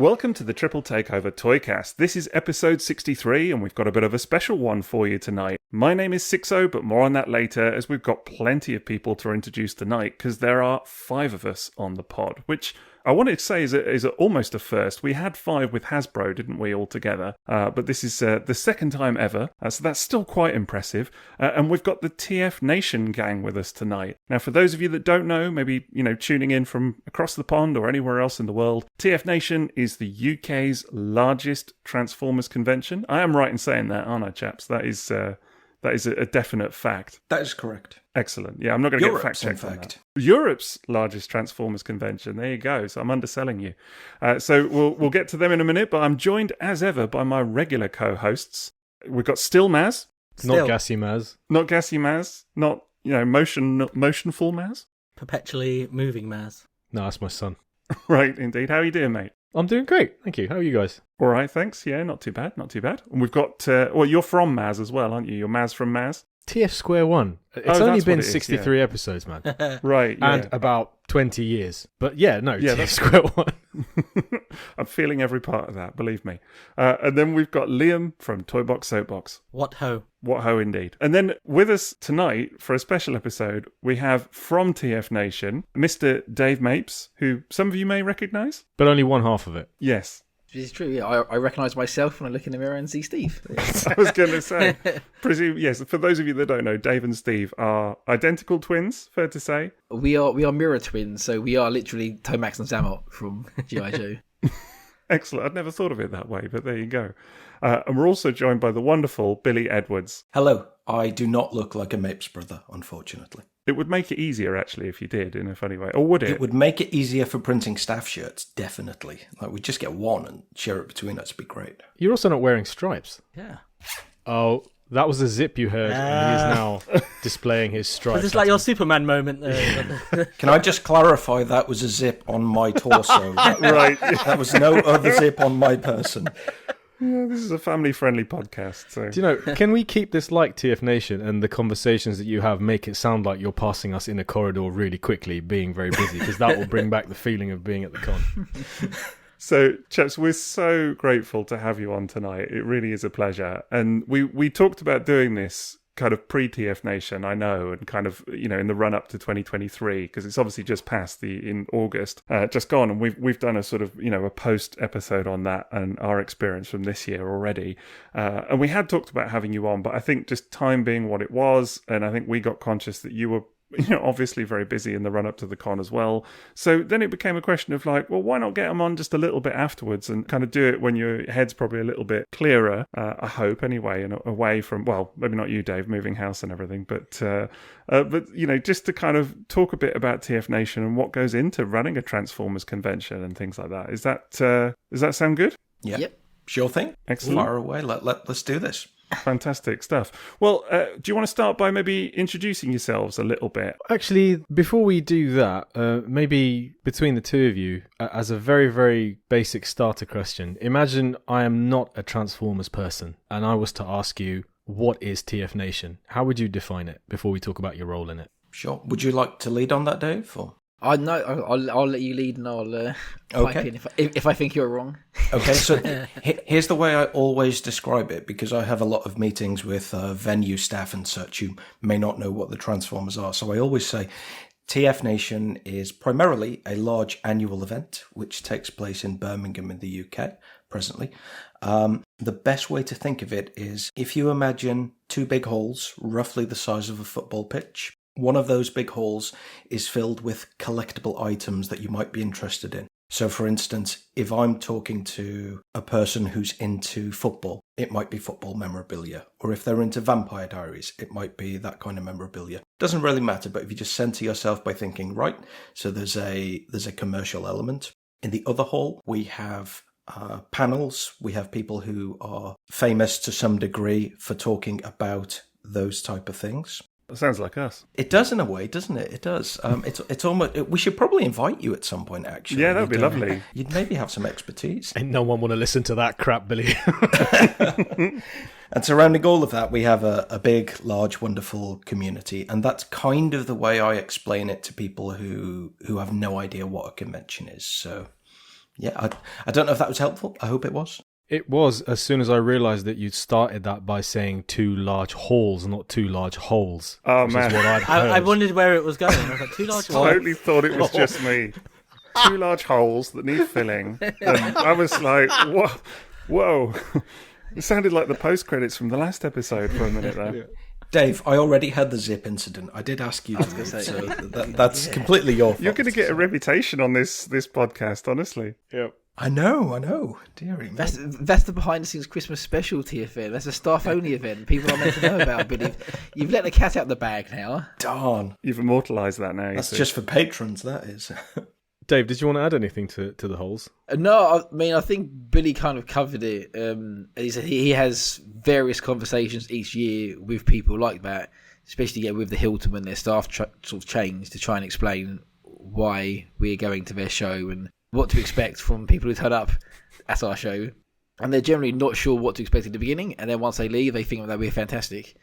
Welcome to the Triple Takeover Toycast. This is episode 63, and we've got a bit of a special one for you tonight. My name is Sixo, but more on that later, as we've got plenty of people to introduce tonight, because there are 5 of us on the pod, which I wanted to say is almost a first. We had 5 with Hasbro, didn't we, all together? But this is the second time ever, so that's still quite impressive. And we've got the TFNation gang with us tonight. Now, for those of you that don't know, maybe tuning in from across the pond or anywhere else in the world, TFNation is the UK's largest Transformers convention. I am right in saying that, aren't I, chaps? That is a definite fact. That is correct. Excellent. Yeah, I'm not going to get fact checked on that. Europe's largest Transformers convention. There you go. So I'm underselling you. So we'll get to them in a minute, but I'm joined as ever by my regular co-hosts. We've got still M.A.S.K. Not gassy M.A.S.K. Not gassy M.A.S.K. Not motionful M.A.S.K. Perpetually moving M.A.S.K. No, that's my son. Right, indeed. How are you doing, mate? I'm doing great, thank you. How are you guys? All right, thanks. Yeah, not too bad, not too bad. And we've got, you're from M.A.S.K. as well, aren't you? You're M.A.S.K. from M.A.S.K. TFsquareone. It's only been 63 episodes, man. Right, yeah. And about 20 years. But yeah, no, yeah, TFsquareone. I'm feeling every part of that, believe me. And then we've got Liam from Toybox Soapbox. What ho? What ho indeed. And then with us tonight for a special episode, we have from TFNation, Mr. Dave Mapes, who some of you may recognise. But only one half of it. Yes. It's true, yeah. I recognise myself when I look in the mirror and see Steve. I was going to say. Yes, for those of you that don't know, Dave and Steve are identical twins, fair to say. We are mirror twins, so we are literally Tomax and Zammot from G.I. Joe. Excellent. I'd never thought of it that way, but there you go. And we're also joined by the wonderful Billy Edwards. Hello. I do not look like a Mapes brother, unfortunately. It would make it easier, actually, if you did, in a funny way. Or would it? It would make it easier for printing staff shirts, definitely. Like, we'd just get one and share it between us. It'd be great. You're also not wearing stripes. Yeah. Oh, that was a zip you heard, and he is now displaying his stripes. This is like your Superman moment there. Can I just clarify that was a zip on my torso? Right. That was no other zip on my person. Yeah, this is a family-friendly podcast. So. Do you know, can we keep this like TFNation and the conversations that you have make it sound like you're passing us in a corridor really quickly, being very busy, because that will bring back the feeling of being at the con. So, chaps, we're so grateful to have you on tonight. It really is a pleasure. And we talked about doing this kind of pre-TFNation, I know, and kind of, in the run-up to 2023, because it's obviously just passed in August, just gone, and we've done a sort of, a post-episode on that and our experience from this year already. And we had talked about having you on, but I think just time being what it was, and I think we got conscious that you were obviously very busy in the run-up to the con as well. So then it became a question of like, well, why not get them on just a little bit afterwards and kind of do it when your head's probably a little bit clearer, I hope anyway, and away from, well, maybe not you, Dave, moving house and everything, but just to kind of talk a bit about TFNation and what goes into running a Transformers convention and things like that. Does that sound good? Yeah. Yep. Sure thing. Excellent. Fire away. Let's do this. Fantastic stuff. Well, do you want to start by maybe introducing yourselves a little bit? Actually, before we do that, maybe between the two of you, as a very, very basic starter question, imagine I am not a Transformers person and I was to ask you, what is TFNation? How would you define it before we talk about your role in it? Sure. Would you like to lead on that, Dave? Or? I'll let you lead and I'll pipe in if I think you're wrong. Okay, so here's the way I always describe it, because I have a lot of meetings with venue staff and such who may not know what the Transformers are. So I always say TFNation is primarily a large annual event which takes place in Birmingham in the UK presently. The best way to think of it is if you imagine 2 big halls, roughly the size of a football pitch. One of those big halls is filled with collectible items that you might be interested in. So, for instance, if I'm talking to a person who's into football, it might be football memorabilia. Or if they're into Vampire Diaries, it might be that kind of memorabilia. Doesn't really matter, but if you just center yourself by thinking, right, so there's a commercial element. In the other hall, we have panels. We have people who are famous to some degree for talking about those type of things. That sounds like us. It does in a way, doesn't it? It does. It's almost. We should probably invite you at some point. Actually, yeah, that'd be lovely. You'd maybe have some expertise. Ain't no one want to listen to that crap, Billy. And surrounding all of that, we have a big, large, wonderful community, and that's kind of the way I explain it to people who have no idea what a convention is. So, Yeah, I don't know if that was helpful. I hope it was. It was, as soon as I realised that you'd started that by saying 2 large halls, not 2 large holes. Oh, which man. is what I'd heard. I wondered where it was going. I was like, 2 large holes. Totally thought it was just me. 2 large holes that need filling. And I was like, whoa. It sounded like the post-credits from the last episode for a minute there. Yeah. Dave, I already had the zip incident. I did ask you to do it, so that's completely your fault. You're going to get a reputation on this podcast, honestly. Yep. I know. Dearie me. That's the behind the scenes Christmas special TFN. That's a staff only event. People are meant to know about, but you've let the cat out the bag now. Darn. You've immortalised that now. That's just for patrons, that is. Dave, did you want to add anything to the holes? No, I mean, I think Billy kind of covered it. He said he has various conversations each year with people like that, especially with the Hilton when their staff sort of change to try and explain why we're going to their show and what to expect from people who turn up at our show. And they're generally not sure what to expect at the beginning, and then once they leave, they think that we're fantastic.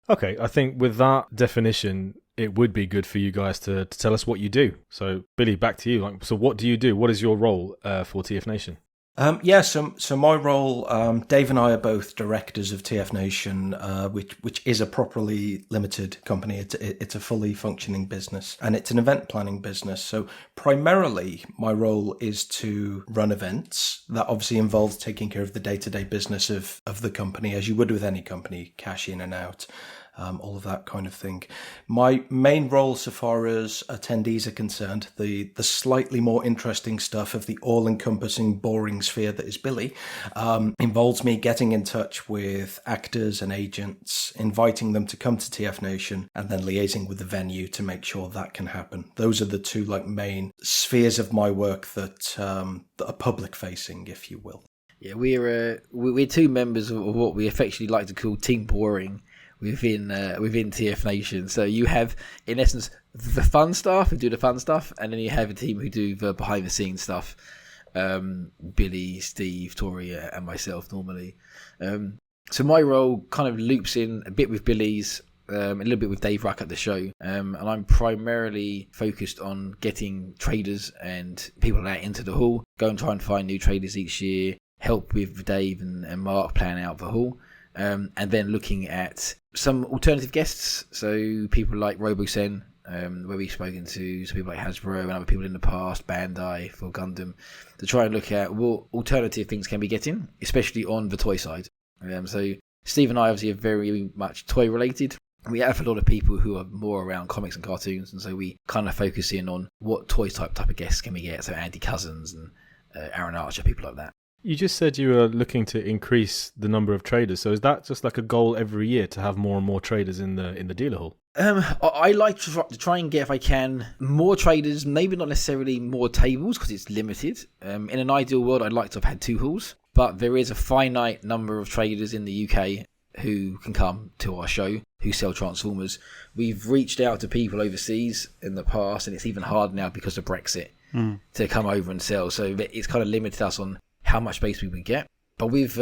Okay, I think with that definition, it would be good for you guys to tell us what you do. So, Billy, back to you. So what do you do? What is your role for TFNation? So my role, Dave and I are both directors of TFNation, which is a properly limited company. It's a fully functioning business, and it's an event planning business. So primarily, my role is to run events. That obviously involves taking care of the day-to-day business of the company, as you would with any company, cash in and out. All of that kind of thing. My main role, so far as attendees are concerned, the slightly more interesting stuff of the all-encompassing, boring sphere that is Billy, involves me getting in touch with actors and agents, inviting them to come to TFNation, and then liaising with the venue to make sure that can happen. Those are the two main spheres of my work that are public-facing, if you will. Yeah, we're two members of what we affectionately like to call Team Boring within TFNation. So you have, in essence, the fun staff who do the fun stuff, and then you have a team who do the behind the scenes stuff. Billy, Steve, Tori, and myself normally. So my role kind of loops in a bit with Billy's, a little bit with Dave Ruck at the show, and I'm primarily focused on getting traders and people like that into the hall, go and try and find new traders each year, help with Dave and Mark plan out the hall. And then looking at some alternative guests, so people like RoboSen, where we've spoken to some people like Hasbro and other people in the past, Bandai for Gundam, to try and look at what alternative things can we get in, especially on the toy side. So Steve and I obviously are very much toy related. We have a lot of people who are more around comics and cartoons, and so we kind of focus in on what toy type of guests can we get. So Andy Cousins and Aaron Archer, people like that. You just said you were looking to increase the number of traders. So is that just like a goal every year to have more and more traders in the dealer hall? I like to try and get, if I can, more traders, maybe not necessarily more tables because it's limited. In an ideal world, I'd like to have had 2 halls, but there is a finite number of traders in the UK who can come to our show, who sell Transformers. We've reached out to people overseas in the past, and it's even harder now because of Brexit to come over and sell. So it's kind of limited us on how much space we would get. But with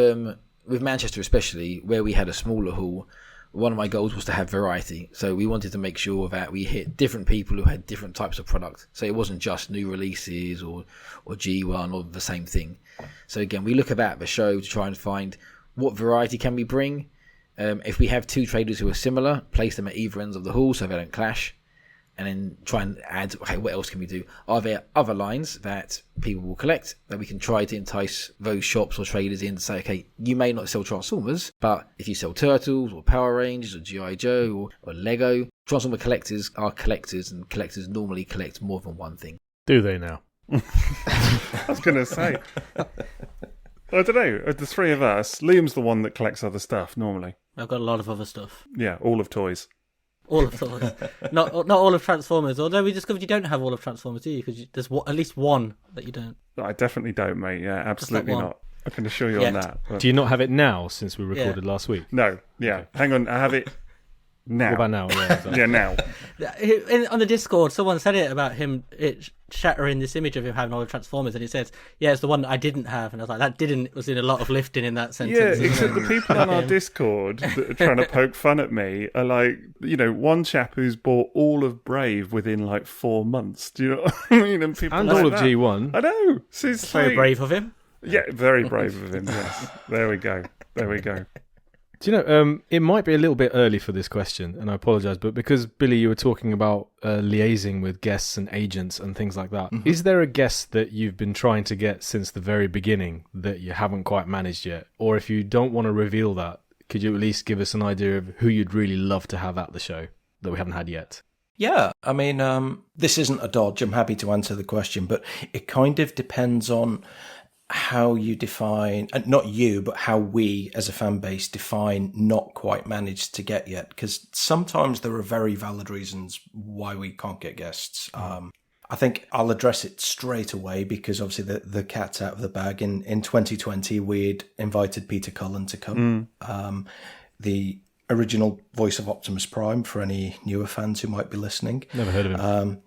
Manchester especially, where we had a smaller hall, one of my goals was to have variety. So we wanted to make sure that we hit different people who had different types of product. So it wasn't just new releases or G1 or the same thing. So again, we look about the show to try and find what variety can we bring. If we have 2 traders who are similar, place them at either ends of the hall so they don't clash. And then try and add, okay, what else can we do? Are there other lines that people will collect that we can try to entice those shops or traders in to say, okay, you may not sell Transformers, but if you sell Turtles or Power Rangers or G.I. Joe or Lego, Transformer collectors are collectors, and collectors normally collect more than one thing. Do they now? I was going to say. I don't know. Of the 3 of us, Liam's the one that collects other stuff normally. I've got a lot of other stuff. Yeah, all of toys. All of toys. not all of Transformers, although we discovered you don't have all of Transformers, do you? Because there's at least one that you don't. I definitely don't, mate. Yeah, absolutely not. I can assure you on that. But... Do you not have it now since we recorded last week? No, yeah. Hang on, I have it Now. What about now? Yeah, exactly. Yeah, now. On the Discord, someone said it about him shattering this image of him having all the Transformers, and it says, "Yeah, it's the one that I didn't have." And I was like, "That was in a lot of lifting in that sentence." Yeah, isn't except it? the people on our Discord that are trying to poke fun at me are like, one chap who's bought all of Brave within like 4 months. Do you know what I mean? And people And like all of that. G1. I know. So it's Very like- brave of him. Yeah, very brave of him. Yes. There we go. Do you know, it might be a little bit early for this question, and I apologise, but because, Billy, you were talking about liaising with guests and agents and things like that, is there a guest that you've been trying to get since the very beginning that you haven't quite managed yet? Or if you don't want to reveal that, could you at least give us an idea of who you'd really love to have at the show that we haven't had yet? Yeah, I mean, this isn't a dodge. I'm happy to answer the question, but it kind of depends on how you define, not you, but how we as a fan base define not quite managed to get yet. Because sometimes there are very valid reasons why we can't get guests. I think I'll address it straight away because obviously the cat's out of the bag. In 2020, we'd invited Peter Cullen to come. The original voice of Optimus Prime, for any newer fans who might be listening. Never heard of him.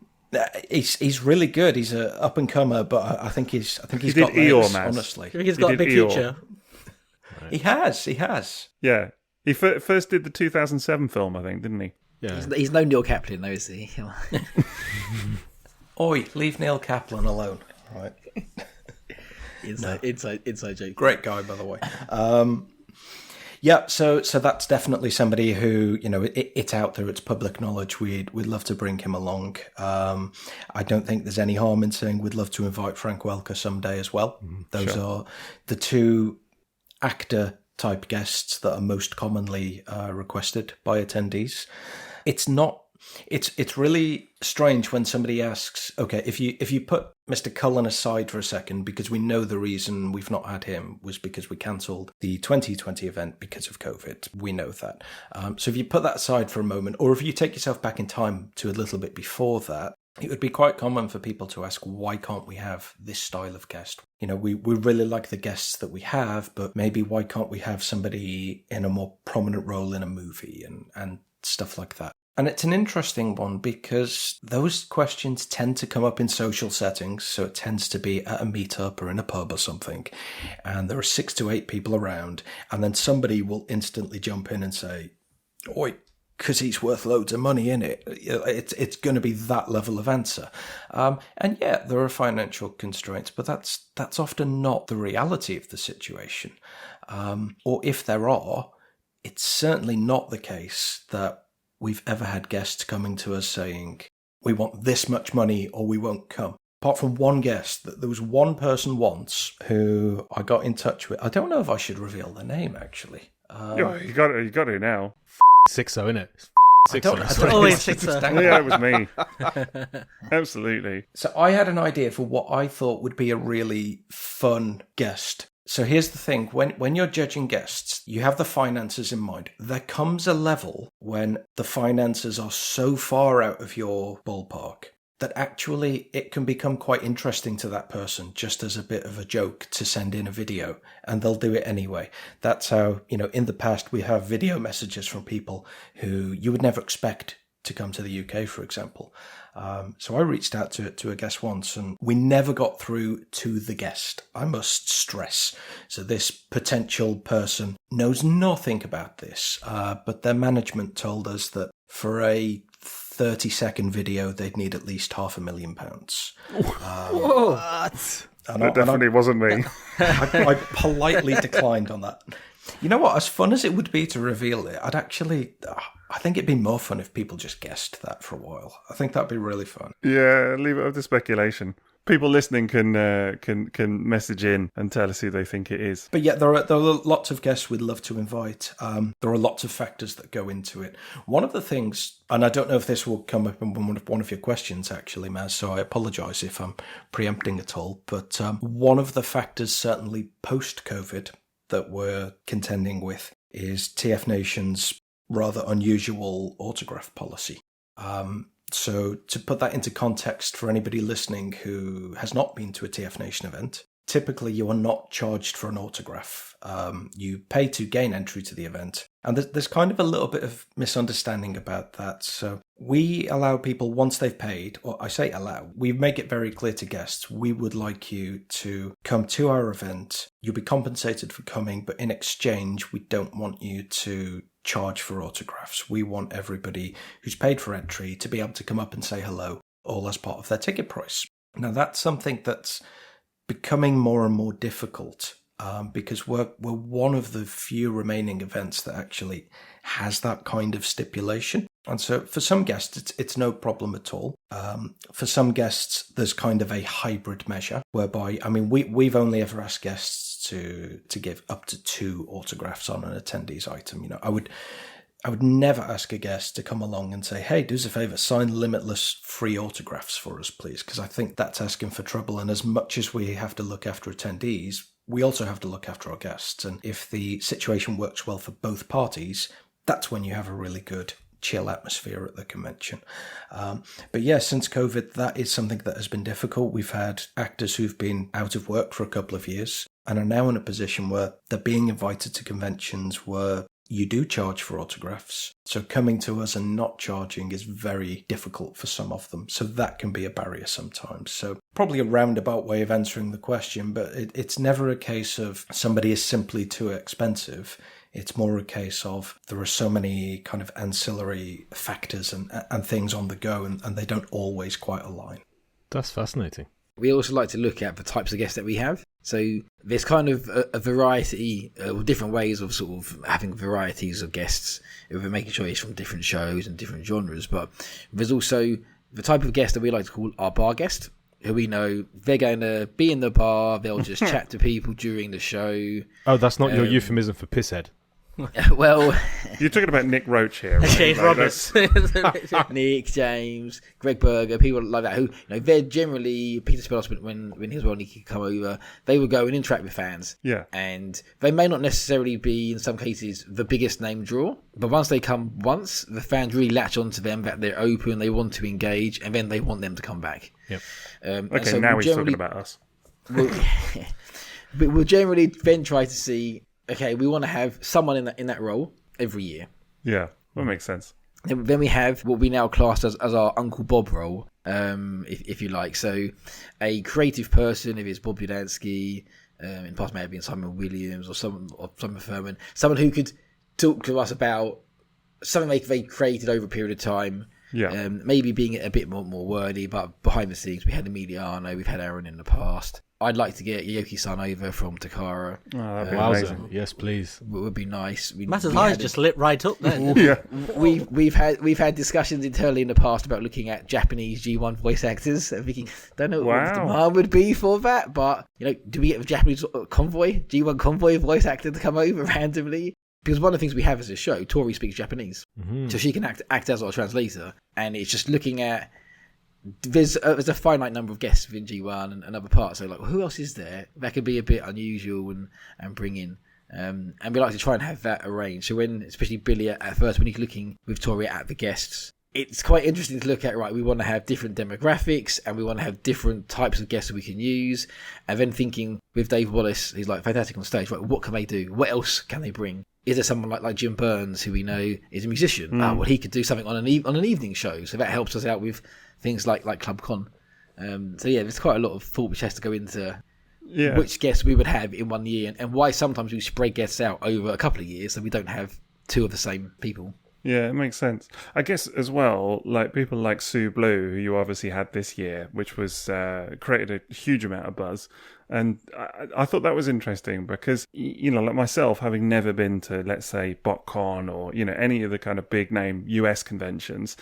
He's really good. He's a up and comer, but I think he's got did legs, Eeyore, honestly. I think he's got a did big Eeyore. future. He has. Yeah. He first did the 2007 film, I think, didn't he? Yeah. He's no Neil Kaplan, though, is he? Oi, leave Neil Kaplan alone. Right. Inside joke. Great guy, by the way. Yeah, so that's definitely somebody who, it's out there, it's public knowledge. We'd love to bring him along. I don't think there's any harm in saying we'd love to invite Frank Welker someday as well. Those are the two actor type guests that are most commonly requested by attendees. It's really strange when somebody asks, okay, if you put Mr. Cullen aside for a second, because we know the reason we've not had him was because we cancelled the 2020 event because of COVID. We know that. So if you put that aside for a moment, or if you take yourself back in time to a little bit before that, it would be quite common for people to ask, why can't we have this style of guest? We really like the guests that we have, but maybe why can't we have somebody in a more prominent role in a movie and stuff like that? And it's an interesting one because those questions tend to come up in social settings. So it tends to be at a meetup or in a pub or something. And there are 6 to 8 people around. And then somebody will instantly jump in and say, oi, because he's worth loads of money, innit? It's going to be that level of answer. And yeah, there are financial constraints, but that's often not the reality of the situation. Or if there are, it's certainly not the case that we've ever had guests coming to us saying, we want this much money or we won't come. Apart from one guest, there was one person once who I got in touch with. I don't know if I should reveal their name, actually. Yeah, you got it now. Sixo, innit? I don't Sixo. know. Always Sixo. Yeah, it was me. Absolutely. So I had an idea for what I thought would be a really fun guest. So here's the thing, when you're judging guests, you have the finances in mind. There comes a level when the finances are so far out of your ballpark that actually it can become quite interesting to that person just as a bit of a joke to send in a video, and they'll do it anyway. That's how, in the past we have video messages from people who you would never expect to come to the UK, for example. So I reached out to a guest once and we never got through to the guest. I must stress. So this potential person knows nothing about this, but their management told us that for a 30-second video, they'd need at least £500,000. What? That definitely wasn't me. I politely declined on that. You know what? As fun as it would be to reveal it, I think it'd be more fun if people just guessed that for a while. I think that'd be really fun. Yeah, leave it up to speculation. People listening can message in and tell us who they think it is. But yeah, there are lots of guests we'd love to invite. There are lots of factors that go into it. One of the things, and I don't know if this will come up in one of your questions actually, M.A.S., so I apologise if I'm preempting at all, but one of the factors certainly post-COVID that we're contending with is TFNation's rather unusual autograph policy. So to put that into context for anybody listening who has not been to a TFNation event, typically you are not charged for an autograph. You pay to gain entry to the event. And there's kind of a little bit of misunderstanding about that. So we allow people, once they've paid, or I say allow, we make it very clear to guests, we would like you to come to our event. You'll be compensated for coming, but in exchange, we don't want you to charge for autographs. We want everybody who's paid for entry to be able to come up and say hello, all as part of their ticket price. Now, that's something that's becoming more and more difficult. Because we're one of the few remaining events that actually has that kind of stipulation. And so for some guests, it's no problem at all. For some guests, there's kind of a hybrid measure whereby, I mean, we've only ever asked guests to give up to 2 autographs on an attendee's item. You know, I would never ask a guest to come along and say, hey, do us a favour, sign limitless free autographs for us, please, because I think that's asking for trouble. And as much as we have to look after attendees, we also have to look after our guests. And if the situation works well for both parties, that's when you have a really good chill atmosphere at the convention. But yeah, since COVID, that is something that has been difficult. We've had actors who've been out of work for a couple of years and are now in a position where they're being invited to conventions where you do charge for autographs. So coming to us and not charging is very difficult for some of them. So that can be a barrier sometimes. So probably a roundabout way of answering the question, but it's never a case of somebody is simply too expensive. It's more a case of there are so many kind of ancillary factors and things on the go, and they don't always quite align. That's fascinating. We also like to look at the types of guests that we have. So there's kind of a variety of different ways of sort of having varieties of guests. We're making sure it's from different shows and different genres. But there's also the type of guest that we like to call our bar guest, who we know they're going to be in the bar. They'll just chat to people during the show. Oh, that's not your euphemism for pisshead. Well, you're talking about Nick Roach here, right? James Roberts, Nick, James, Greg Berger, people like that who, they're generally Peter Spellos when he was well, he could come over. They would go and interact with fans, and they may not necessarily be in some cases the biggest name draw, but once they come once, the fans really latch onto them, that they're open, they want to engage, and then they want them to come back. Yep. Okay, so now he's talking about us. We'll generally then try to see. Okay, we want to have someone in that role every year. Yeah, that makes sense. Then we have what we now class as our Uncle Bob role, if you like. So a creative person, if it's Bob Budansky, in the past may have been Simon Williams or Simon Furman, someone who could talk to us about something they created over a period of time. Yeah. Maybe being a bit more wordy, but behind the scenes, we had Emiliano, we've had Aaron in the past. I'd like to get Yoki-san over from Takara. Oh, that'd be amazing. Yes, please. It would be nice. Matters High's just lit right up then. Yeah. We've had discussions internally in the past about looking at Japanese G1 voice actors and thinking, don't know what the demand would be for that, but do we get a Japanese G1 convoy voice actor to come over randomly? Because one of the things we have as a show, Tori speaks Japanese, so she can act as our translator, and it's just looking at. There's a finite number of guests within G1 and other parts, so who else is there that could be a bit unusual and bring in, and we like to try and have that arranged. So when, especially Billy at first, when he's looking with Tori at the guests, it's quite interesting to look at. Right, we want to have different demographics and we want to have different types of guests that we can use, and then thinking with Dave Wallace, he's fantastic on stage. Right, what can they do? What else can they bring? Is there someone like Jim Burns, who we know is a musician? Well, he could do something on an evening show, so that helps us out with things like Club Con. So yeah, there's quite a lot of thought which has to go into which guests we would have in one year, and why sometimes we spread guests out over a couple of years so we don't have 2 of the same people. Yeah, it makes sense. I guess as well, people like Sue Blue, who you obviously had this year, which was created a huge amount of buzz. And I thought that was interesting because, like myself, having never been to, let's say, BotCon or, any of the kind of big name US conventions,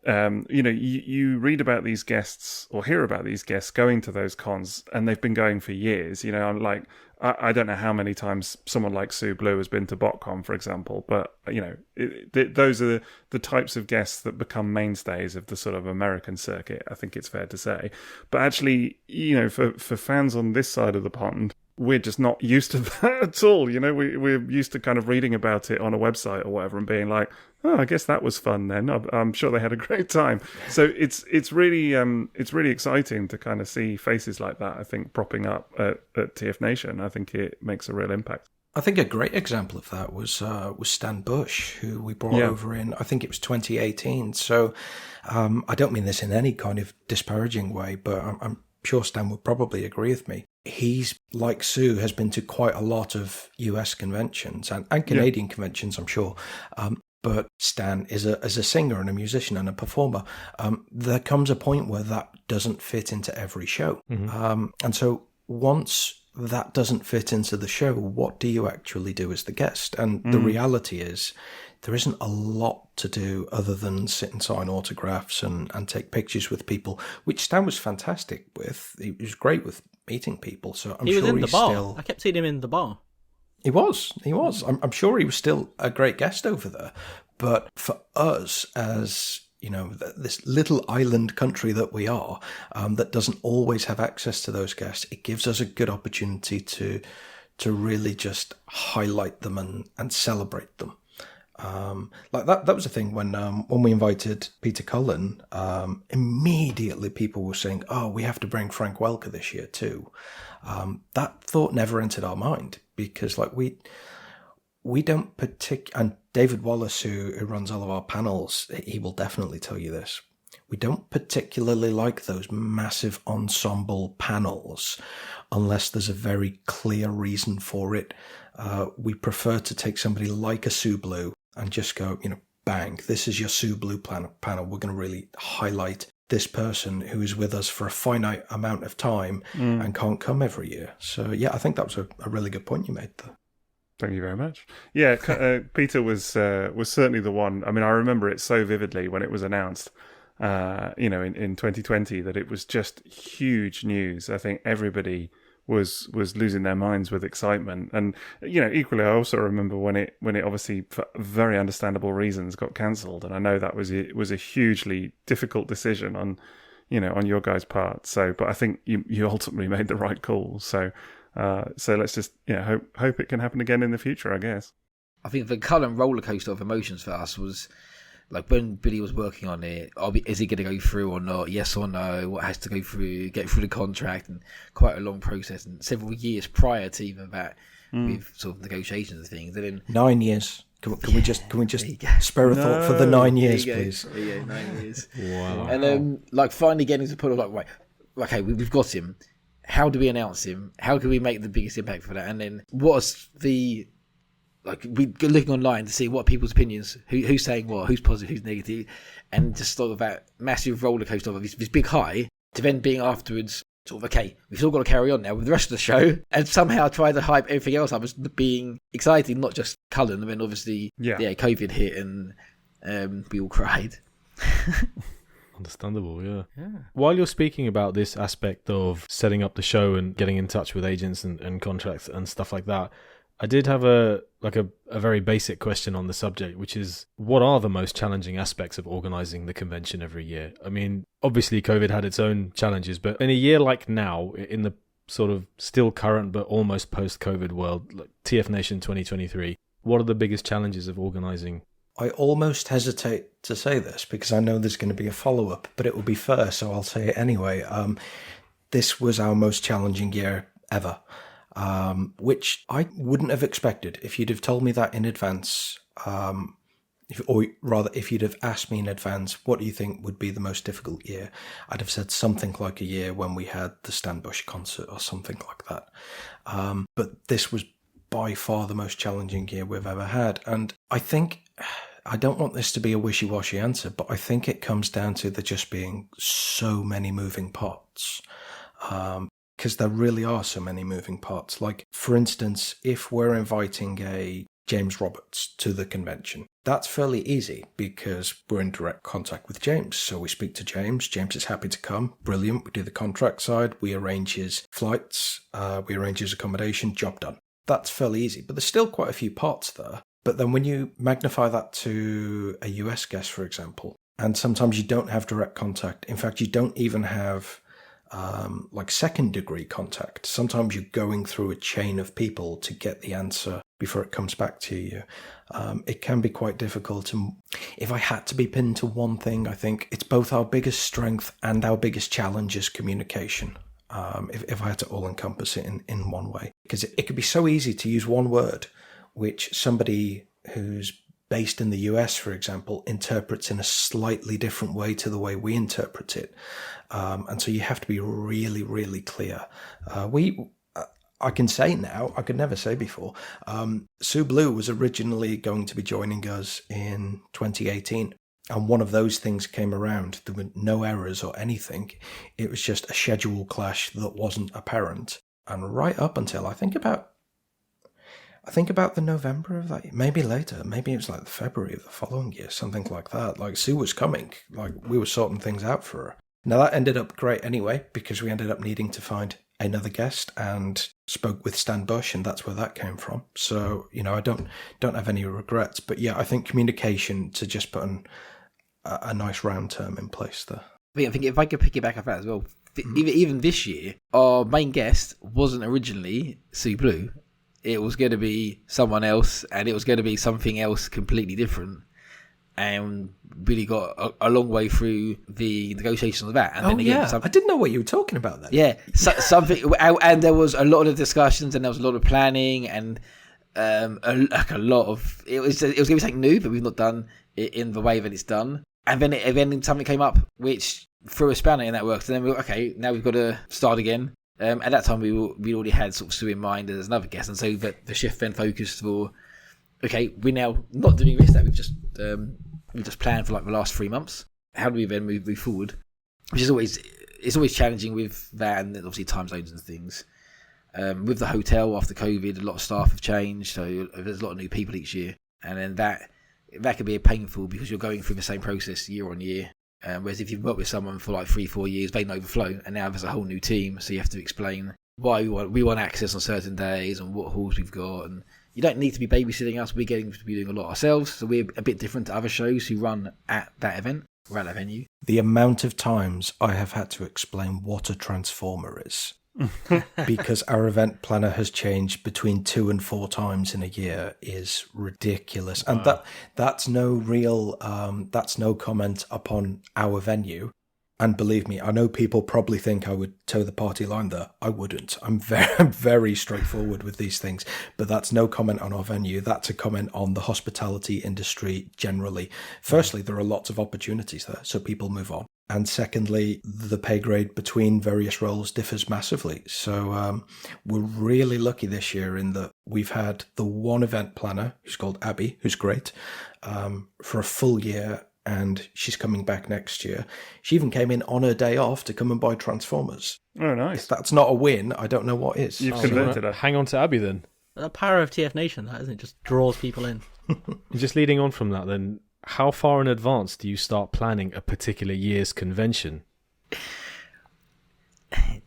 you read about these guests or hear about these guests going to those cons, and they've been going for years. I'm like, I don't know how many times someone like Sue Blue has been to BotCon, for example, but those are the types of guests that become mainstays of the sort of American circuit. I think it's fair to say. But actually, for fans on this side of the pond, we're just not used to that at all. You know, we're used to kind of reading about it on a website or whatever and being like, oh, I guess that was fun then. I'm sure they had a great time. So it's really exciting to kind of see faces like that, I think, propping up at TFNation. I think it makes a real impact. I think a great example of that was Stan Bush, who we brought over in, I think it was 2018. So I don't mean this in any kind of disparaging way, but I'm sure Stan would probably agree with me. He's, like Sue, has been to quite a lot of US conventions and Canadian conventions, I'm sure. But Stan is a singer and a musician and a performer. There comes a point where that doesn't fit into every show. Mm-hmm. And so once that doesn't fit into the show, what do you actually do as the guest? And the reality is there isn't a lot to do other than sit and sign autographs and take pictures with people, which Stan was fantastic with. He was great with meeting people. So I'm he was sure in the he's bar. still... I kept seeing him in the bar. He was. I'm sure he was still a great guest over there. But for us, as you know, this little island country that we are, that doesn't always have access to those guests, it gives us a good opportunity to really just highlight them and celebrate them. Like that was a thing when we invited Peter Cullen, immediately people were saying, oh, we have to bring Frank Welker this year too. That thought never entered our mind because like we don't and David Wallace, who runs all of our panels, he will definitely tell you this. We don't particularly like those massive ensemble panels unless there's a very clear reason for it. We prefer to take somebody like a Sue Blue and just go, bang, this is your Sue Blue panel. We're going to really highlight this person who is with us for a finite amount of time and can't come every year. So, yeah, I think that was a really good point you made there. Thank you very much. Yeah, Peter was certainly the one. I mean, I remember it so vividly when it was announced, in 2020, that it was just huge news. I think everybody was losing their minds with excitement. And, equally, I also remember when it obviously, for very understandable reasons, got cancelled. And I know that was a hugely difficult decision on your guys' part. So, but I think you ultimately made the right call. So let's just hope it can happen again in the future, I guess. I think the current roller coaster of emotions for us was like when Billy was working on it. Is he going to go through or not? Yes or no? What has to go through? Get through the contract, and quite a long process, and several years prior to even that, with sort of negotiations and things. And then 9 years. Can we just spare a thought for the 9 years, please? There you go, 9 years. Wow. And finally getting to the point of right, okay, we've got him. How do we announce him? How can we make the biggest impact for that? And then what's we looking online to see what people's opinions, who's saying what, who's positive, who's negative, and just sort of that massive roller coaster of this big high to then being afterwards sort of, okay, we've still got to carry on now with the rest of the show and somehow try to hype everything else up as being exciting, not just Cullen. And then obviously, COVID hit and we all cried. Understandable, yeah. While you're speaking about this aspect of setting up the show and getting in touch with agents and contracts and stuff like that, I did have a very basic question on the subject, which is, what are the most challenging aspects of organising the convention every year? I mean, obviously COVID had its own challenges, but in a year like now, in the sort of still current but almost post-COVID world, like TFNation 2023, what are the biggest challenges of organising? I almost hesitate to say this because I know there's going to be a follow-up, but it will be fair, so I'll say it anyway. This was our most challenging year ever. Which I wouldn't have expected. If you'd have told me that in advance, if you'd have asked me in advance, what do you think would be the most difficult year? I'd have said something like a year when we had the Stan Bush concert or something like that. But this was by far the most challenging year we've ever had. And I think, I don't want this to be a wishy-washy answer, but I think it comes down to there just being so many moving parts. Because there really are so many moving parts. Like, for instance, if we're inviting a James Roberts to the convention, that's fairly easy because we're in direct contact with James. So we speak to James. James is happy to come. Brilliant. We do the contract side. We arrange his flights. We arrange his accommodation. Job done. That's fairly easy. But there's still quite a few parts there. But then when you magnify that to a US guest, for example, and sometimes you don't have direct contact. In fact, you don't even have like second degree contact. Sometimes you're going through a chain of people to get the answer before it comes back to you. It can be quite difficult. And if I had to be pinned to one thing, I think it's both our biggest strength and our biggest challenge is communication. If I had to all encompass it in one way, because it could be so easy to use one word, which somebody who's based in the US, for example, interprets in a slightly different way to the way we interpret it. And so you have to be really, really clear. I can say now, I could never say before, Sue Blue was originally going to be joining us in 2018. And one of those things came around. There were no errors or anything. It was just a schedule clash that wasn't apparent. And right up until I think about the November of that year, maybe later, maybe it was like the February of the following year, something like that. Like Sue was coming, like we were sorting things out for her. Now that ended up great anyway, because we ended up needing to find another guest and spoke with Stan Bush, and that's where that came from. So, I don't have any regrets. But yeah, I think communication, to just put a nice round term in place there. I think if I could pick it back up that as well, even this year, our main guest wasn't originally Sue Blue. It was going to be someone else, and it was going to be something else completely different. And really got a long way through the negotiations of that. And then again, I didn't know what you were talking about then. Yeah, something, and there was a lot of discussions, and there was a lot of planning, and a lot of it was going to be something new that we've not done in the way that it's done. And then something came up which threw a spanner in that works. And then we were okay. Now we've got to start again. At that time, we already had sort of Sue in mind as another guest, and so that the shift then focused for, okay, we're now not doing this. That we've just planned for like the last 3 months. How do we then move forward? Which is always challenging with that, and obviously time zones and things. With the hotel after COVID, a lot of staff have changed, so there's a lot of new people each year, and then that could be painful because you're going through the same process year on year. Whereas if you've worked with someone for like 3-4 years, they know the flow, and now there's a whole new team, so you have to explain why we want access on certain days and what halls we've got, and you don't need to be babysitting us. We're getting to be doing a lot ourselves, so we're a bit different to other shows who run at that event or at that venue. The amount of times I have had to explain what a transformer is because our event planner has changed between 2 and 4 times in a year is ridiculous. Wow. And that's no comment upon our venue. And believe me, I know people probably think I would toe the party line there. I wouldn't. I'm very straightforward with these things. But that's no comment on our venue. That's a comment on the hospitality industry generally. Firstly, there are lots of opportunities there, so people move on. And secondly, the pay grade between various roles differs massively. So we're really lucky this year in that we've had the one event planner, who's called Abby, who's great, for a full year. And she's coming back next year. She even came in on her day off to come and buy Transformers. Oh, nice. If that's not a win, I don't know what is. You've converted her. Hang on to Abby then. The power of TFNation, that isn't it? Just draws people in. Just leading on from that then, how far in advance do you start planning a particular year's convention?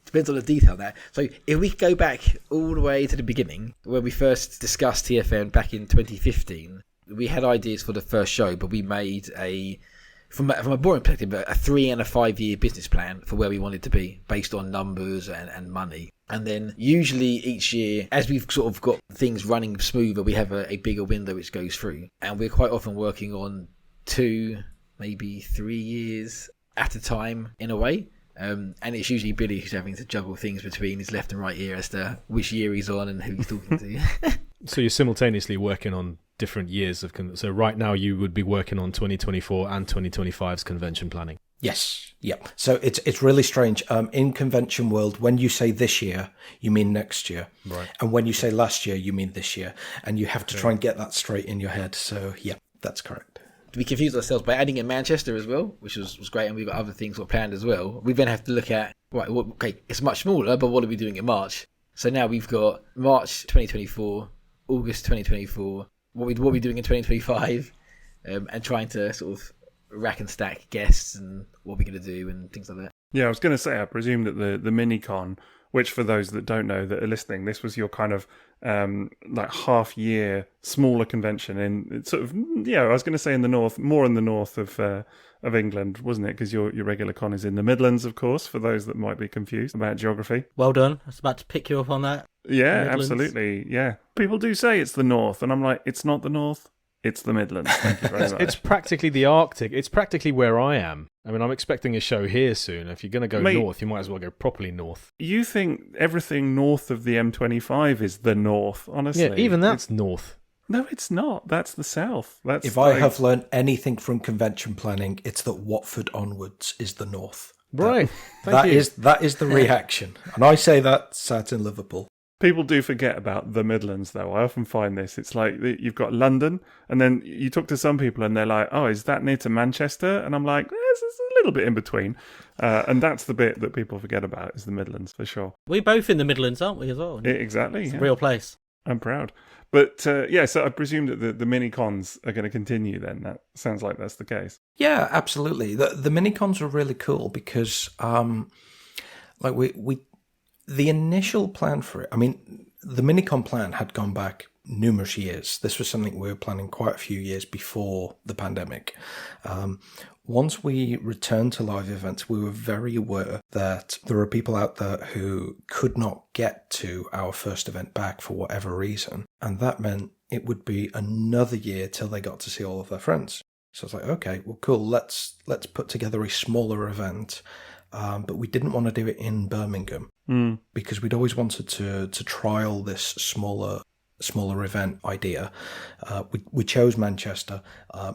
Depends on the detail there. So if we go back all the way to the beginning, when we first discussed TFN back in 2015, we had ideas for the first show, but we made from a boring perspective, a 3 and a 5 year business plan for where we wanted to be based on numbers and money. And then usually each year, as we've sort of got things running smoother, we have a bigger window which goes through. And we're quite often working on 2, maybe 3 years at a time in a way. And it's usually Billy who's having to juggle things between his left and right ear as to which year he's on and who he's talking to. So you're simultaneously working on different years of so right now you would be working on 2024 and 2025's convention planning. Yes. Yep. So it's really strange. In convention world, when you say this year, you mean next year. Right. And when you say last year, you mean this year. And you have to try and get that straight in your head. So yeah, that's correct. We confused ourselves by adding in Manchester as well, which was great, and we've got other things planned as well. We then have to look at, right, well, okay, it's much smaller, but what are we doing in March? So now we've got March 2024, August 2024, what we're doing in 2025, and trying to sort of rack and stack guests and what we're going to do and things like that. Yeah, I was going to say, I presume that the mini-con, which for those that don't know that are listening, this was your kind of like half-year smaller convention in sort of, I was going to say in the north, more in the north of England, wasn't it? Because your regular con is in the Midlands, of course, for those that might be confused about geography. Well done. I was about to pick you up on that. Yeah, absolutely. Yeah. People do say it's the north, and I'm like, it's not the north, it's the Midlands. Thank you very much. It's practically the Arctic. It's practically where I am. I mean, I'm expecting a show here soon. If you're going to go north, you might as well go properly north. You think everything north of the M25 is the north, honestly. Yeah, even that's north. No, it's not. That's the south. That's if I have learned anything from convention planning, it's that Watford onwards is the north. Right. That is the reaction. And I say that sat in Liverpool. People do forget about the Midlands, though. I often find this. It's like you've got London, and then you talk to some people, and they're like, "Oh, is that near to Manchester?" And I'm like, "It's a little bit in between." And that's the bit that people forget about is the Midlands, for sure. We're both in the Midlands, aren't we, as well? Exactly. It's a real place. I'm proud. But, so I presume that the mini-cons are going to continue then. That sounds like that's the case. Yeah, absolutely. The mini-cons are really cool because, the initial plan for it, I mean, the Minicon plan had gone back numerous years. This was something we were planning quite a few years before the pandemic. Once we returned to live events, we were very aware that there were people out there who could not get to our first event back for whatever reason. And that meant it would be another year till they got to see all of their friends. So I was like, okay, well, cool. Let's put together a smaller event. But we didn't want to do it in Birmingham because we'd always wanted to trial this smaller event idea. We chose Manchester.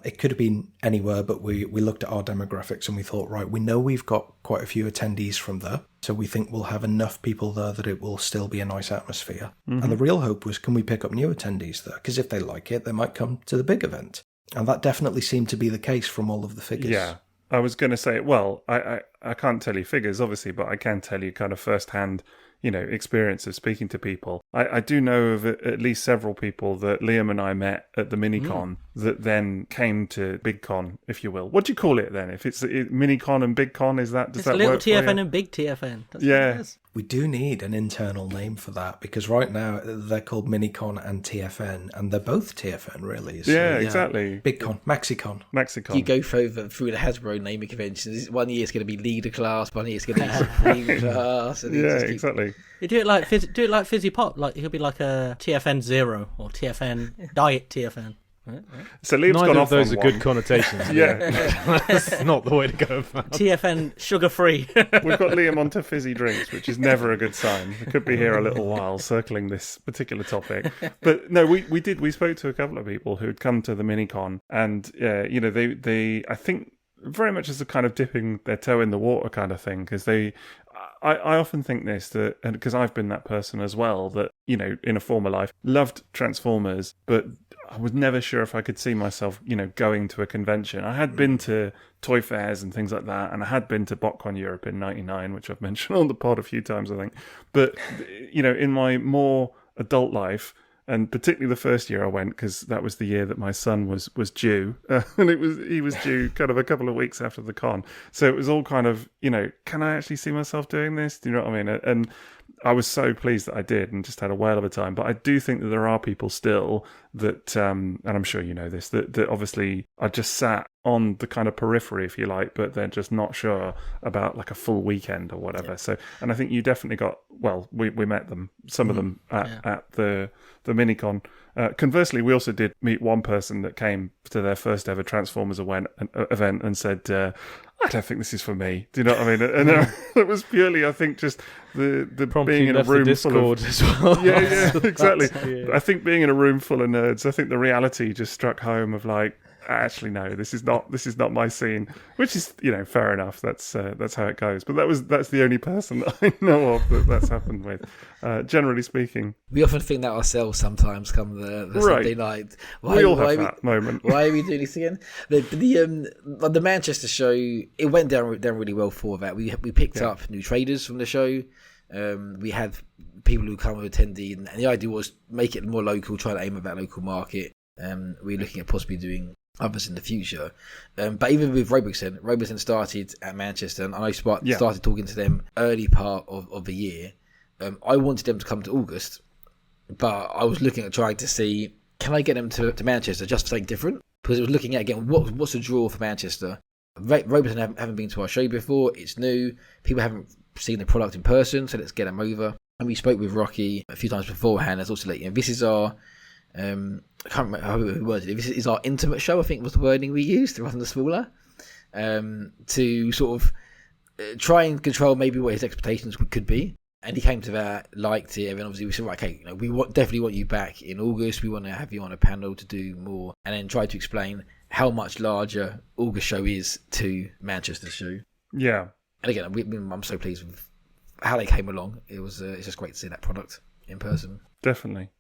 It could have been anywhere, but we looked at our demographics and we thought, right, we know we've got quite a few attendees from there, so we think we'll have enough people there that it will still be a nice atmosphere. Mm-hmm. And the real hope was, can we pick up new attendees there? Because if they like it, they might come to the big event. And that definitely seemed to be the case from all of the figures. Yeah. I was going to say, well, I can't tell you figures, obviously, but I can tell you kind of first-hand, experience of speaking to people. I do know of at least several people that Liam and I met at the Minicon that then came to BigCon, if you will. What do you call it then? If it's Minicon and BigCon, does that work? Little TFN and Big TFN. That's yeah. We do need an internal name for that because right now they're called Minicon and TFN, and they're both TFN, really. So, yeah, exactly. BigCon, Maxicon. You go through the Hasbro naming conventions. One year it's going to be leader class, one year it's going to be supreme class. And exactly. You do it like Fizzy Pop. Like it could be like a TFN Zero or TFN Diet TFN. Right. So Liam's neither gone of off those on are one. good connotations. Yeah, that's not the way to go about. TFN sugar free. We've got Liam onto fizzy drinks, which is never a good sign. We could be here a little while circling this particular topic. But no, we spoke to a couple of people who'd come to the Minicon, and they I think very much as a kind of dipping their toe in the water kind of thing, because I often think this, that, and because I've been that person as well, that, in a former life, loved Transformers, but I was never sure if I could see myself, going to a convention. I had been to toy fairs and things like that, and I had been to BotCon Europe in '99, which I've mentioned on the pod a few times, I think. But, in my more adult life, and particularly the first year I went, because that was the year that my son was due, and he was due kind of a couple of weeks after the con. So it was all kind of, can I actually see myself doing this? Do you know what I mean? And I was so pleased that I did and just had a whale of a time. But I do think that there are people still that, and I'm sure you know this, that obviously are just sat on the kind of periphery, if you like, but they're just not sure about like a full weekend or whatever. Yeah. So, and I think you definitely got, well, we met them, some of them at the Minicon. Conversely, we also did meet one person that came to their first ever Transformers event and said, I don't think this is for me. Do you know what I mean? And it was purely, I think, just the being in a room full of... as well. Yeah, exactly. I think being in a room full of nerds, I think the reality just struck home of like, actually, no, this is not my scene, which is, fair enough. That's how it goes. But that's the only person that I know of that's happened with. Generally speaking, we often think that ourselves sometimes. Come the Sunday night, we all have that moment. Why are we doing this again? The Manchester show, it went down really well for that. We picked up new traders from the show. We had people who come with attendee, and the idea was make it more local, try to aim at that local market. We're looking at possibly doing others in the future. But even with Robertson started at Manchester, and I started talking to them early part of the year. I wanted them to come to August, but I was looking at trying to see, can I get them to Manchester just for something different? Because it was looking at, again, what's the draw for Manchester? Robertson haven't been to our show before. It's new. People haven't seen the product in person, so let's get them over. And we spoke with Rocky a few times beforehand. As also like, this is our, I can't remember how we worded it. This is our intimate show, I think was the wording we used, rather than the smaller, to sort of try and control maybe what his expectations could be. And he came to that, liked it, and obviously we said, right, okay, we definitely want you back in August. We want to have you on a panel to do more, and then try to explain how much larger August show is to Manchester show. Yeah. And again, I'm so pleased with how they came along. It's just great to see that product in person. Definitely.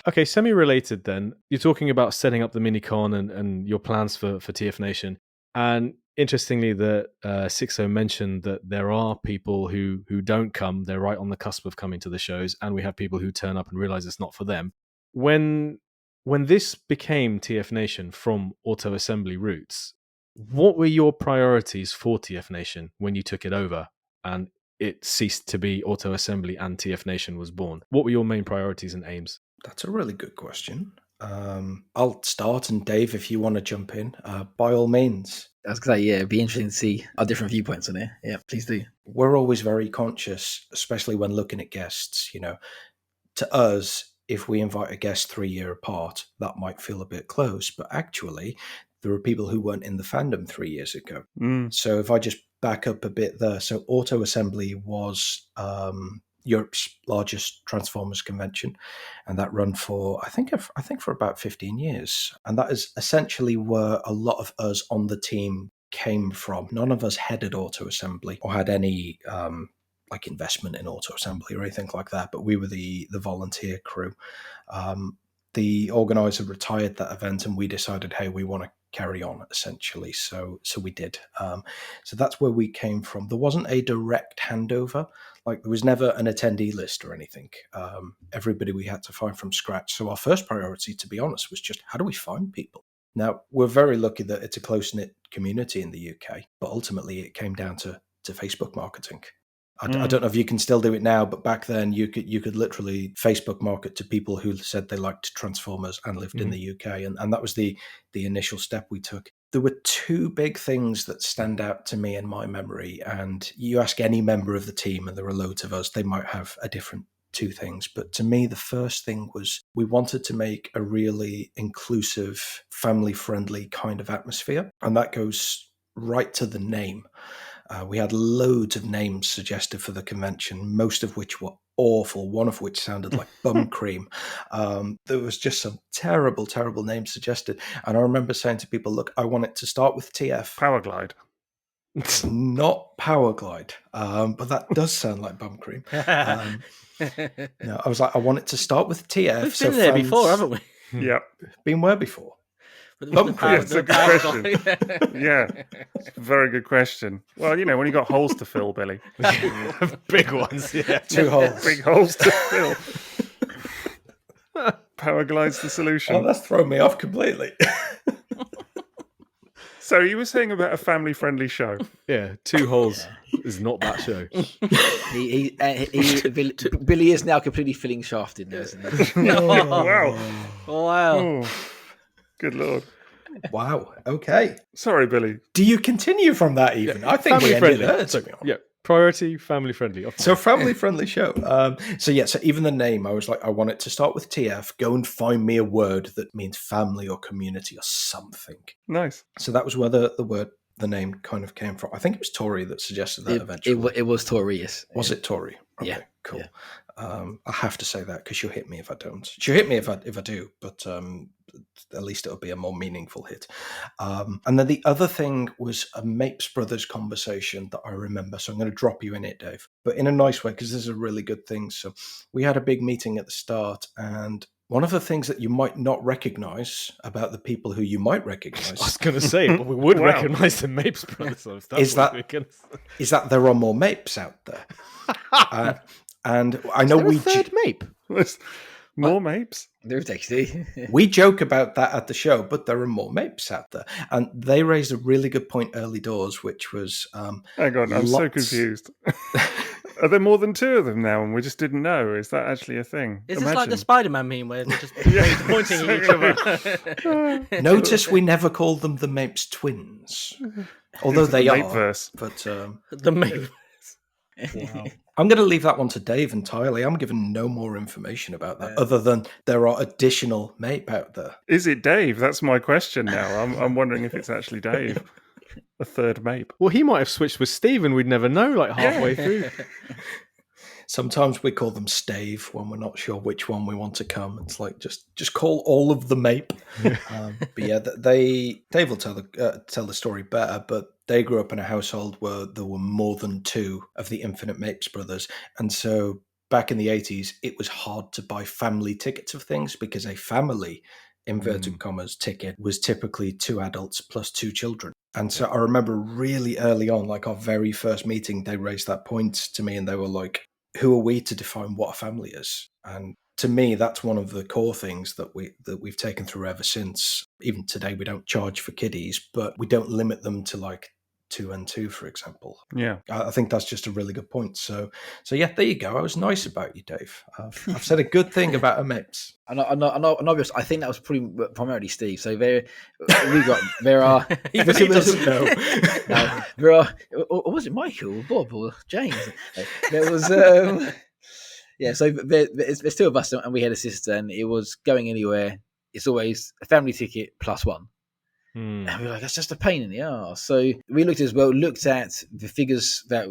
Okay, semi-related then. You're talking about setting up the mini-con and your plans for TFNation. And interestingly, that Sixo mentioned that there are people who don't come. They're right on the cusp of coming to the shows. And we have people who turn up and realize it's not for them. When this became TFNation from Auto Assembly roots, what were your priorities for TFNation when you took it over and it ceased to be Auto Assembly and TFNation was born? What were your main priorities and aims? That's a really good question. I'll start, and Dave, if you want to jump in, by all means. I was going to say, it'd be interesting to see our different viewpoints on it. Yeah, please do. We're always very conscious, especially when looking at guests. To us, if we invite a guest 3 year apart, that might feel a bit close, but actually, there are people who weren't in the fandom 3 years ago. So if I just back up a bit there, so Auto Assembly was Europe's largest Transformers convention, and that run for I think for about 15 years, and that is essentially where a lot of us on the team came from. None of us headed Auto Assembly or had any like investment in Auto Assembly or anything like that, but we were the volunteer crew. The organizer retired that event, and we decided, hey, we want to carry on, essentially. So we did. So that's where we came from. There wasn't a direct handover. Like, there was never an attendee list or anything. Everybody we had to find from scratch. So our first priority, to be honest, was just how do we find people? Now, we're very lucky that it's a close-knit community in the UK, but ultimately it came down to Facebook marketing. I don't know if you can still do it now, but back then you could literally Facebook market to people who said they liked Transformers and lived in the UK, and that was the initial step we took. There were two big things that stand out to me in my memory, and you ask any member of the team, and there are loads of us, they might have a different two things. But to me, the first thing was we wanted to make a really inclusive, family-friendly kind of atmosphere, and that goes right to the name. We had loads of names suggested for the convention, most of which were awful, one of which sounded like bum cream. There was just some terrible, terrible names suggested. And I remember saying to people, look, I want it to start with TF. Powerglide. Not Powerglide, but that does sound like bum cream. No, I was like, I want it to start with TF. We've been there before, haven't we? Yep. Been where before? It's a good question. Yeah, very good question. Well, when you got holes to fill, Billy. Big ones, yeah. 2 holes. Big holes to fill. Powerglide's the solution. Oh, that's thrown me off completely. So you were saying about a family-friendly show. Yeah, 2 holes is not that show. Billy is now completely feeling shafted now, isn't he? Wow. Wow. Good Lord. Wow. Okay. Sorry, Billy. Do you continue from that even? Yeah, I think we ended there. Yeah. Priority, family-friendly. So family-friendly show. So even the name, I was like, I want it to start with TF. Go and find me a word that means family or community or something. Nice. So that was where the name kind of came from. I think it was Tori that suggested that eventually. It was Tori, yes. Was it Tori? Okay, yeah. Cool. Yeah. I have to say that because she'll hit me if I don't. She'll hit me if I do, but at least it'll be a more meaningful hit. And then the other thing was a Mapes Brothers conversation that I remember. So I'm going to drop you in it, Dave, but in a nice way because this is a really good thing. So we had a big meeting at the start, and one of the things that you might not recognize about the people who you might recognize, I was going to say, but we would recognize the Mapes Brothers. Is that there are more Mapes out there? And I know we third Mape. There's more Mapes. There's actually. We joke about that at the show, but there are more Mapes out there. And they raised a really good point early doors, which was... Hang on, I'm so confused. Are there more than 2 of them now and we just didn't know? Is that actually a thing? Is this like the Spider-Man meme where they're just pointing at each other? Notice we never call them the Mapes twins. Although they are. Mapeverse. But The meme. wow. I'm going to leave that one to Dave entirely. I'm given no more information about that other than there are additional Mape out there. Is it Dave? That's my question now. I'm wondering if it's actually Dave. A third Mape. Well, he might have switched with Steve and we'd never know, like halfway through. Sometimes we call them Stave when we're not sure which one we want to come. It's like just call all of the Mape. But yeah, Dave will tell the story better. But they grew up in a household where there were more than 2 of the Infinite Mapes brothers, and so back in the 80s, it was hard to buy family tickets of things because a family, inverted commas, ticket was typically 2 adults plus 2 children. And so I remember really early on, like our very first meeting, they raised that point to me and they were like, who are we to define what a family is? And to me, that's one of the core things that we've taken through ever since. Even today, we don't charge for kiddies, but we don't limit them to like 2 and 2, for example. Yeah. I think that's just a really good point. So yeah, there you go. I was nice about you, Dave. I've said a good thing about a Mapes. And obviously, I think that was primarily Steve. So there are. He doesn't know. No, there are. Or was it Michael, or Bob, or James? There was. Yeah, so there's 2 of us, and we had a sister, and it was going anywhere. It's always a family ticket plus 1. And we were like, that's just a pain in the arse. So we looked at the figures that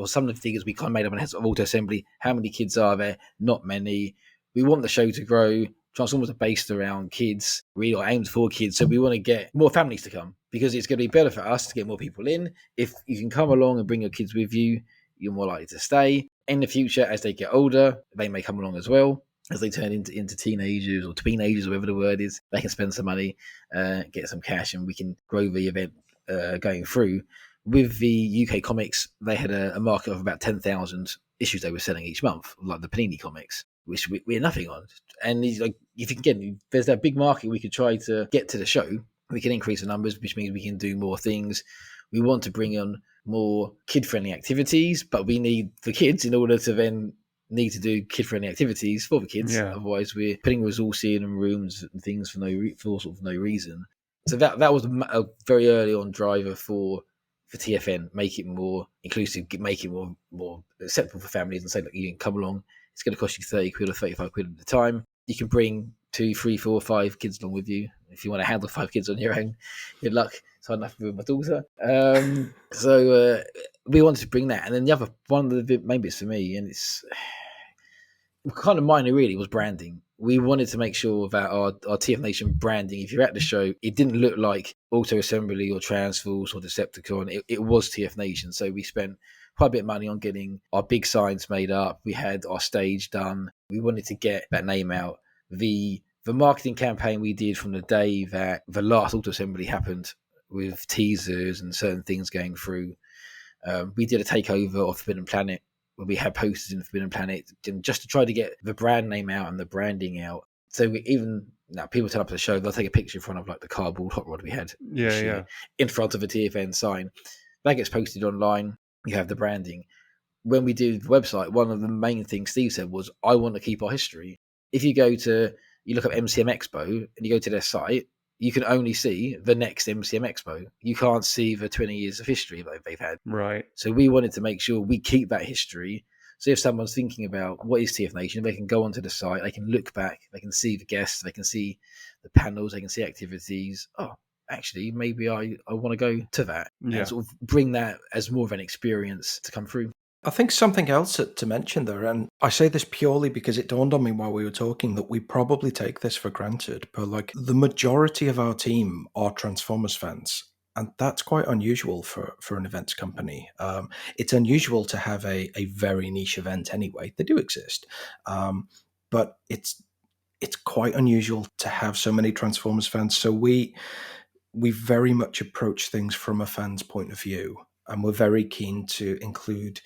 some of the figures we kind of made up on of auto assembly. How many kids are there? Not many. We want the show to grow. Transformers are based around kids. We are aimed for kids. So we want to get more families to come because it's going to be better for us to get more people in. If you can come along and bring your kids with you, you're more likely to stay. In the future, as they get older, they may come along as well. As they turn into teenagers or tweenagers, whatever the word is, they can spend some money, get some cash, and we can grow the event going through. With the UK comics, they had a market of about 10,000 issues they were selling each month, like the Panini comics, which we're nothing on. And he's like, if you can get, there's that big market we could try to get to the show. We can increase the numbers, which means we can do more things. We want to bring on more kid-friendly activities, but we need the kids in order to then need to do kid-friendly activities for the kids. Yeah. Otherwise, we're putting resources in and rooms and things for sort of no reason. So that was a very early on driver for TFN. Make it more inclusive, make it more acceptable for families, and say, look, you can come along. It's going to cost you 30 quid or 35 quid at the time. You can bring 2, 3, 4, 5 kids along with you. If you want to handle 5 kids on your own, good luck. It's hard enough with my daughter. So we wanted to bring that. And then the other one of the main bits for me, and it's kind of minor really, was branding. We wanted to make sure that our TFNation branding, if you're at the show, it didn't look like Auto Assembly or Transforce or Decepticon. It was TFNation. So we spent quite a bit of money on getting our big signs made up. We had our stage done. We wanted to get that name out. The marketing campaign we did from the day that the last Auto Assembly happened, with teasers and certain things going through. We did a takeover of Forbidden Planet where we had posters in Forbidden Planet just to try to get the brand name out and the branding out. So even now, people turn up to the show, they'll take a picture in front of like the cardboard hot rod we had in front of a TFN sign. That gets posted online. You have the branding. When we did the website, one of the main things Steve said was, I want to keep our history. If you look up MCM Expo and you go to their site, you can only see the next MCM Expo. You can't see the 20 years of history that they've had. Right. So we wanted to make sure we keep that history. So if someone's thinking about what is TFNation, they can go onto the site, they can look back, they can see the guests, they can see the panels, they can see activities. Oh, actually, maybe I want to go to that. Yeah. And sort of bring that as more of an experience to come through. I think something else to mention there, and I say this purely because it dawned on me while we were talking that we probably take this for granted, but like the majority of our team are Transformers fans. And that's quite unusual for an events company. It's unusual to have a very niche event anyway. They do exist. But it's quite unusual to have so many Transformers fans. So we very much approach things from a fan's point of view. And we're very keen to include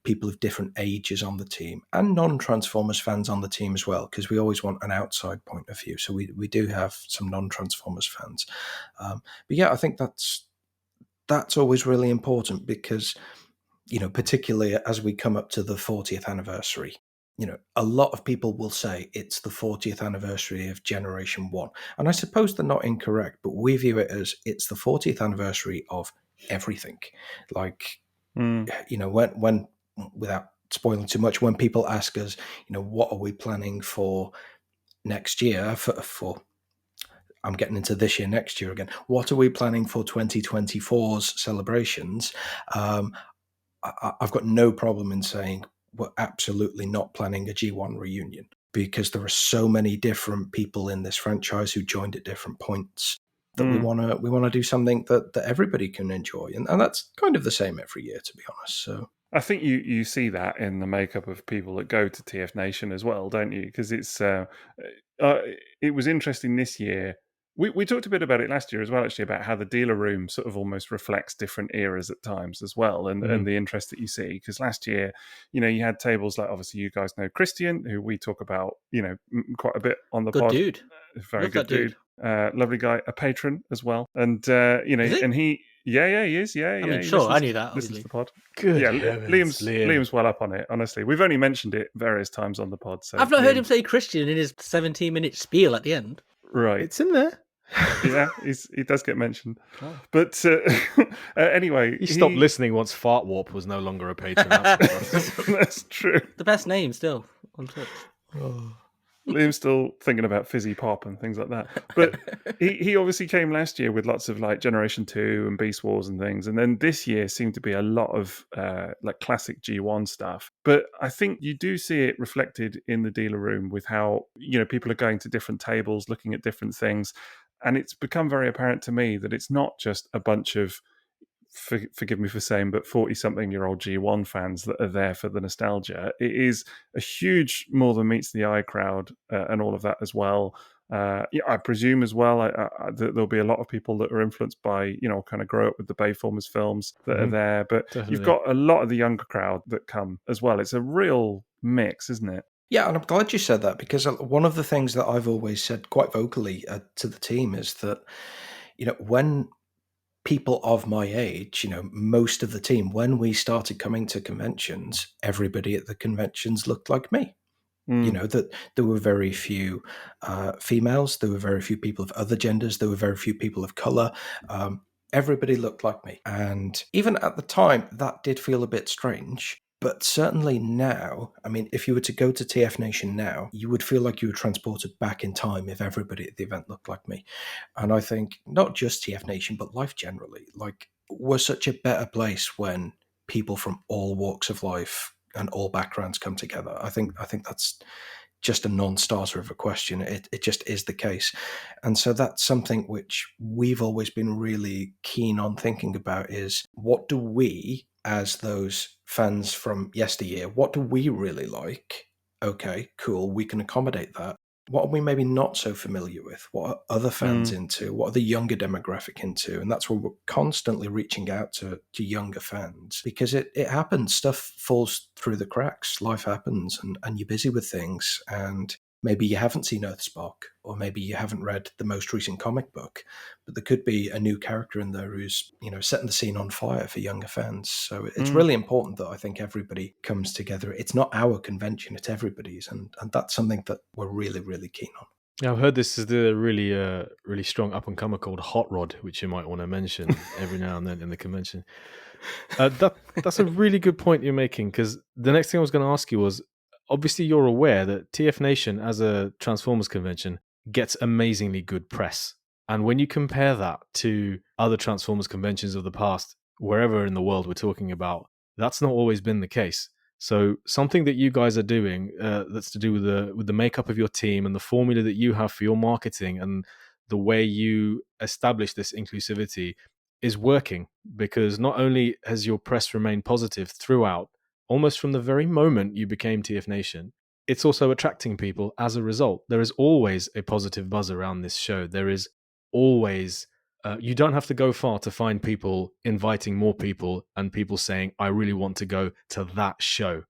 people of different ages on the team, and non-Transformers fans on the team as well, because we always want an outside point of view. So we do have some non-Transformers fans. But yeah, I think that's always really important because, particularly as we come up to the 40th anniversary, a lot of people will say it's the 40th anniversary of Generation 1. And I suppose they're not incorrect, but we view it as it's the 40th anniversary of everything. Like, when without spoiling too much, when people ask us, what are we planning for next year for I'm getting into this year, next year again. What are we planning for 2024's celebrations? I've got no problem in saying we're absolutely not planning a G1 reunion, because there are so many different people in this franchise who joined at different points that we want to do something that everybody can enjoy, and that's kind of the same every year, to be honest. So I think you see that in the makeup of people that go to TFNation as well, don't you? Because it was interesting this year. We talked a bit about it last year as well, actually, about how the dealer room sort of almost reflects different eras at times as well, and the interest that you see. Because last year, you had tables like, obviously you guys know Christian, who we talk about, quite a bit on the Good pod. dude. Very Love good that dude. lovely guy, a patron as well, and Is he? and he. Yeah, he is. Yeah, I mean, he sure, I listens- knew that, Listens obviously. to the pod. Good Yeah, heavens, Liam's well up on it. Honestly, we've only mentioned it various times on the pod. So I've not heard him say Christian in his 17-minute spiel at the end. Right. It's in there. Yeah, he does get mentioned. Oh. But anyway, He stopped listening once Fart Warp was no longer a patron. That's true. The best name still on Twitch. Liam's still thinking about fizzy pop and things like that. But he obviously came last year with lots of like Generation 2 and Beast Wars and things. And then this year seemed to be a lot of like classic G1 stuff. But I think you do see it reflected in the dealer room with how, people are going to different tables, looking at different things. And it's become very apparent to me that it's not just a bunch of, forgive me for saying, but 40-something-year-old G1 fans that are there for the nostalgia. It is a huge more than meets the eye crowd and all of that as well. I presume as well there'll be a lot of people that are influenced by, kind of grow up with the Bayformers films that are there. But Definitely. You've got a lot of the younger crowd that come as well. It's a real mix, isn't it? yeah, and I'm glad you said that, because one of the things that I've always said quite vocally to the team is that, when people of my age, most of the team, when we started coming to conventions, everybody at the conventions looked like me. That there were very few females, there were very few people of other genders, there were very few people of color. Everybody looked like me. And even at the time, that did feel a bit strange. But certainly now, I mean, if you were to go to TFNation now, you would feel like you were transported back in time if everybody at the event looked like me. And I think not just TFNation, but life generally, like, we're such a better place when people from all walks of life and all backgrounds come together. I think that's just a non-starter of a question. It just is the case. And so that's something which we've always been really keen on thinking about, is what do we, as those fans from yesteryear, what do we really like? Okay, cool, we can accommodate that. What are we maybe not so familiar with? What are other fans into? What are the younger demographic into? And that's where we're constantly reaching out to younger fans, because it happens. Stuff falls through the cracks. Life happens, and you're busy with things. And maybe you haven't seen Earthspark, or maybe you haven't read the most recent comic book, but there could be a new character in there who's, setting the scene on fire for younger fans. So it's really important that I think everybody comes together. It's not our convention, it's everybody's. And that's something that we're really, really keen on. Yeah, I've heard this is the really strong up-and-comer called Hot Rod, which you might want to mention every now and then in the convention. That's a really good point you're making, because the next thing I was going to ask you was, obviously you're aware that TFNation as a Transformers convention gets amazingly good press. And when you compare that to other Transformers conventions of the past, wherever in the world we're talking about, that's not always been the case. So something that you guys are doing that's to do with the makeup of your team and the formula that you have for your marketing and the way you establish this inclusivity is working, because not only has your press remained positive throughout, almost from the very moment you became TFNation, it's also attracting people as a result. There is always a positive buzz around this show. There is always You don't have to go far to find people inviting more people and people saying, I really want to go to that show.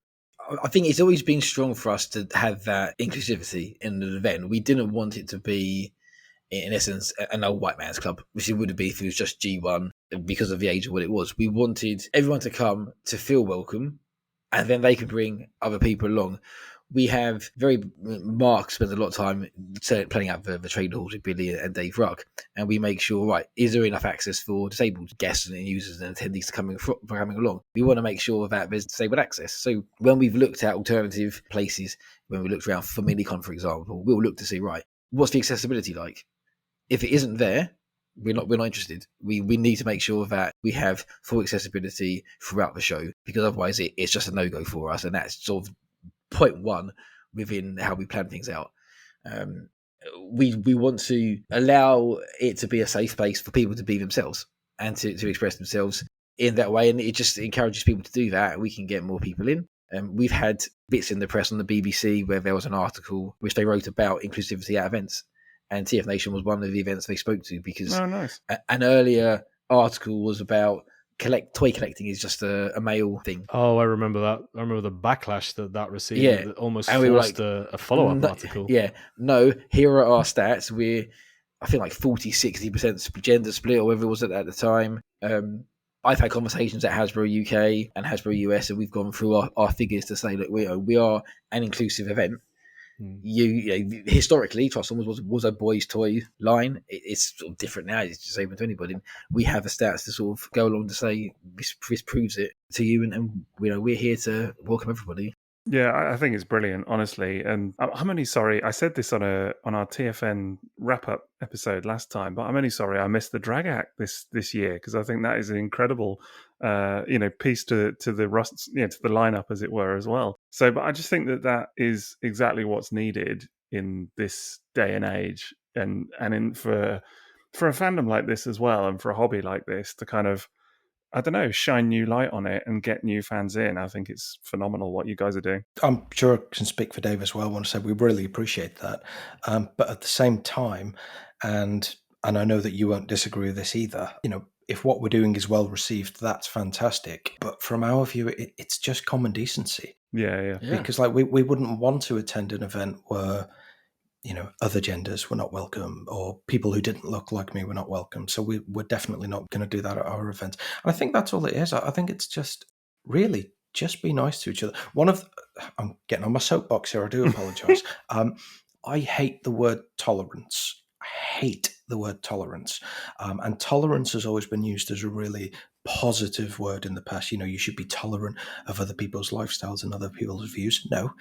I think it's always been strong for us to have that inclusivity in an event. We didn't want it to be, in essence, an old white man's club, which it would have been if it was just G1 because of the age of what it was. We wanted everyone to come to feel welcome, and then they could bring other people along. We have Mark spends a lot of time planning out the trade halls with Billy and Dave Ruck, and we make sure, right, is there enough access for disabled guests and users and attendees to coming along? We want to make sure that there's disabled access. So when we've looked at alternative places, when we looked around for Minicon, for example, we'll look to see, right, what's the accessibility like? If it isn't there, we're not interested. We need to make sure that we have full accessibility throughout the show, because otherwise it's just a no-go for us, and that's sort of point one within how we plan things out. We want to allow it to be a safe place for people to be themselves and to express themselves in that way, and it just encourages people to do that. We can get more people in. We've had bits in the press on the BBC where there was an article which they wrote about inclusivity at events, and TFNation was one of the events they spoke to, because an earlier article was about toy collecting is just a male thing. Oh, I remember that. I remember the backlash that received. Yeah, that almost and forced we were like, a follow-up article. Yeah, no, here are our stats. We're, I think, like 40-60% gender split, or whatever it was at the time. I've had conversations at Hasbro UK and Hasbro US, and we've gone through our figures to say that we are an inclusive event. You know, historically, Transformers was a boys' toy line. It's sort of different now. It's just open to anybody. We have the stats to sort of go along to say this proves it to you, and you know, we're here to welcome everybody. Yeah, I think it's brilliant, honestly. And I'm only sorry, I said this on our TFN wrap-up episode last time, but I'm only sorry I missed the drag act this year, because I think that is an incredible piece to the to the lineup, as it were, as well. So, but I just think that is exactly what's needed in this day and age, and for a fandom like this as well, and for a hobby like this to kind of, I don't know, shine new light on it and get new fans in. I think it's phenomenal what you guys are doing. I'm sure I can speak for Dave as well. I want to say we really appreciate that. But at the same time, and I know that you won't disagree with this either, you know, if what we're doing is well received, that's fantastic. But from our view, it's just common decency. Yeah. Because like we wouldn't want to attend an event where, you know, other genders were not welcome, or people who didn't look like me were not welcome. So we're definitely not going to do that at our events. And I think that's all it is. I think it's just really just be nice to each other. I'm getting on my soapbox here. I do apologize. I hate the word tolerance. I hate the word tolerance. And tolerance has always been used as a really positive word in the past. You know, you should be tolerant of other people's lifestyles and other people's views. No.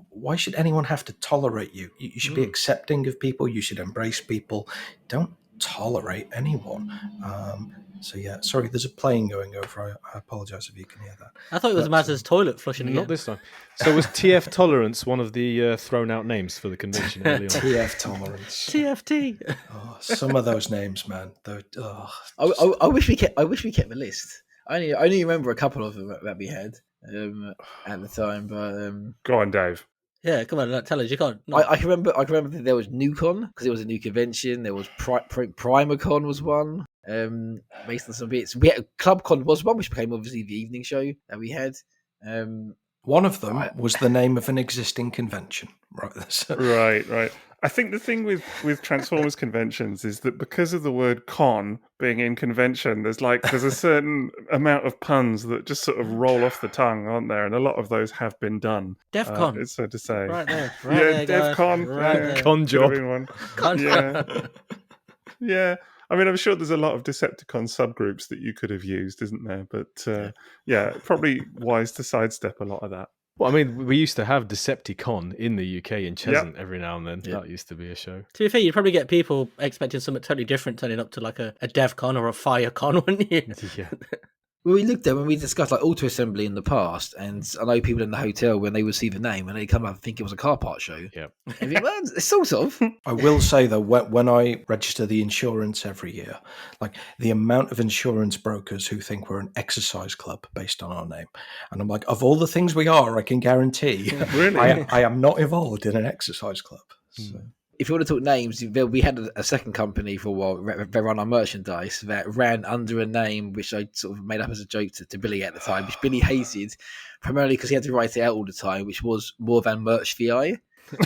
Why should anyone have to tolerate you? You should be accepting of people. You should embrace people. Don't tolerate anyone. So yeah, sorry, there's a plane going over. I apologise if you can hear that. I thought it was Maz's toilet flushing again. Not this time. So was TF Tolerance one of the thrown out names for the convention early on? TF Tolerance. TFT. Oh, some of those names, man. I wish we kept the list. I only remember a couple of them that we had at the time, but Go on, Dave. Yeah, come on, tell us. You can't. No. I can remember that there was NewCon, because it was a new convention. There was PrimaCon was one, based on some bits. We had ClubCon was one, which became obviously the evening show that we had. One of them was the name of an existing convention, right? Right. I think the thing with Transformers conventions is that because of the word con being in convention, there's a certain amount of puns that just sort of roll off the tongue, aren't there? And a lot of those have been done. DEF CON. It's so to say. Right there. Yeah, DEF CON. Right Con job. Con job. Yeah. I mean, I'm sure there's a lot of Decepticon subgroups that you could have used, isn't there? But probably wise to sidestep a lot of that. Well, I mean, we used to have Decepticon in the UK in Cheshunt every now and then. Yep. That used to be a show. To be fair, you'd probably get people expecting something totally different turning up to like a DevCon or a FireCon, wouldn't you? Yeah. Well, we looked at when we discussed like auto assembly in the past, and I know people in the hotel, when they would see the name and they come up and think it was a car part show. Yeah. I mean, well, sort of. I will say though, when I register the insurance every year, like the amount of insurance brokers who think we're an exercise club based on our name, and I'm like, of all the things we are, I can guarantee, Really? I am not involved in an exercise club. So. if you want to talk names, we had a second company for a while that run our merchandise that ran under a name which I sort of made up as a joke to Billy at the time, which Billy hated, primarily because he had to write it out all the time, which was More Than Merch VI.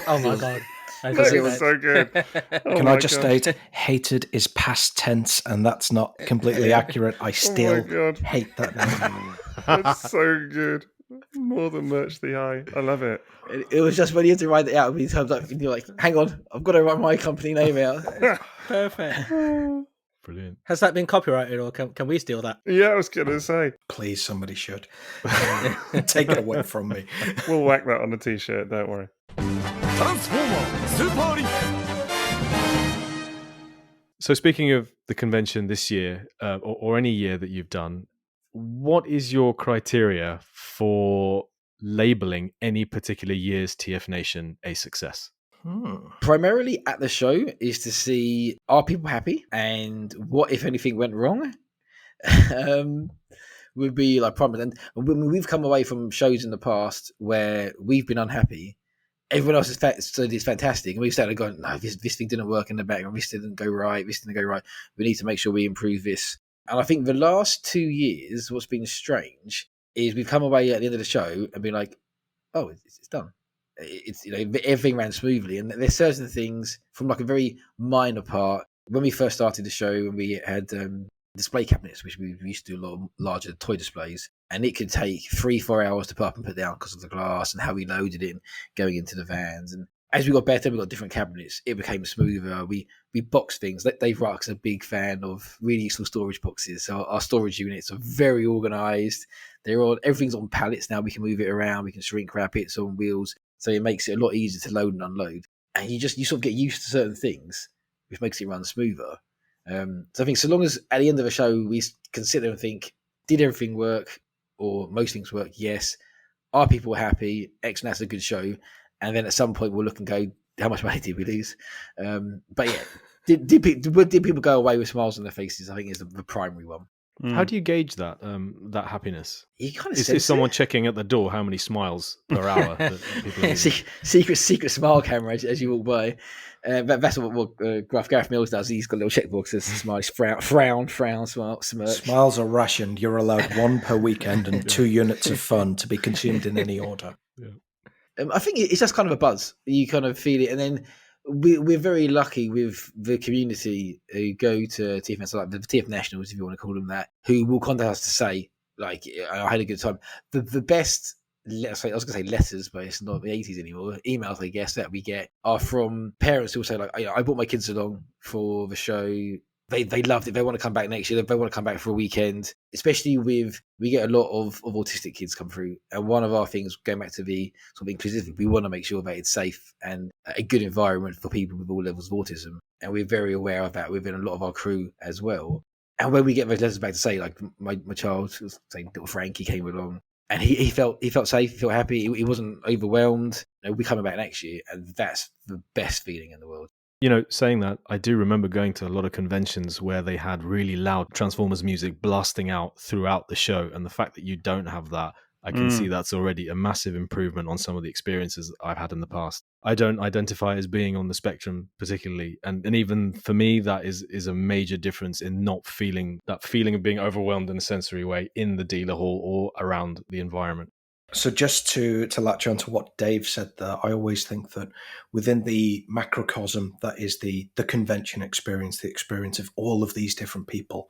Oh my god. That it is was- so good. Oh Can my I just gosh. state, hated is past tense, and that's not completely accurate. I still God. hate that name. That's so good. More than merch the eye. I love it. It was just when you had to write it out, and you're like, hang on, I've got to write my company name out. Perfect. Brilliant. Has that been copyrighted, or can we steal that? Yeah, I was going to say. Please, somebody should. Take it away from me. We'll whack that on a t-shirt, don't worry. So speaking of the convention this year, or any year that you've done, what is your criteria for labeling any particular year's TFNation a success? Primarily at the show is to see, are people happy, and what, if anything, went wrong. Would be like primary. And when we've come away from shows in the past where we've been unhappy, everyone else said it's fantastic, and we've started going, no, this thing didn't work in the background, this didn't go right, we need to make sure we improve this. And I think the last 2 years, what's been strange is we've come away at the end of the show and been like, oh, it's done. It's, everything ran smoothly, and there's certain things from like a very minor part. When we first started the show, and we had display cabinets, which we used to do a lot of larger toy displays, and it could take 3-4 hours to put up and put down because of the glass and how we loaded it and going into the vans. And as we got better, we got different cabinets. It became smoother. We boxed things. Dave Ruck's a big fan of really useful storage boxes. So our storage units are very organised. Everything's on pallets now. We can move it around. We can shrink wrap it. It's on wheels. So it makes it a lot easier to load and unload. And you sort of get used to certain things, which makes it run smoother. So I think so long as at the end of the show we consider and think, did everything work, or most things work? Yes. Are people happy? Excellent, that's a good show. And then at some point we'll look and go, how much money did we lose? But yeah, did people go away with smiles on their faces? I think is the primary one. How do you gauge that that happiness? You kind of Is someone checking at the door how many smiles per hour that people are using? secret smile camera as you walk by. That's what Gareth Mills does. He's got a little checkbox that says smile, frown, smile, smirk. Smiles are rationed. You're allowed 1 per weekend and 2 units of fun to be consumed in any order. Yeah. I think it's just kind of a buzz. You kind of feel it, and then we're very lucky with the community who go to TFNation, like the TF Nationals, if you want to call them that, who will contact us to say, like, I had a good time. The best, I was going to say letters, but it's not the 80s anymore. Emails, I guess, that we get are from parents who will say, like, I brought my kids along for the show. They loved it. They want to come back next year. They want to come back for a weekend, especially we get a lot of autistic kids come through. And one of our things, going back to the sort of inclusivity, we want to make sure that it's safe and a good environment for people with all levels of autism. And we're very aware of that within a lot of our crew as well. And when we get those letters back to say, like, my child, say little Frankie came along, and he felt safe, he felt happy, he wasn't overwhelmed. We're coming back next year, and that's the best feeling in the world. Saying that, I do remember going to a lot of conventions where they had really loud Transformers music blasting out throughout the show. And the fact that you don't have that, I can see that's already a massive improvement on some of the experiences that I've had in the past. I don't identify as being on the spectrum particularly. And even for me, that is a major difference in not feeling that feeling of being overwhelmed in a sensory way in the dealer hall or around the environment. So just to latch on to what Dave said there, I always think that within the macrocosm that is the convention experience, the experience of all of these different people,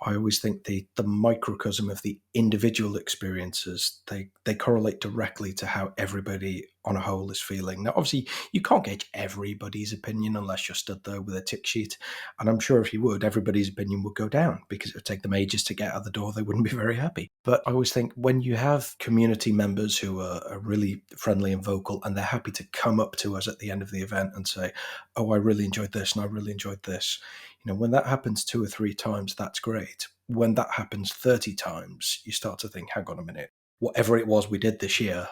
I always think the microcosm of the individual experiences, they correlate directly to how everybody on a whole is feeling. Now, obviously, you can't gauge everybody's opinion unless you're stood there with a tick sheet. And I'm sure if you would, everybody's opinion would go down because it would take them ages to get out the door. They wouldn't be very happy. But I always think when you have community members who are really friendly and vocal, and they're happy to come up to us at the end of the event and say, oh, I really enjoyed this and I really enjoyed this. When that happens 2 or 3 times, that's great. When that happens 30 times, you start to think, hang on a minute. Whatever it was we did this year,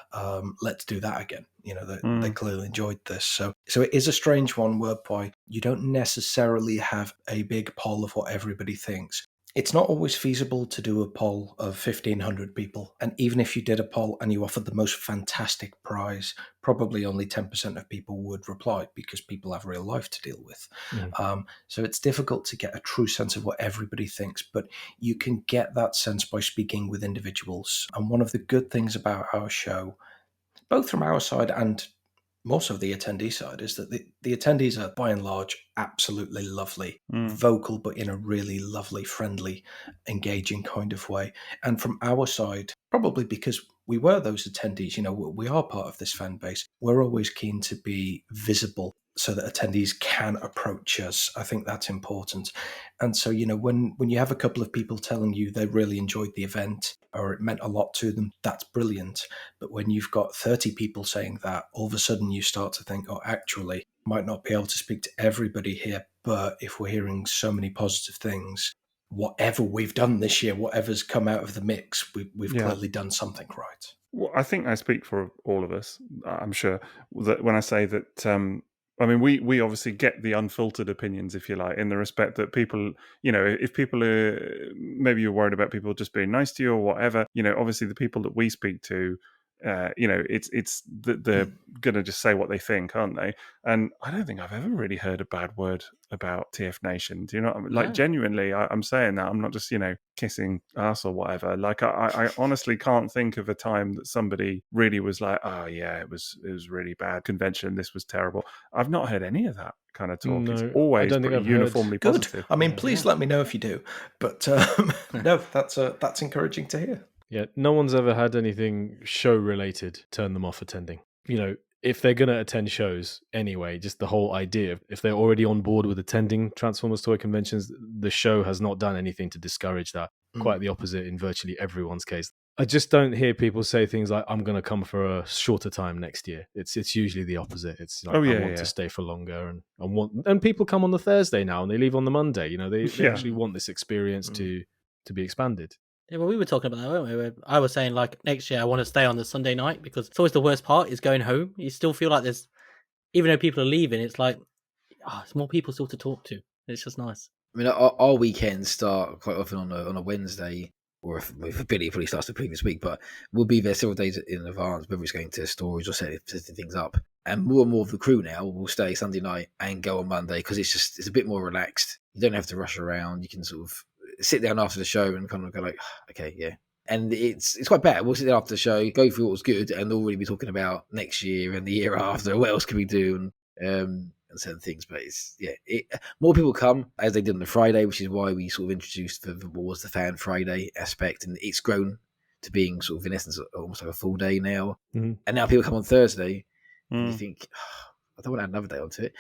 let's do that again. They clearly enjoyed this. So it is a strange one whereby you don't necessarily have a big poll of what everybody thinks. It's not always feasible to do a poll of 1,500 people. And even if you did a poll and you offered the most fantastic prize, probably only 10% of people would reply because people have real life to deal with. So it's difficult to get a true sense of what everybody thinks, but you can get that sense by speaking with individuals. And one of the good things about our show, both from our side and more so the attendee side, is that the attendees are by and large absolutely lovely, vocal, but in a really lovely, friendly, engaging kind of way. And from our side, probably because we were those attendees, we are part of this fan base, we're always keen to be visible so that attendees can approach us. I think that's important. And so, when you have a couple of people telling you they really enjoyed the event or it meant a lot to them, that's brilliant. But when you've got 30 people saying that, all of a sudden you start to think, oh, actually, might not be able to speak to everybody here, but if we're hearing so many positive things, whatever we've done this year, whatever's come out of the mix, we've clearly done something right. Well, I think I speak for all of us, I'm sure, that when I say that, we obviously get the unfiltered opinions, if you like, in the respect that people, if people are, maybe you're worried about people just being nice to you or whatever, obviously the people that we speak to, it's they're going to just say what they think, aren't they? And I don't think I've ever really heard a bad word about TFNation. Do you know what I mean? Like, No. genuinely, I'm saying that. I'm not just, kissing ass or whatever. Like, I honestly can't think of a time that somebody really was like, oh, yeah, it was really bad convention. This was terrible. I've not heard any of that kind of talk. No, It's I always don't think pretty I've heard. uniformly Good. positive. I mean, please let me know if you do. But no, that's encouraging to hear. Yeah, no one's ever had anything show related turn them off attending. If they're going to attend shows anyway, just the whole idea, if they're already on board with attending Transformers toy conventions, the show has not done anything to discourage that. Quite the opposite in virtually everyone's case. I just don't hear people say things like, I'm going to come for a shorter time next year. It's usually the opposite. It's like, I want to stay for longer. And people come on the Thursday now and they leave on the Monday. They actually want this experience to be expanded. Yeah, well, we were talking about that, weren't we? Where I was saying, like, next year I want to stay on the Sunday night because it's always the worst part is going home. You still feel like there's, even though people are leaving, it's like, there's more people still to talk to. It's just nice. I mean, our weekends start quite often on a Wednesday, or if Billy probably starts the previous week, but we'll be there several days in advance, whether it's going to storage or setting things up. And more of the crew now will stay Sunday night and go on Monday because it's a bit more relaxed. You don't have to rush around. You can sort of sit down after the show and kind of go like, okay, yeah. And it's quite bad. We'll sit down after the show, go through what was good, and already be talking about next year and the year after. What else can we do? And certain things, but more people come as they did on the Friday, which is why we sort of introduced what was the Fan Friday aspect, and it's grown to being sort of in essence almost like a full day now. And now people come on Thursday, and you think, I don't want to add another day onto it.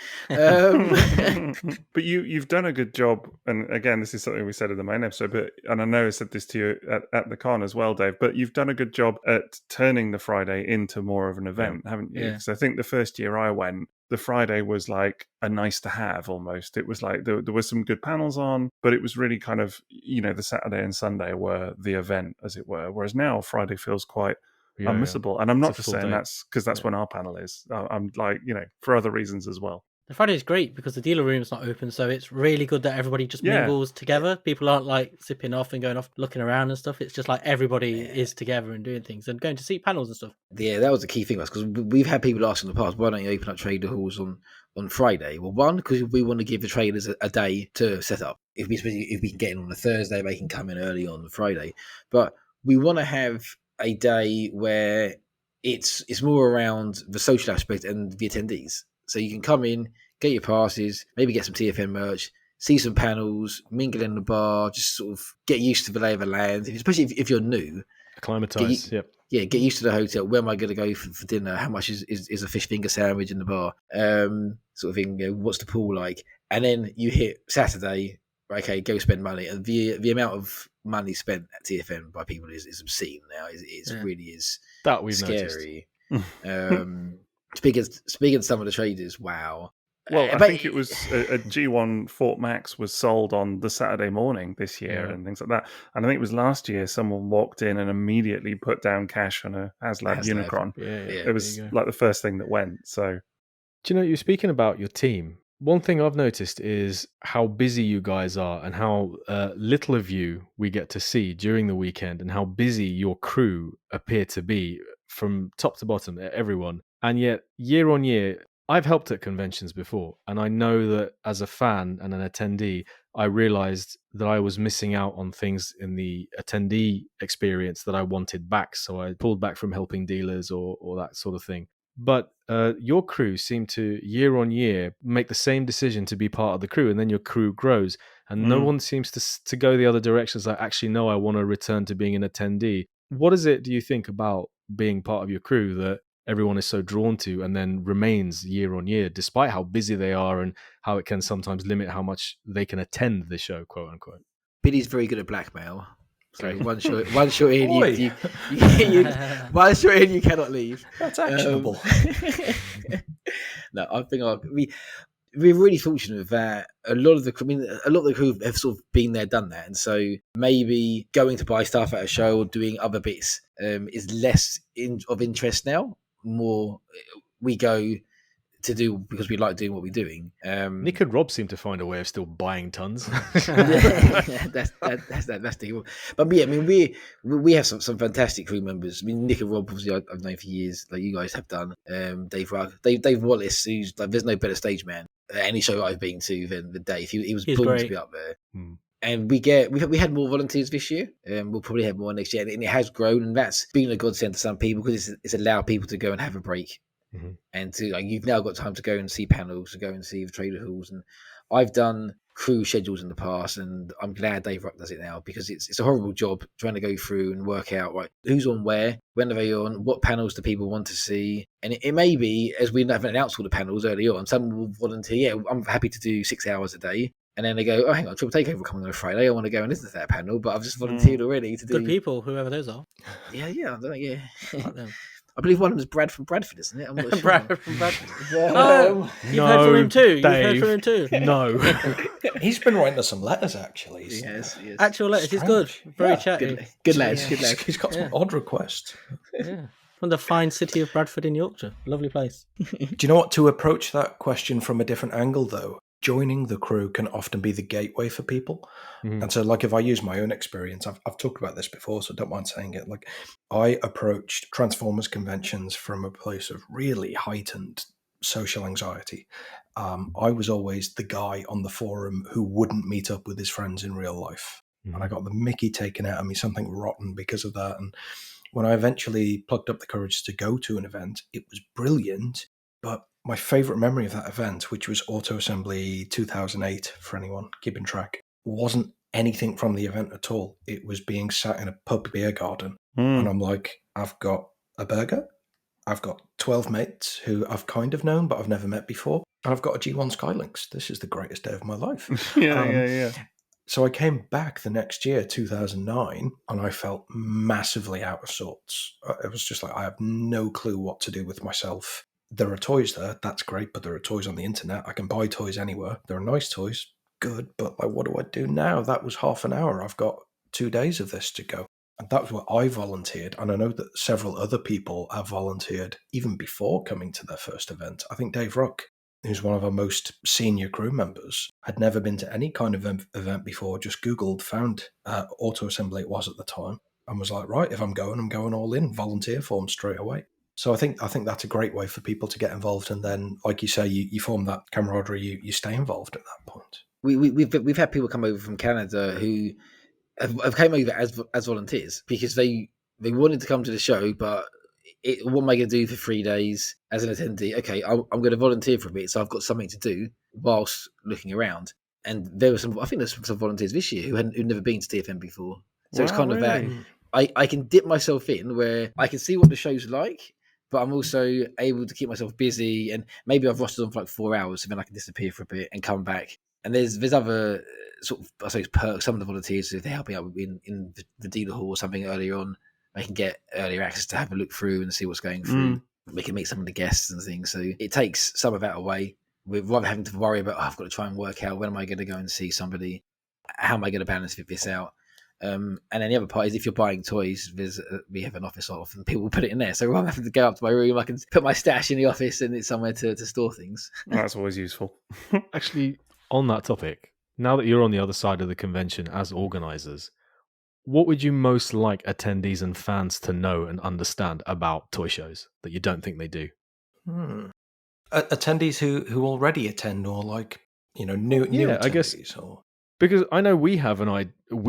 But you've done a good job, and again, this is something we said in the main episode, and I know I said this to you at the con as well, Dave, but you've done a good job at turning the Friday into more of an event, haven't you? Because I think the first year I went, the Friday was like a nice to have almost. It was like there were some good panels on, but it was really kind of, the Saturday and Sunday were the event, as it were. Whereas now Friday feels quite unmissable. And I'm not just saying that's because that's when our panel is. I'm like, for other reasons as well. The Friday is great because the dealer room's not open, so it's really good that everybody just mingles together. People aren't like zipping off and going off looking around and stuff. It's just like everybody is together and doing things and going to see panels and stuff. Yeah, that was the key thing, because we've had people ask in the past, why don't you open up trader halls on Friday? Well, one, because we want to give the traders a day to set up. If we can get in on a Thursday, they can come in early on the Friday. But we want to have a day where it's more around the social aspect and the attendees. So you can come in, get your passes, maybe get some TFN merch, see some panels, mingle in the bar, just sort of get used to the lay of the land. Especially if you're new. Acclimatise, Yeah, get used to the hotel. Where am I going to go for dinner? How much is a fish finger sandwich in the bar? Sort of thing. What's the pool like? And then you hit Saturday. Okay, go spend money. And the amount of money spent at TFN by people is obscene now. It really is that we've scary. Speaking of some of the traders, wow. Well, I think it was a G1 Fort Max was sold on the Saturday morning this year and things like that. And I think it was last year someone walked in and immediately put down cash on a HasLab Unicron. Yeah. It was like the first thing that went. So, do you know, you're speaking about your team. One thing I've noticed is how busy you guys are and how little of you we get to see during the weekend, and how busy your crew appear to be from top to bottom, everyone. And yet, year on year, I've helped at conventions before, and I know that as a fan and an attendee, I realized that I was missing out on things in the attendee experience that I wanted back. So I pulled back from helping dealers or that sort of thing. But your crew seem to, year on year, make the same decision to be part of the crew, and then your crew grows, and no one seems to go the other direction. It's like, actually, no, I want to return to being an attendee. What is it, do you think, about being part of your crew that everyone is so drawn to and then remains year on year, despite how busy they are and how it can sometimes limit how much they can attend the show, quote unquote? Billy's very good at blackmail. So Okay. one shot in, Oi. once you're in, you cannot leave. That's actionable. No, I think we're really fortunate that a lot of the crew have sort of been there, done that, and so maybe going to buy stuff at a show or doing other bits is less of interest now. More we go to do because we like doing what we're doing. Nick and Rob seem to find a way of still buying tons. that's the. But yeah, I mean we have some fantastic crew members. I mean Nick and Rob, obviously I've known for years, like you guys have done. Dave Rugg, Dave Wallace, who's like there's no better stage man at any show I've been to than Dave. He was born to be up there. And we had more volunteers this year. We'll probably have more next year, and it has grown, and that's been a godsend to some people because it's allowed people to go and have a break. And to you've now got time to go and see panels, to go and see the trader halls. And I've done crew schedules in the past, and I'm glad Dave Ruck does it now because it's a horrible job trying to go through and work out right who's on where, when are they on, what panels do people want to see. And it may be, as we haven't announced all the panels early on, someone will volunteer. Yeah, I'm happy to do 6 hours a day. And then they go, oh, hang on, Triple Takeover coming on a Friday. I want to go and listen to that panel, but I've just volunteered already to do. Good people, whoever those are. Yeah, I don't know, yeah. Like them. I believe one of them is Brad from Bradford, isn't it? I'm not sure. Brad from Bradford. Oh, you've heard from him too. You've heard from him too. No. He's been writing us some letters, actually. Yes. Actual letters. He's good. Very chatty. Good lad. He's got some odd requests. Yeah. From the fine city of Bradford in Yorkshire. Lovely place. Do you know what? To approach that question from a different angle, though, joining the crew can often be the gateway for people. And so, like, if I use my own experience, I've talked about this before, so don't mind saying it. Like, I approached Transformers conventions from a place of really heightened social anxiety. I was always the guy on the forum who wouldn't meet up with his friends in real life. And I got the mickey taken out of me, something rotten because of that. And when I eventually plucked up the courage to go to an event, it was brilliant. But my favourite memory of that event, which was Auto Assembly 2008, for anyone keeping track, wasn't anything from the event at all. It was being sat in a pub beer garden. And I'm like, I've got a burger. I've got 12 mates who I've kind of known, but I've never met before. And I've got a G1 Skylynx. This is the greatest day of my life. Yeah. So I came back the next year, 2009, and I felt massively out of sorts. It was just like, I have no clue what to do with myself. There are toys there, that's great, but there are toys on the internet. I can buy toys anywhere. There are nice toys, good, but like, what do I do now? That was half an hour. I've got 2 days of this to go. And that was what I volunteered. And I know that several other people have volunteered even before coming to their first event. I think Dave Ruck, who's one of our most senior crew members, had never been to any kind of event before, just Googled, found Auto Assembly it was at the time, and was like, right, if I'm going all in, volunteer form straight away. So I think that's a great way for people to get involved, and then, like you say, you form that camaraderie. You stay involved at that point. We've had people come over from Canada who have came over as volunteers because they wanted to come to the show, but what am I going to do for 3 days as an attendee? Okay, I'm going to volunteer for a bit, so I've got something to do whilst looking around. And there were I think there's some volunteers this year who'd never been to TFN before. So it's kind of that I can dip myself in where I can see what the show's like, but I'm also able to keep myself busy, and maybe I've rostered on for like 4 hours, so then I can disappear for a bit and come back. And there's other sort of, I suppose, perks. Some of the volunteers, if they're helping out in the dealer hall or something earlier on, they can get earlier access to have a look through and see what's going through. We can meet some of the guests and things. So it takes some of that away. We're rather having to worry about, I've got to try and work out when am I going to go and see somebody? How am I going to balance this out? And then the other part is if you're buying toys, we have an office off and people will put it in there. So rather than having to go up to my room, I can put my stash in the office and it's somewhere to store things. That's always useful. Actually, on that topic, now that you're on the other side of the convention as organisers, what would you most like attendees and fans to know and understand about toy shows that you don't think they do? Attendees who already attend, or like new Yeah, attendees, I guess or because I know we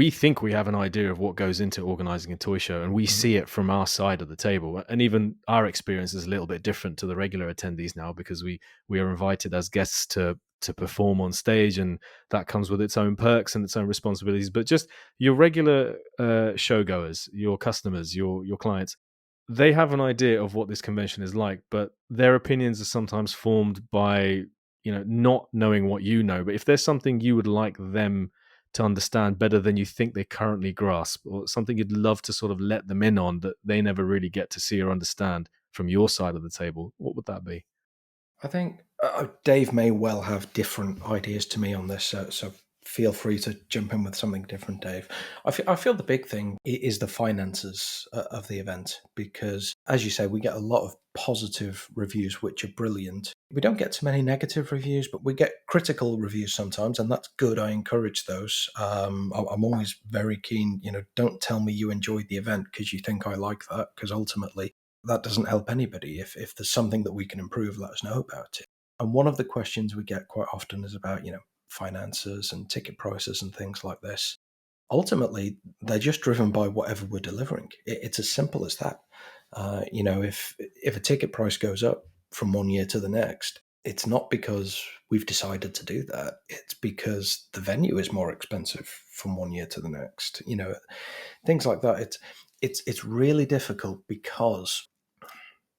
think we have an idea of what goes into organising a toy show, and we see it from our side of the table, and even our experience is a little bit different to the regular attendees now because we are invited as guests to perform on stage, and that comes with its own perks and its own responsibilities. But just your regular showgoers, your customers, your clients, they have an idea of what this convention is like, but their opinions are sometimes formed by not knowing what you know. But if there's something you would like them to understand better than you think they currently grasp, or something you'd love to sort of let them in on that they never really get to see or understand from your side of the table, what would that be? I think Dave may well have different ideas to me on this, so feel free to jump in with something different, Dave. I feel the big thing is the finances of the event, because, as you say, we get a lot of positive reviews, which are brilliant. We don't get too many negative reviews, but we get critical reviews sometimes, and that's good. I encourage those. I'm always very keen, don't tell me you enjoyed the event because you think I like that, because ultimately that doesn't help anybody. If there's something that we can improve, let us know about it. And one of the questions we get quite often is about, finances and ticket prices and things like this. Ultimately, they're just driven by whatever we're delivering. It's as simple as that. If a ticket price goes up from one year to the next, it's not because we've decided to do that. It's because the venue is more expensive from one year to the next. Things like that. It's really difficult because.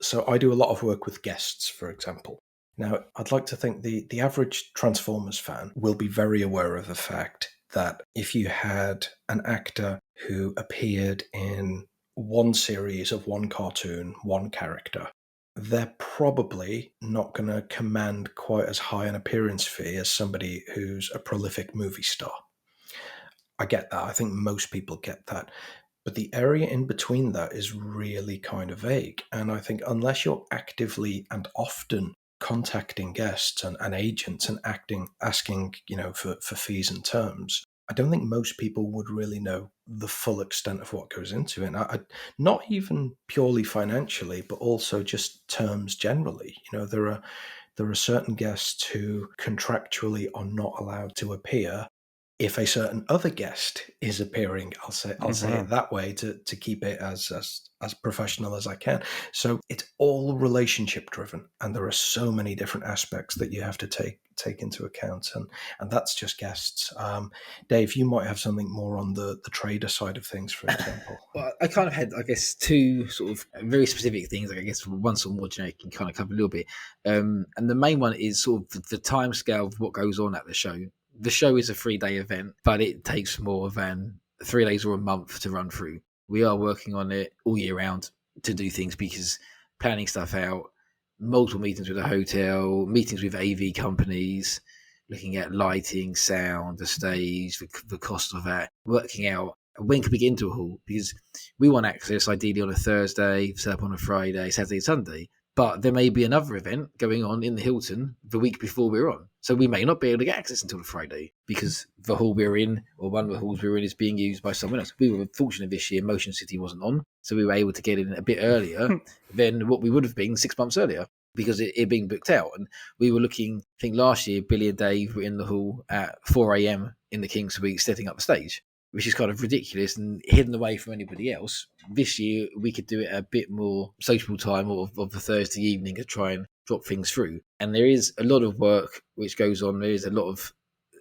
So I do a lot of work with guests, for example. Now, I'd like to think the average Transformers fan will be very aware of the fact that if you had an actor who appeared in one series of one cartoon, one character, they're probably not going to command quite as high an appearance fee as somebody who's a prolific movie star. I get that. I think most people get that. But the area in between that is really kind of vague. And I think unless you're actively and often contacting guests and agents and asking, for fees and terms, I don't think most people would really know the full extent of what goes into it. Not even purely financially, but also just terms generally. There are certain guests who contractually are not allowed to appear if a certain other guest is appearing. I'll say it that way to keep it as professional as I can. So it's all relationship driven, and there are so many different aspects that you have to take into account, and that's just guests. Dave, you might have something more on the trader side of things, for example. Well, I kind of had, I guess, two sort of very specific things. I guess one sort of more generic and kind of cover a little bit. And the main one is sort of the time scale of what goes on at the show. The show is a 3-day event, but it takes more than 3 days or a month to run through. We are working on it all year round to do things because planning stuff out, multiple meetings with the hotel, meetings with AV companies, looking at lighting, sound, the stage, the cost of that, working out when can we get into a hall, because we want access ideally on a Thursday, set up on a Friday, Saturday, Sunday. But there may be another event going on in the Hilton the week before we're on. So we may not be able to get access until the Friday because the hall we're in, or one of the halls we're in, is being used by someone else. We were fortunate this year, Motion City wasn't on. So we were able to get in a bit earlier than what we would have been 6 months earlier because it being booked out. And we were looking, I think last year, Billy and Dave were in the hall at 4 a.m. in the King Suite setting up the stage, which is kind of ridiculous and hidden away from anybody else. This year, we could do it a bit more sociable time of the Thursday evening to try and drop things through. And there is a lot of work which goes on. There is a lot of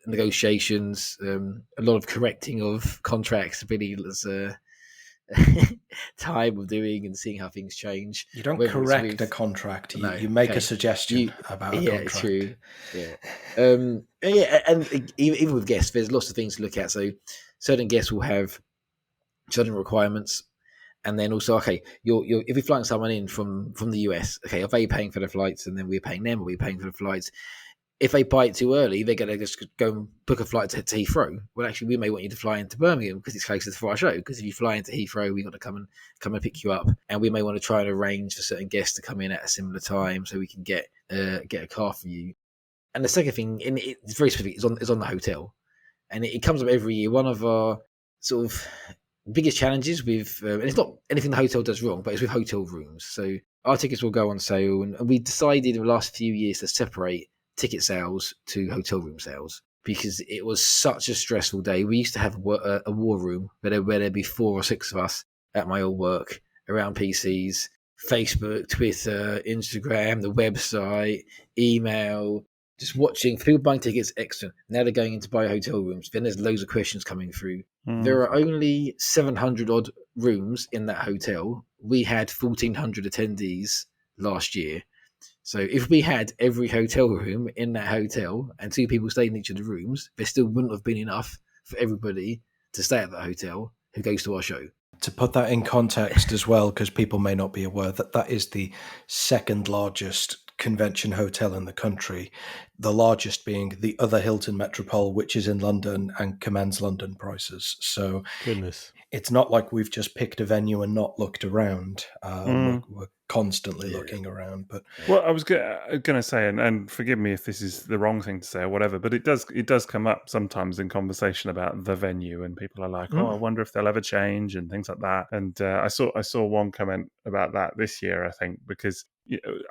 negotiations, a lot of correcting of contracts. Really, there's time of doing and seeing how things change. You don't correct a contract. You make a suggestion about a contract. True. Yeah. And even with guests, there's lots of things to look at. So certain guests will have certain requirements. And then also, okay, you're if you're flying someone in from the US, okay, are they paying for the flights and then we're paying them, or we're paying for the flights? if they buy it too early, they're going to just go and book a flight to Heathrow. Well, actually, we may want you to fly into Birmingham because it's closer for our show. Because if you fly into Heathrow, we've got to come and pick you up, and we may want to try and arrange for certain guests to come in at a similar time so we can get a car for you. And the second thing, and it's very specific, is on the hotel, and it comes up every year. One of our sort of biggest challenges with, and it's not anything the hotel does wrong, but it's with hotel rooms. So our tickets will go on sale, and we decided in the last few years to separate ticket sales to hotel room sales because it was such a stressful day. We used to have a war room where there'd be 4 or 6 of us at my old work around PCs, Facebook, Twitter, Instagram, the website, email, just watching. For people buying tickets, excellent. Now they're going in to buy hotel rooms. Then there's loads of questions coming through. There are only 700 odd rooms in that hotel. We had 1,400 attendees last year. So if we had every hotel room in that hotel and 2 people stayed in each of the rooms, there still wouldn't have been enough for everybody to stay at that hotel who goes to our show. To put that in context as well, because people may not be aware that is the second largest convention hotel in the country, the largest being the other Hilton Metropole, which is in London and commands London prices. So Goodness. It's not like we've just picked a venue and not looked around. We're constantly looking around. But well, I was going to say, and forgive me if this is the wrong thing to say or whatever, but it does come up sometimes in conversation about the venue, and people are like, "Oh, I wonder if they'll ever change," and things like that. And I saw one comment about that this year, I think, because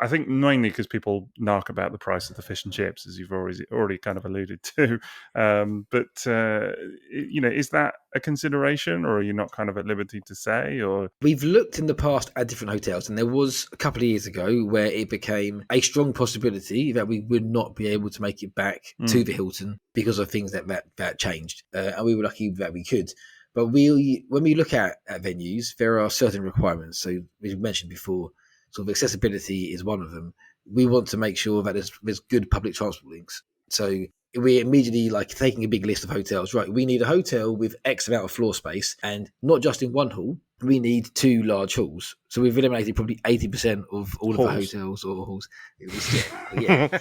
I think mainly because people nark about the price of the fish and chips, as you've already kind of alluded to. But is that a consideration, or are you not kind of at liberty to say? Or we've looked in the past at different hotels, and there was a couple of years ago where it became a strong possibility that we would not be able to make it back to the Hilton because of things that changed, and we were lucky that we could. But when we look at venues, there are certain requirements. So we've mentioned before, sort of accessibility is one of them. We want to make sure that there's good public transport links. So we're immediately taking a big list of hotels. Right, we need a hotel with X amount of floor space, and not just in one hall. We need 2 large halls. So we've eliminated probably 80% of all of the hotels or halls. It was,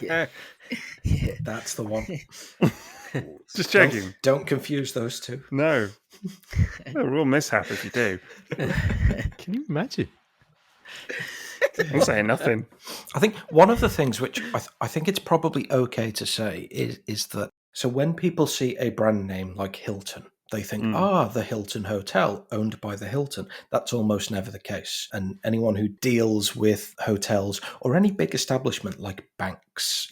yeah. That's the one. Just checking. Don't confuse those two. No. A real mishap if you do. Can you imagine? I'm saying nothing. I think one of the things which I think it's probably okay to say is that, so when people see a brand name like Hilton, they think, the Hilton Hotel owned by the Hilton. That's almost never the case. And anyone who deals with hotels or any big establishment like banks,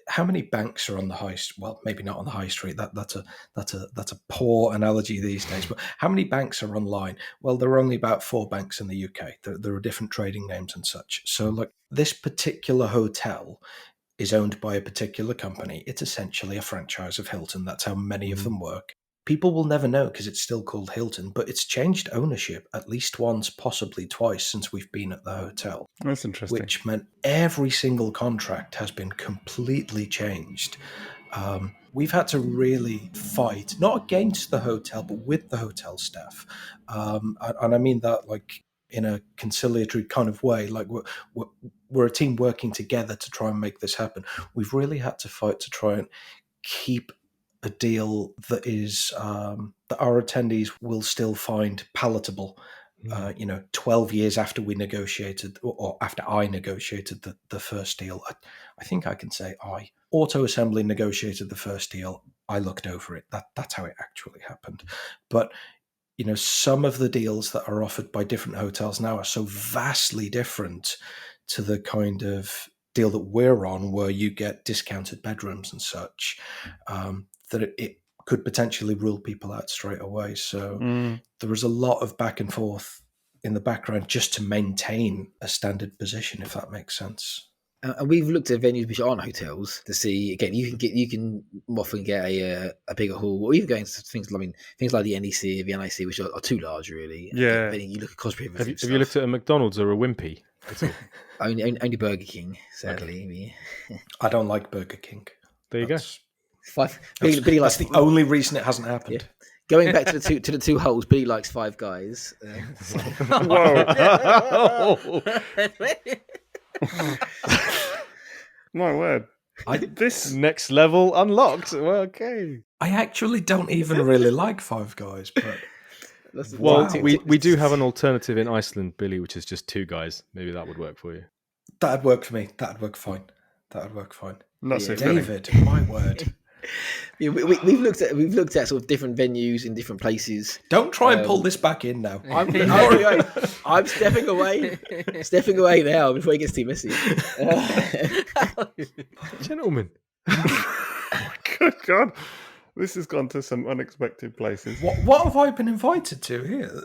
how many banks are on the high street? Well, maybe not on the high street. That's a poor analogy these days. But how many banks are online? Well, there are only about 4 banks in the UK. There are different trading names and such. So this particular hotel is owned by a particular company. It's essentially a franchise of Hilton. That's how many of them work. People will never know because it's still called Hilton, but it's changed ownership at least once, possibly twice since we've been at the hotel. That's interesting. Which meant every single contract has been completely changed. We've had to really fight, not against the hotel, but with the hotel staff. And I mean that in a conciliatory kind of way, we're a team working together to try and make this happen. We've really had to fight to try and keep a deal that is that our attendees will still find palatable. 12 years after we negotiated, or after I negotiated the first deal, I think I can say Auto Assembly negotiated the first deal. I looked over it. That's how it actually happened. But some of the deals that are offered by different hotels now are so vastly different to the kind of deal that we're on, where you get discounted bedrooms and such, that it could potentially rule people out straight away. So there was a lot of back and forth in the background just to maintain a standard position, if that makes sense. And we've looked at venues which aren't hotels to see. Again, you can often get a bigger hall, or even going to things like the NEC, the NIC, which are too large, really. Yeah. Then you look at cost per Have you looked at a McDonald's or a Wimpy? only Burger King, sadly. Okay. I don't like Burger King. There you go. Billy likes the only reason it hasn't happened. Yeah. Going back to the two holes, Billy likes Five Guys. Whoa! My word. This Next level unlocked. Well, okay. I actually don't even really like Five Guys, but Well, Wow. we do have an alternative in Iceland, Billy, which is just 2 guys. Maybe that would work for you. that'd work for me. That'd work fine. not so funny. David, my word. Yeah, we've looked at sort of different venues in different places. Don't try and pull this back in now. I'm stepping away now before it gets too messy. Gentlemen. Good God, this has gone to some unexpected places. What have I been invited to here?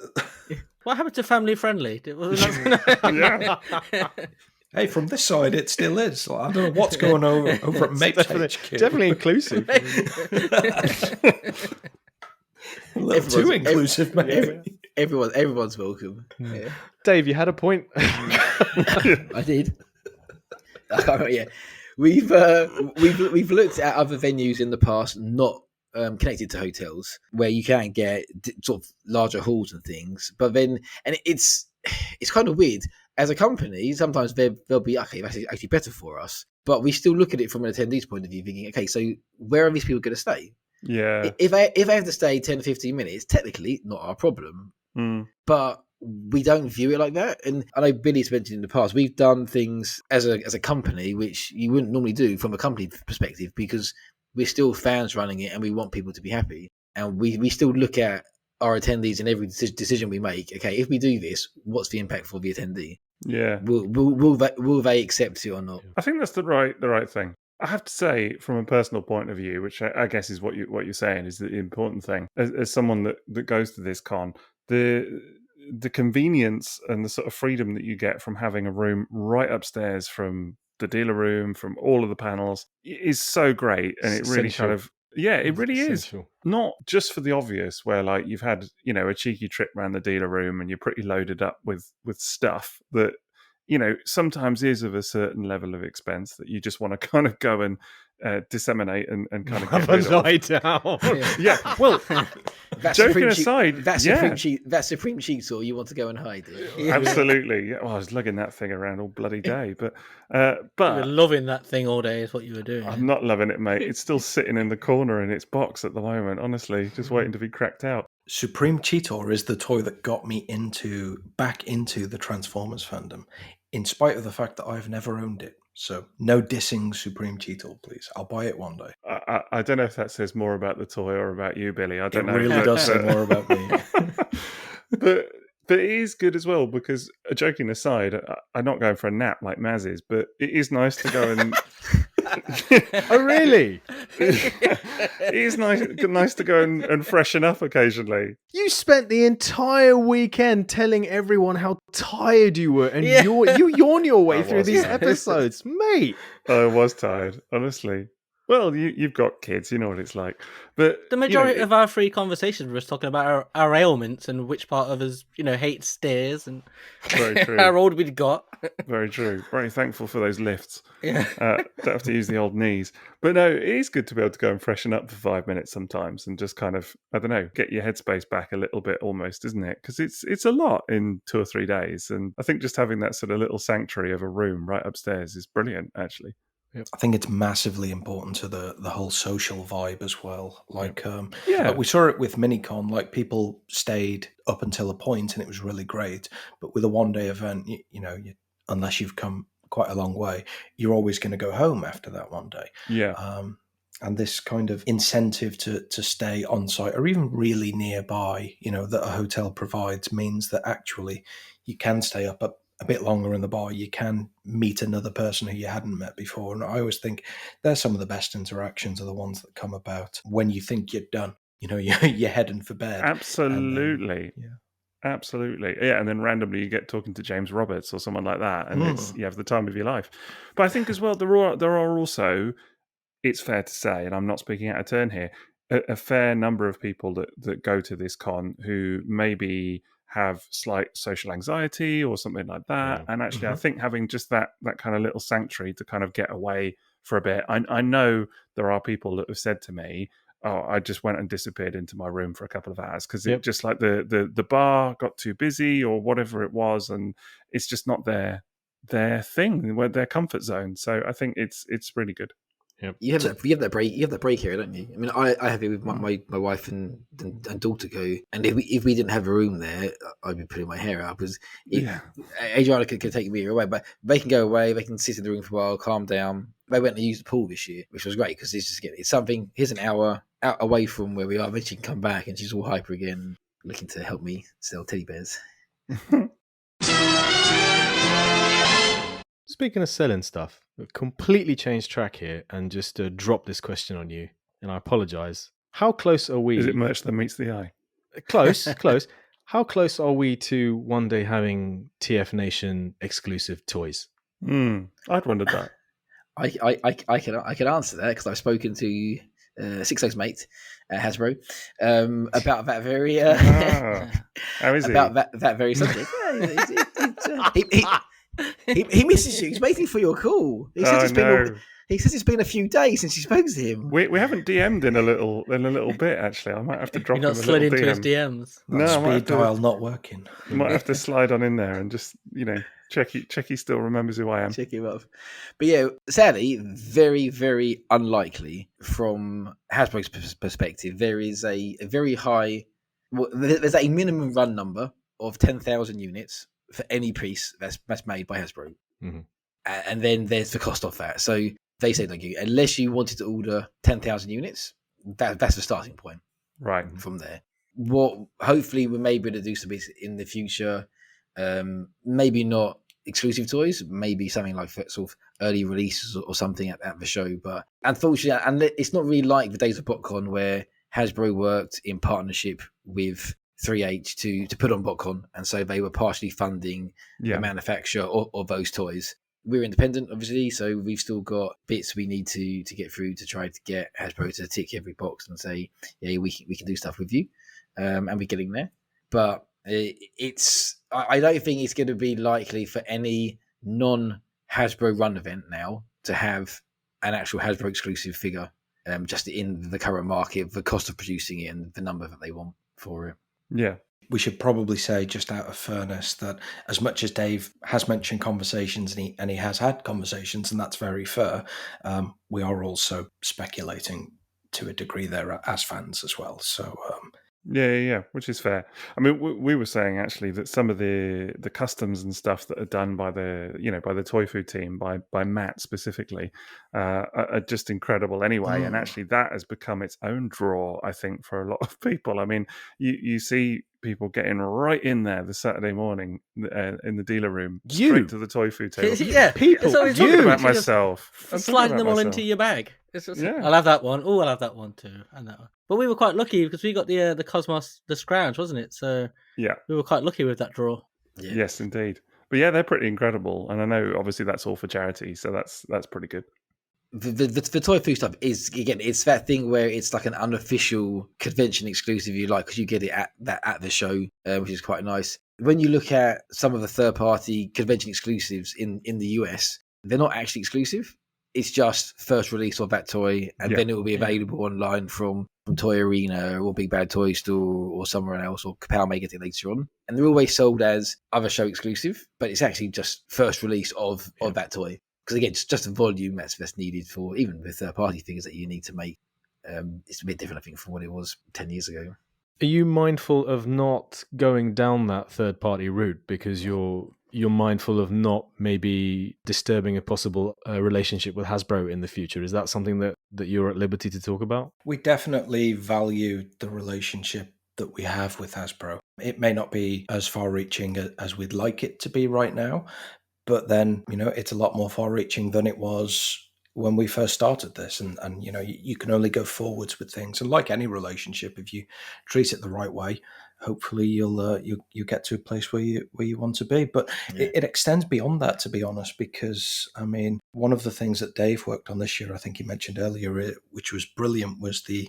What happened to family friendly? Yeah. Hey, from this side, it still is. I don't know what's going on over at Mapes HQ. Definitely inclusive. A little too inclusive, maybe. Everyone's welcome. Yeah. Dave, you had a point. I did. I can't remember, yeah. We've looked at other venues in the past, not connected to hotels, where you can get sort of larger halls and things. But then, and it's kind of weird. As a company, sometimes they'll be, okay, that's actually better for us. But we still look at it from an attendee's point of view, thinking, okay, so where are these people going to stay? Yeah. If I have to stay 10 to 15 minutes, technically not our problem. But we don't view it like that. And I know Billy's mentioned in the past, we've done things as a company which you wouldn't normally do from a company perspective, because we're still fans running it and we want people to be happy. And we still look at our attendees in every decision we make. Okay, if we do this, what's the impact for the attendee? Yeah. Will they accept it or not? I think that's the right thing. I have to say, from a personal point of view, which I guess is what you're saying is the important thing. As someone that goes to this con, the convenience and the sort of freedom that you get from having a room right upstairs from the dealer room, from all of the panels, is so great, and it really kind of. Yeah, it really is. Not just for the obvious, where like you've had, a cheeky trip around the dealer room and you're pretty loaded up with stuff that, sometimes is of a certain level of expense that you just want to kind of go and disseminate and kind of get rid of. Lie down. Yeah, well, joking aside, that's Supreme Cheats, or you want to go and hide it. Absolutely. Yeah, well, I was lugging that thing around all bloody day, but You were loving that thing all day is what you were doing. I'm not loving it, mate. It's still sitting in the corner in its box at the moment, honestly, just waiting to be cracked out. Supreme Cheetor is the toy that got me back into the Transformers fandom, in spite of the fact that I've never owned it. So no dissing Supreme Cheetor, please. I'll buy it one day. I don't know if that says more about the toy or about you, Billy. I don't know. It really does say more about me. But it is good as well, because, joking aside, I'm not going for a nap like Maz is, but it is nice to go and... Oh, really? It is nice to go and freshen up occasionally. You spent the entire weekend telling everyone how tired you were, and you yawn your way through these episodes, mate. I was tired, honestly. Well, you've got kids, you know what it's like. But the majority of our free conversations were talking about our ailments and which part of us, hates stairs and very true. how old we'd got. Very true. Very thankful for those lifts. Yeah. Don't have to use the old knees. But no, it is good to be able to go and freshen up for 5 minutes sometimes and just kind of, I don't know, get your headspace back a little bit almost, isn't it? Because it's a lot in 2 or 3 days. And I think just having that sort of little sanctuary of a room right upstairs is brilliant, actually. I think it's massively important to the whole social vibe as well. Like, we saw it with Minicon. Like, people stayed up until a point, and it was really great. But with a one-day event, unless you've come quite a long way, you're always going to go home after that one day. Yeah. And this kind of incentive to stay on site or even really nearby, that a hotel provides, means that actually you can stay up a bit longer in the bar. You can meet another person who you hadn't met before. And I always think they're some of the best interactions are the ones that come about when you think you're done. You're heading for bed. Absolutely. Absolutely. Yeah, and then randomly you get talking to James Roberts or someone like that, and you have the time of your life. But I think as well, there are also, it's fair to say, and I'm not speaking out of turn here, a fair number of people that go to this con who maybe have slight social anxiety or something like that. And actually, I think having just that kind of little sanctuary to kind of get away for a bit. I know there are people that have said to me, oh, I just went and disappeared into my room for a couple of hours because it just like the bar got too busy or whatever it was, and it's just not their thing, their comfort zone. So I think it's really good. Yep. You have that break. You have that break here, don't you? I mean, I have it with my wife and daughter go, and if we didn't have a room there, I'd be putting my hair up. Because Adriana could take me away, but they can go away. They can sit in the room for a while, calm down. They went and used the pool this year, which was great because it's something. Here's an hour out away from where we are. Then she can come back, and she's all hyper again, looking to help me sell teddy bears. Speaking of selling stuff, we've completely changed track here and just drop this question on you, and I apologise. How close are we? Is it merch that meets the eye? Close, close. How close are we to one day having TFNation exclusive toys? I'd wondered that. I can answer that because I've spoken to Sixo's mate, Hasbro, about that very how is about that very subject. He misses you. He's waiting for your call. He says it's been a few days since you spoke to him. We haven't DM'd in a little bit actually. I might have to drop him a little slid into DM. his DMs. No, speed dial not working. Might have to slide on in there and just check he still remembers who I am. Check him up. But yeah, sadly, very, very unlikely from Hasbro's perspective. There is a very high. Well, there's a minimum run number of 10,000 units for any piece that's made by Hasbro, and then there's the cost of that. So they say, like, unless you wanted to order 10,000 units, that's the starting point. Right. From there, what hopefully we may be able to do some bits in the future. Maybe not exclusive toys, maybe something like sort of early releases or something at the show. But unfortunately, and it's not really like the days of BotCon where Hasbro worked in partnership with 3H to put on BotCon, and so they were partially funding the manufacture of those toys. We're independent, obviously, so we've still got bits we need to get through to try to get Hasbro to tick every box and say, yeah, we can do stuff with you, and we're getting there. But I don't think it's going to be likely for any non-Hasbro run event now to have an actual Hasbro exclusive figure, just in the current market, the cost of producing it and the number that they want for it. Yeah. We should probably say, just out of fairness, that as much as Dave has mentioned conversations and he has had conversations, and that's very fair, we are also speculating to a degree there as fans as well. So Yeah, which is fair. I mean, we were saying actually that some of the customs and stuff that are done by the Toy Food team, by Matt specifically, are just incredible anyway. And actually, that has become its own draw, I think, for a lot of people. I mean, you see people getting right in there the Saturday morning in the dealer room, straight to the Toy Food table. Yeah, people. I'm talking about myself. Sliding them all into your bag. It's just, I'll have that one. Oh, I'll have that one too, and that one. But we were quite lucky because we got the Cosmos, the Scrounge, wasn't it? So yeah, we were quite lucky with that draw. Yeah. Yes, indeed. But yeah, they're pretty incredible, and I know obviously that's all for charity, so that's pretty good. The Toy Food stuff is, again, it's that thing where it's like an unofficial convention exclusive, you like, because you get it at the show, which is quite nice. When you look at some of the third party convention exclusives in the US, they're not actually exclusive. It's just first release of that toy, and then it will be available online from Toy Arena or Big Bad Toy Store or somewhere else, or Kapow may get it later on. And they're always sold as other show exclusive, but it's actually just first release of that toy. Because again, it's just a volume that's needed for, even with third-party figures that you need to make. It's a bit different, I think, from what it was 10 years ago. Are you mindful of not going down that third-party route because you're mindful of not maybe disturbing a possible relationship with Hasbro in the future? Is that something that you're at liberty to talk about? We definitely value the relationship that we have with Hasbro. It may not be as far-reaching as we'd like it to be right now, but then, it's a lot more far-reaching than it was when we first started this. And you can only go forwards with things. And like any relationship, if you treat it the right way, hopefully you'll get to a place where you want to be. But it extends beyond that, to be honest, because, I mean, one of the things that Dave worked on this year, I think he mentioned earlier, which was brilliant, was the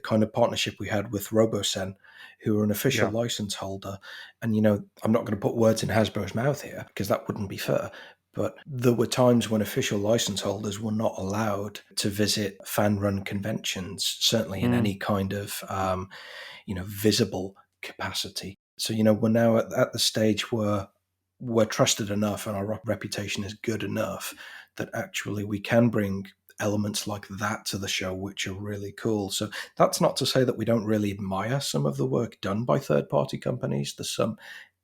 kind of partnership we had with RoboSen, who are an official license holder. And, I'm not going to put words in Hasbro's mouth here because that wouldn't be fair. But there were times when official license holders were not allowed to visit fan-run conventions, certainly in any kind of, visible capacity. So, we're now at the stage where we're trusted enough and our reputation is good enough that actually we can bring elements like that to the show, which are really cool. So that's not to say that we don't really admire some of the work done by third-party companies. There's some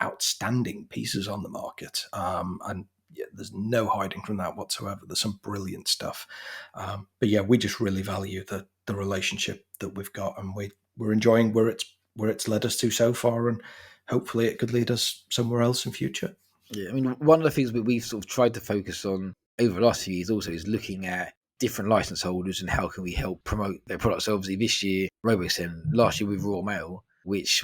outstanding pieces on the market, and yeah, there's no hiding from that whatsoever. There's some brilliant stuff, but yeah, we just really value the relationship that we've got, and we're enjoying where it's led us to so far, and hopefully it could lead us somewhere else in future. Yeah, I mean, one of the things we've sort of tried to focus on over the last few years also is looking at different license holders and how can we help promote their products. So obviously this year, RoboSend, last year with Raw Mail, which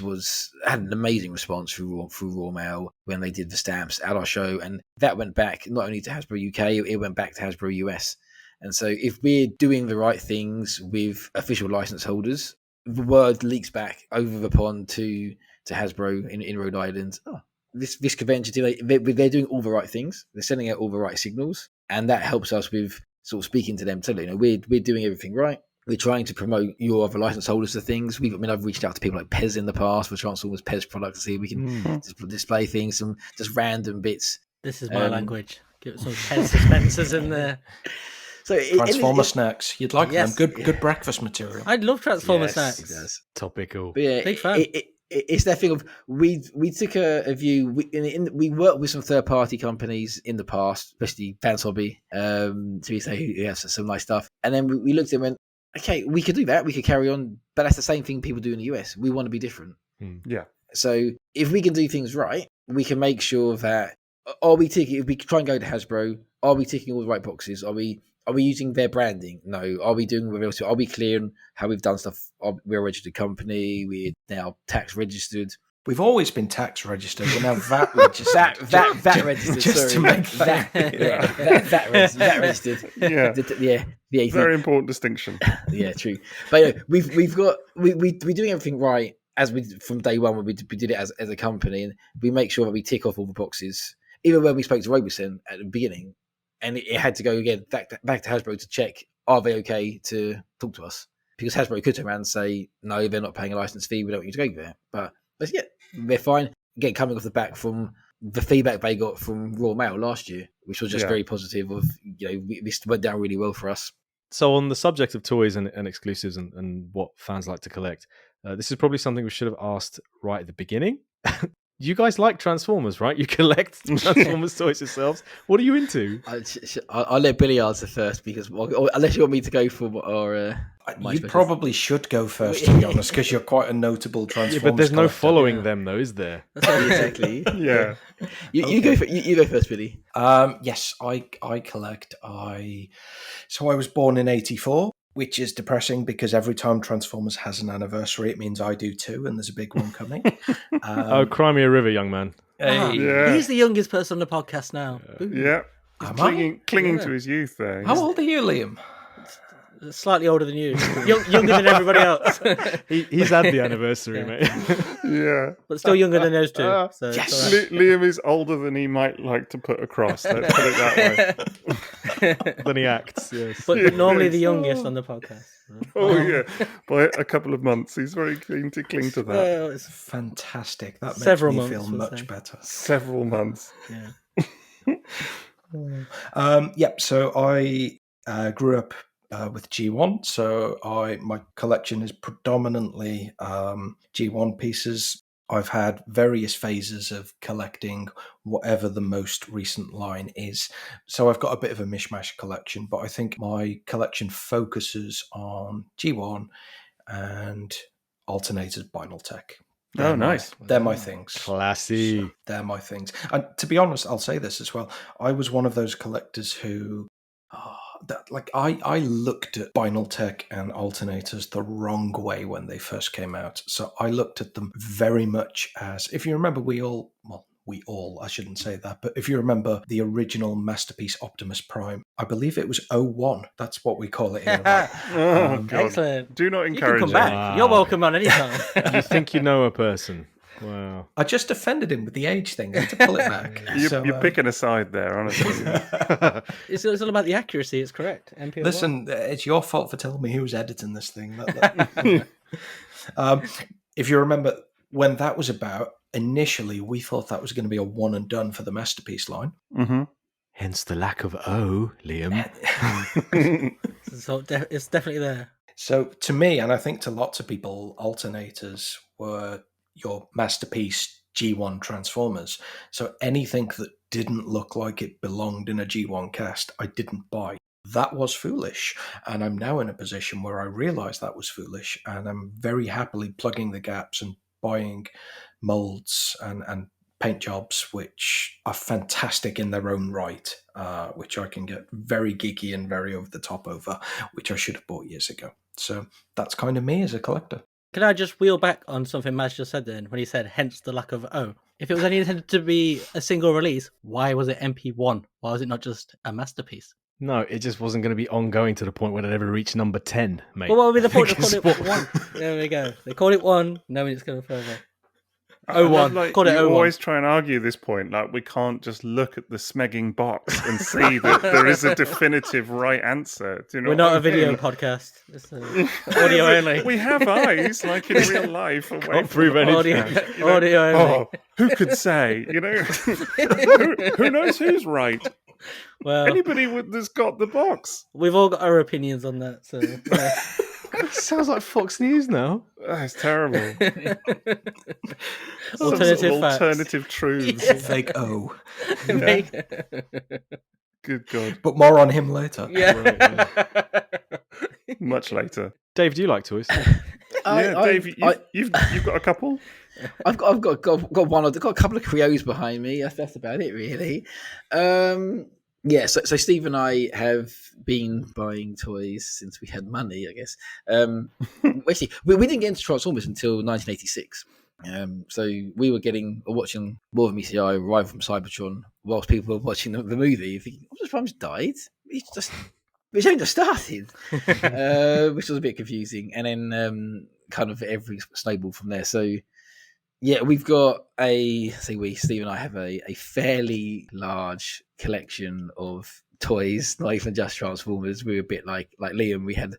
had an amazing response through Raw Mail when they did the stamps at our show. And that went back not only to Hasbro UK, it went back to Hasbro US. And so if we're doing the right things with official license holders, the word leaks back over the pond to Hasbro in Rhode Island. Oh, this convention, they're doing all the right things. They're sending out all the right signals. And that helps us with sort of speaking to them. So, we're doing everything right. We're trying to promote your other license holders to things. I've reached out to people like Pez in the past for Transformers Pez products to see if we can display things, some just random bits. This is my language. Give some Pez dispensers in there. So Transformer snacks, you'd like them? Good breakfast material. I'd love Transformer snacks. It does. Topical. But yeah, big fan. It's that thing of we took a view. We worked with some third party companies in the past, especially Fans Hobby, to say who has some nice stuff. And then we looked at it and went, okay, we could do that. We could carry on, but that's the same thing people do in the US. We want to be different. Yeah. So if we can do things right, we can make sure that if we try and go to Hasbro, are we ticking all the right boxes? Are we using their branding? No. Are we doing what else? Are we clear on how we've done stuff? We're a registered company. We're now tax registered. We've always been tax registered. We're now VAT registered. VAT registered. Just to make that. VAT registered. Yeah. The very important distinction. Yeah, true. But we're doing everything right as we from day one when we did it as a company, and we make sure that we tick off all the boxes. Even when we spoke to RoboSend at the beginning, and it had to go again back to Hasbro to check, are they okay to talk to us? Because Hasbro could turn around and say, no, they're not paying a license fee, we don't need to go there. But yeah, they're fine. Again, coming off the back from the feedback they got from Raw Mail last year, which was just very positive of, this went down really well for us. So on the subject of toys and exclusives and what fans like to collect, this is probably something we should have asked right at the beginning. You guys like Transformers, right? You collect Transformers toys yourselves. What are you into? I'll let Billy answer first, because unless you want me to go for you probably should go first, to be honest, because you're quite a notable Transformers. Yeah, but there's no collector. following them, though, is there? Exactly. Yeah. You go first, Billy. Yes, I collect. So I was born in '84. Which is depressing because every time Transformers has an anniversary, it means I do too, and there's a big one coming. Cry me a river, young man. Yeah. He's the youngest person on the podcast now. Yeah. Clinging to his youth there. How old are you, Liam? Slightly older than you. Younger than everybody else. He's had the anniversary, mate. Yeah. But still younger than those two. So yes. right. Liam is older than he might like to put across. Let's put it that way. Than he acts, yes. But normally the youngest on the podcast. Oh, yeah. By a couple of months. He's very keen to cling to that. Well, it's Fantastic. That makes Several me months, feel we'll much say. better. Several months. Yeah. So I grew up with G1, so my collection is predominantly G1 pieces. I've had various phases of collecting whatever the most recent line is. So I've got a bit of a mishmash collection, but I think my collection focuses on G1 and alternators Vinyl Tech. Oh, nice. They're my things. Classy. They're my things. And to be honest, I'll say this as well. I was one of those collectors who... I looked at Vinyl Tech and alternators the wrong way when they first came out. So I looked at them very much as, if you remember, I shouldn't say that, but if you remember the original Masterpiece Optimus Prime, I believe it was 01. That's what we call it here. Right? God. excellent. Do not You encourage can come it. back. Wow. You're welcome on any time. You think you know a person. Wow. I just offended him with the age thing. I had to pull it back. You're picking a side there, honestly. It's all about the accuracy. It's correct. MPO1. Listen, it's your fault for telling me who was editing this thing. If you remember, when that was about, initially we thought that was going to be a one and done for the Masterpiece line. Mm-hmm. Hence the lack of O, Liam. So it's definitely there. So to me, and I think to lots of people, alternators were your masterpiece G1 Transformers. So anything that didn't look like it belonged in a G1 cast, I didn't buy. That was foolish. And I'm now in a position where I realize that was foolish. And I'm very happily plugging the gaps and buying molds and paint jobs, which are fantastic in their own right, which I can get very geeky and very over the top over, which I should have bought years ago. So that's kind of me as a collector. Can I just wheel back on something Maz just said then, when he said, hence the lack of O? If it was only intended to be a single release, why was it MP1? Why was it not just a masterpiece? No, it just wasn't going to be ongoing to the point where it ever reached number 10, mate. Well, what would be the point of Because calling it 1? There we go. They called it 1, knowing it's going further. I love, 01. Call it you 01. always try and argue this point. Like, we can't just look at the smegging box and see that there is a definitive right answer. Do you know We're what not I a video mean? podcast. It's audio only. We have eyes, like in real life. Can't prove anything. Audio only. Oh, who could say? You know, who knows who's right? Well, Anybody that's got the box. we've all got our opinions on that. So yeah. Sounds like Fox News now. That's terrible. Alternative facts. Alternative truths. Yeah. Fake O. Good God. But more on him later. Yeah. Much later. Dave, do you like toys? Dave, you've got a couple? I've got one. I've got a couple of Creos behind me. That's about it, really. Yeah. So Steve and I have been buying toys since we had money, I guess. Actually, we didn't get into Transformers until 1986. So we were watching more of ECI arrive from Cybertron whilst people were watching the movie. Thinking, Optimus Prime's died. It's only just started, which was a bit confusing. And then kind of every snowball from there. So yeah, we've got Steve and I have a fairly large collection of toys, not even just Transformers. We're a bit like Liam. We had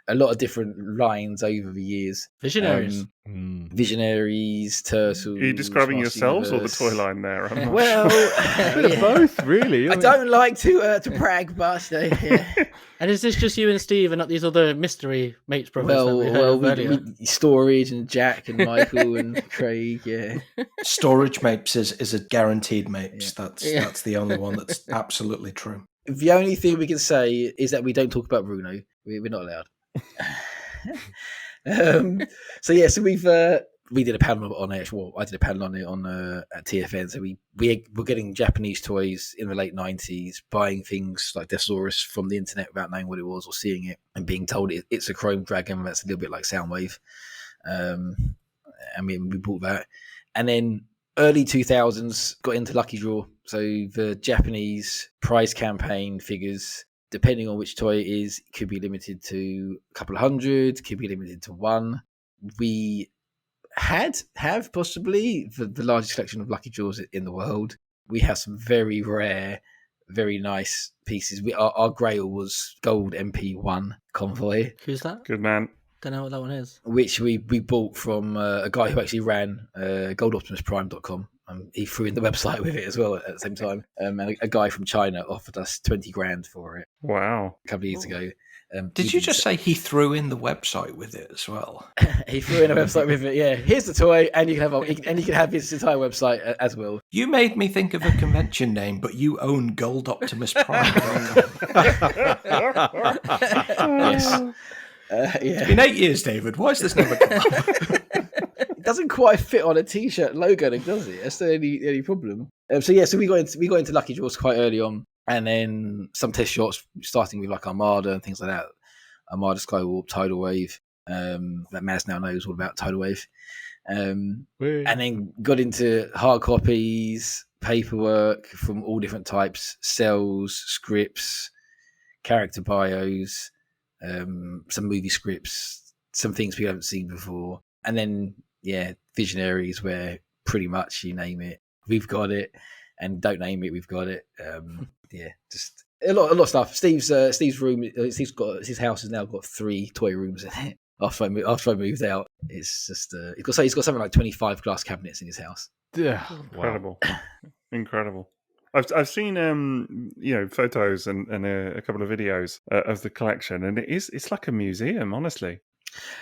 a lot of different lines over the years. Visionaries. Visionaries, Turtles. Are you describing Masters yourselves or the Universe. toy line there? I'm not Well, sure. yeah. Both, really. I don't like to brag, but yeah. And is this just you and Steve and not these other mystery mates brothers that we heard of earlier? Storage and Jack and Michael and Craig, yeah. Storage Mapes is a guaranteed Mapes. Yeah. That's the only one that's absolutely true. The only thing we can say is that we don't talk about Bruno. We're not allowed. So we did a panel on it. Well, I did a panel on it at TFN. So we were getting Japanese toys in the late 90s, buying things like Desaurus from the internet without knowing what it was or seeing it and being told it's a Chrome Dragon. That's a little bit like Soundwave. We bought that. And then early 2000s got into Lucky Draw. So the Japanese prize campaign figures, depending on which toy it is, it could be limited to a couple of hundred, could be limited to one. We have possibly the largest collection of Lucky Draws in the world. We have some very rare, very nice pieces. Our grail was Gold MP1 Convoy. Who's that? Good man. Don't know what that one is. Which we bought from a guy who actually ran goldoptimusprime.com. He threw in the website with it as well at the same time. And a guy from China offered us 20 grand for it Wow. a couple of years ago. Did you just say he threw in the website with it as well? He threw in a website with it. Yeah, here's the toy, and you can have his entire website as well. You made me think of a convention name, but you own Gold Optimus Prime. Yes. Yeah. It's been 8 years, David. Why has this never come up? It doesn't quite fit on a t-shirt logo, does it? That's the only problem. So we got into Lucky Draws quite early on, and then some test shots starting with like Armada and things like that. Armada, Skywarp, Tidal Wave. That M.A.S.K now knows all about Tidal Wave. And then got into hard copies, paperwork from all different types, cells, scripts, character bios, some movie scripts, some things we haven't seen before. And then, Visionaries, where pretty much you name it, we've got it, and don't name it, we've got it. Just a lot of stuff. Steve's room, his house has now got 3 toy rooms in it. After I moved out, it's just he's got something like 25 glass cabinets in his house. Yeah, Incredible. Incredible. I've seen photos and a couple of videos of the collection, and it's like a museum, honestly.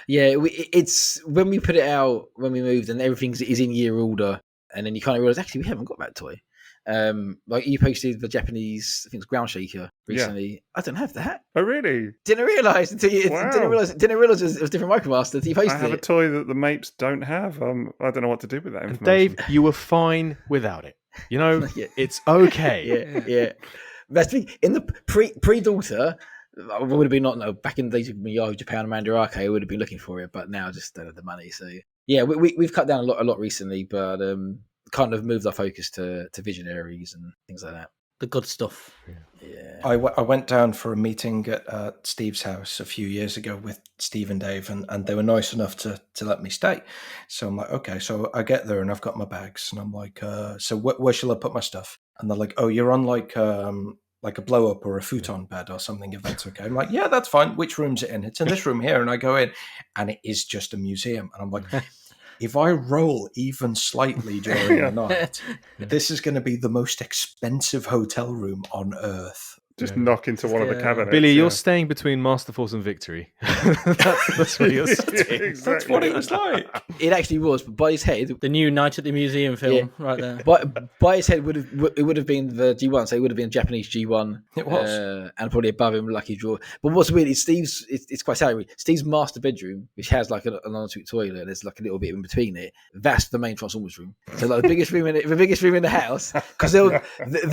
Yeah, it's when we put it out when we moved, and everything is in year order, and then you kind of realize actually we haven't got that toy. Like you posted the Japanese, I think it's Ground Shaker recently. Yeah. I don't have that. Oh, really? Didn't realize until you didn't realize it was different Micromaster. You posted I have a toy that the Mapes don't have. I don't know what to do with that information. Dave, you were fine without it. You know, it's okay. Yeah. That's in the pre-daughter. I would have been back in the days of Yahoo Japan and Mandarake. I would have been looking for it, but now I just don't have the money. So yeah, we've cut down a lot recently, but kind of moved our focus to visionaries and things like that. The good stuff. Yeah. I went down for a meeting at Steve's house a few years ago with Steve and Dave, and they were nice enough to let me stay. So I'm like, okay. So I get there and I've got my bags, and I'm like, so where shall I put my stuff? And they're like, oh, you're on like a blow up or a futon bed or something, if that's okay. I'm like, yeah, that's fine. Which room's it in? It's in this room here. And I go in, and it is just a museum. And I'm like, if I roll even slightly during the night, this is going to be the most expensive hotel room on earth. Just knock into one of the cabinets. Billy, you're staying between Masterforce and Victory. that's where you're staying. Exactly. That's what it was like. It actually was, but by his head, the new Night at the Museum film, right there. By his head it would have been the G1, so it would have been Japanese G1. It was, and probably above him, Lucky Draw. But what's weird is Steve's. It's quite sad. Steve's master bedroom, which has like an ensuite toilet, there's like a little bit in between it. That's the main Transformers room. So like the biggest room in the house, because there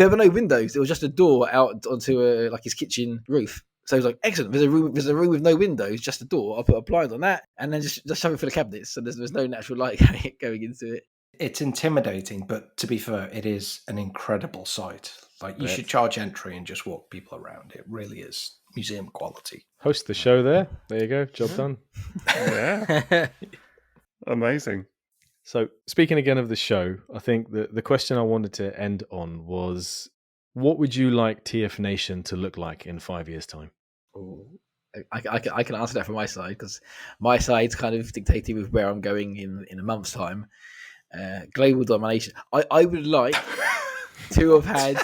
were no windows. There was just a door out onto like his kitchen roof. So he's like, excellent. There's a room with no windows, just a door. I'll put a blind on that, and then just shove it for the cabinets. So there's no natural light going into it. It's intimidating, but to be fair, it is an incredible site. Like you should charge entry and just walk people around. It really is museum quality. Host the show there. There you go. Job done. Yeah. Amazing. So speaking again of the show, I think the question I wanted to end on was, what would you like TFNation to look like in 5 years' time? Oh, I can answer that from my side, because my side's kind of dictated with where I'm going in a month's time. Global domination. I would like to have had.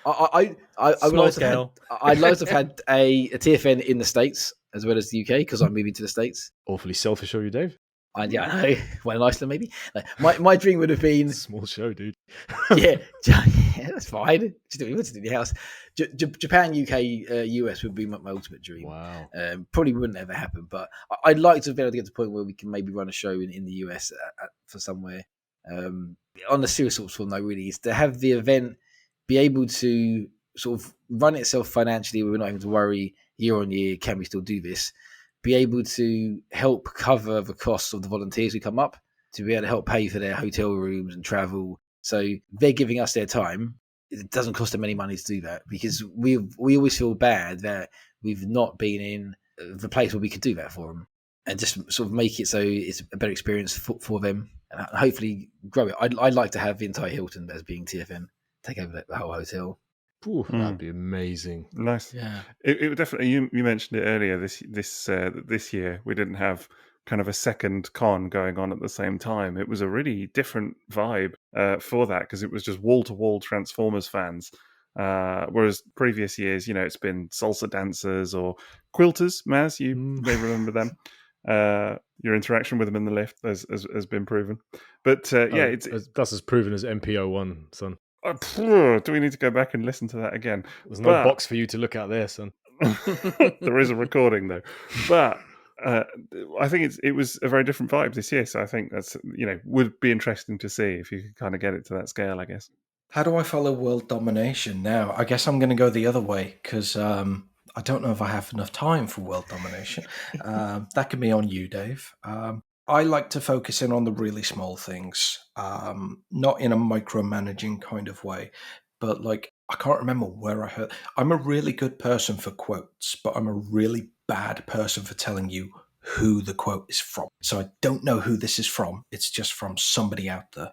I would like to have had, I'd like to have had a TFN in the States as well as the UK, because I'm moving to the States. Awfully selfish of you, Dave. Yeah, I know. Well, in Iceland, maybe. My dream would have been small show, dude. yeah, that's fine. Just do what you want to do in your house. Japan, UK, US would be my ultimate dream. Wow. Probably wouldn't ever happen, but I'd like to be able to get to the point where we can maybe run a show in the US for somewhere. On the serious sort of note, really, is to have the event be able to sort of run itself financially. We're not having to worry year on year, can we still do this? Be able to help cover the costs of the volunteers who come up, to be able to help pay for their hotel rooms and travel. So they're giving us their time. It doesn't cost them any money to do that, because we always feel bad that we've not been in the place where we could do that for them, and just sort of make it so it's a better experience for them, and hopefully grow it. I'd like to have the entire Hilton as being TFN, take over the whole hotel. Ooh, that'd be amazing. Nice. Yeah. It would definitely. You mentioned it earlier. This year we didn't have kind of a second con going on at the same time. It was a really different vibe for that, because it was just wall to wall Transformers fans. Whereas previous years, it's been salsa dancers or quilters. Maz, you may remember them. Your interaction with them in the lift has been proven. But that's as proven as MPO1, son. Do we need to go back and listen to that again? There's no box for you to look at there, son. There is a recording though, but I think it was a very different vibe this year. So I think that's would be interesting to see if you could kind of get it to that scale, I guess. How do I follow world domination now? I guess I'm going to go the other way, because I don't know if I have enough time for world domination. That can be on you, Dave. I like to focus in on the really small things, not in a micromanaging kind of way, but like, I can't remember where I heard. I'm a really good person for quotes, but I'm a really bad person for telling you who the quote is from. So I don't know who this is from. It's just from somebody out there.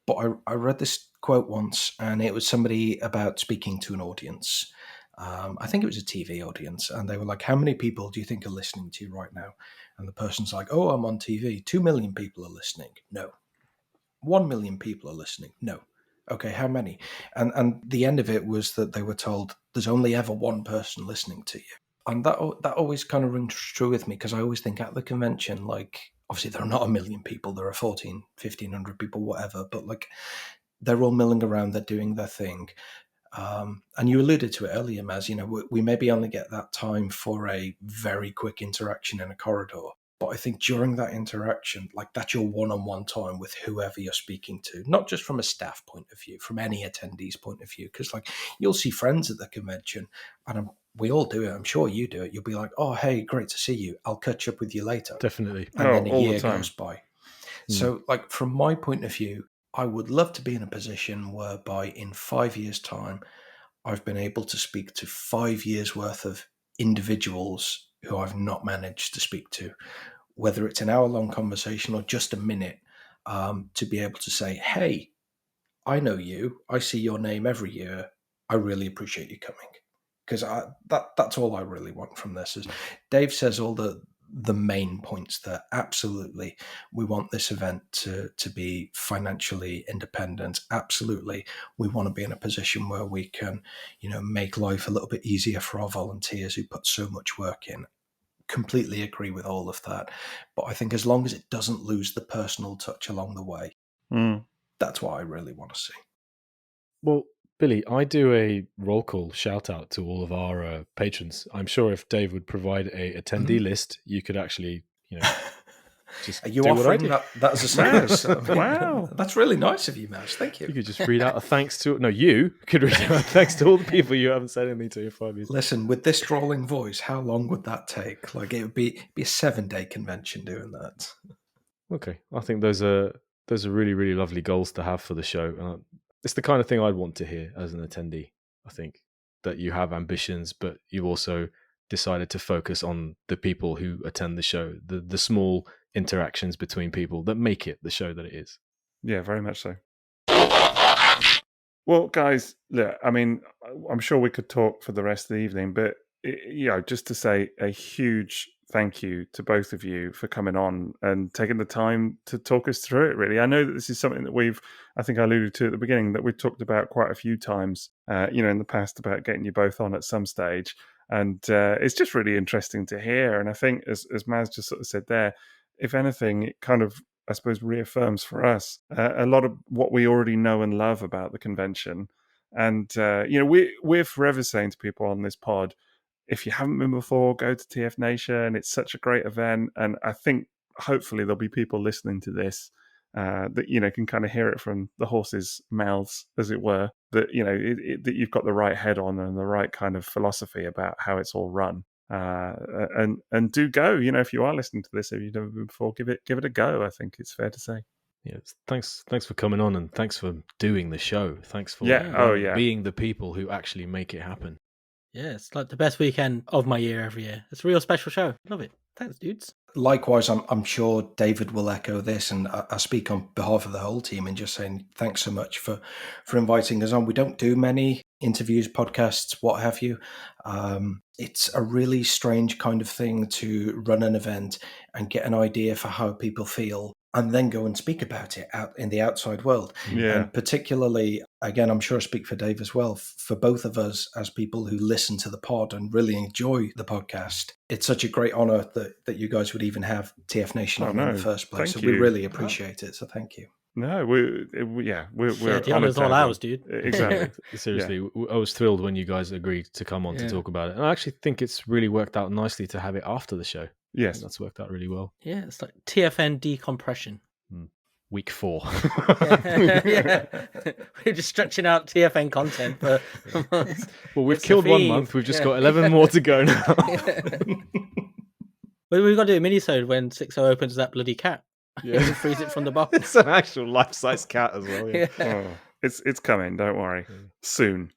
But I read this quote once, and it was somebody about speaking to an audience. I think it was a TV audience, and they were like, how many people do you think are listening to you right now? And the person's like, oh, I'm on TV. 2 million people are listening. No. 1 million people are listening. No. Okay, how many? And the end of it was that they were told there's only ever one person listening to you. And that always kind of rings true with me, because I always think at the convention, like, obviously there are not 1 million people, there are 1,500 people, whatever, but like they're all milling around, they're doing their thing. And you alluded to it earlier, Maz, we maybe only get that time for a very quick interaction in a corridor. But I think during that interaction, like, that's your one-on-one time with whoever you're speaking to, not just from a staff point of view, from any attendee's point of view. Because, like, you'll see friends at the convention, and we all do it. I'm sure you do it. You'll be like, oh, hey, great to see you. I'll catch up with you later. Definitely. And then a all the year time. goes by. So, like, from my point of view, I would love to be in a position whereby in 5 years' time, I've been able to speak to 5 years' worth of individuals who I've not managed to speak to, whether it's an hour-long conversation or just a minute, to be able to say, hey, I know you. I see your name every year. I really appreciate you coming. Because that's all I really want from this. Is Dave says all the main points that absolutely we want this event to be financially independent. Absolutely, we want to be in a position where we can, make life a little bit easier for our volunteers who put so much work in. Completely agree with all of that. But I think as long as it doesn't lose the personal touch along the way, that's what I really want to see. Well, Billy, I do a roll call shout out to all of our patrons. I'm sure if Dave would provide a attendee list, you could actually, just Are you do offering what I do. that as a service? Wow. That's really nice of you, Mash. Thank You you. could just read out a thanks to... No, you could read out a thanks to all the people you haven't said anything to in 5 years. Listen, with this drawling voice, how long would that take? Like, it would be a 7-day convention doing that. Okay, I think those are really, really lovely goals to have for the show. It's the kind of thing I'd want to hear as an attendee. I think that you have ambitions, but you also decided to focus on the people who attend the show, the small interactions between people that make it the show that it is. Yeah, very much so. Well, guys, look, I mean, I'm sure we could talk for the rest of the evening, but just to say a huge thank you to both of you for coming on and taking the time to talk us through it, really. I know that this is something that I think I alluded to at the beginning, that we've talked about quite a few times, in the past, about getting you both on at some stage. And it's just really interesting to hear. And I think, as Maz just sort of said there, if anything, it kind of, I suppose, reaffirms for us a lot of what we already know and love about the convention. And, we're forever saying to people on this pod, if you haven't been before, go to TFNation. It's such a great event. And I think hopefully there'll be people listening to this that, can kind of hear it from the horses' mouths, as it were, that, that you've got the right head on and the right kind of philosophy about how it's all run. And do go, if you are listening to this, if you've never been before, give it a go. I think it's fair to say. Yeah, thanks for coming on, and thanks for doing the show. Thanks for being the people who actually make it happen. Yeah, it's like the best weekend of my year every year. It's a real special show. Love it. Thanks, dudes. Likewise, I'm sure David will echo this, and I speak on behalf of the whole team in just saying thanks so much for inviting us on. We don't do many interviews, podcasts, what have you. It's a really strange kind of thing to run an event and get an idea for how people feel, and then go and speak about it out in the outside world. Yeah. And particularly, again, I'm sure I speak for Dave as well, for both of us as people who listen to the pod and really enjoy the podcast. It's such a great honor that you guys would even have TFNation on in the first place. Thank so we you. really appreciate it. So thank you. No, we're the honor's all ours, dude. Exactly. Seriously, I was thrilled when you guys agreed to come on to talk about it. And I actually think it's really worked out nicely to have it after the show. Yes. That's worked out really well. Yeah, it's like TFN decompression. Week 4. Yeah. We're just stretching out TFN content for months. Well, we've killed 1 month. We've just got 11 more to go now. Well, we've got to do a mini-sode when Sixo opens that bloody cat. Yeah. And frees it from the box. It's an actual life-size cat as well. Yeah. Oh, it's coming. Don't worry. Soon.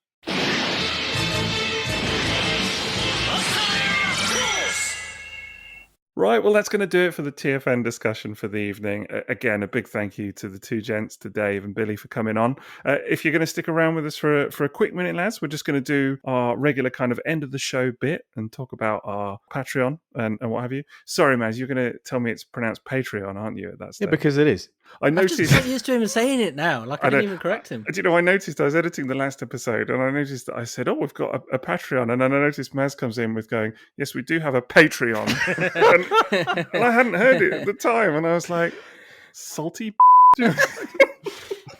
Right, well, that's going to do it for the TFN discussion for the evening. Again, a big thank you to the two gents, to Dave and Billy, for coming on. If you're going to stick around with us for a quick minute, lads, we're just going to do our regular kind of end of the show bit and talk about our Patreon and what have you. Sorry, Maz, you're going to tell me it's pronounced Patreon, aren't you, at that stage? Yeah, because it is. I I'm noticed... just used to him saying it now. Like I didn't even correct him. Do you know, I noticed I was editing the last episode and I noticed that I said, oh, we've got a Patreon. And then I noticed Maz comes in with going, yes, we do have a Patreon. and I hadn't heard it at the time. And I was like, salty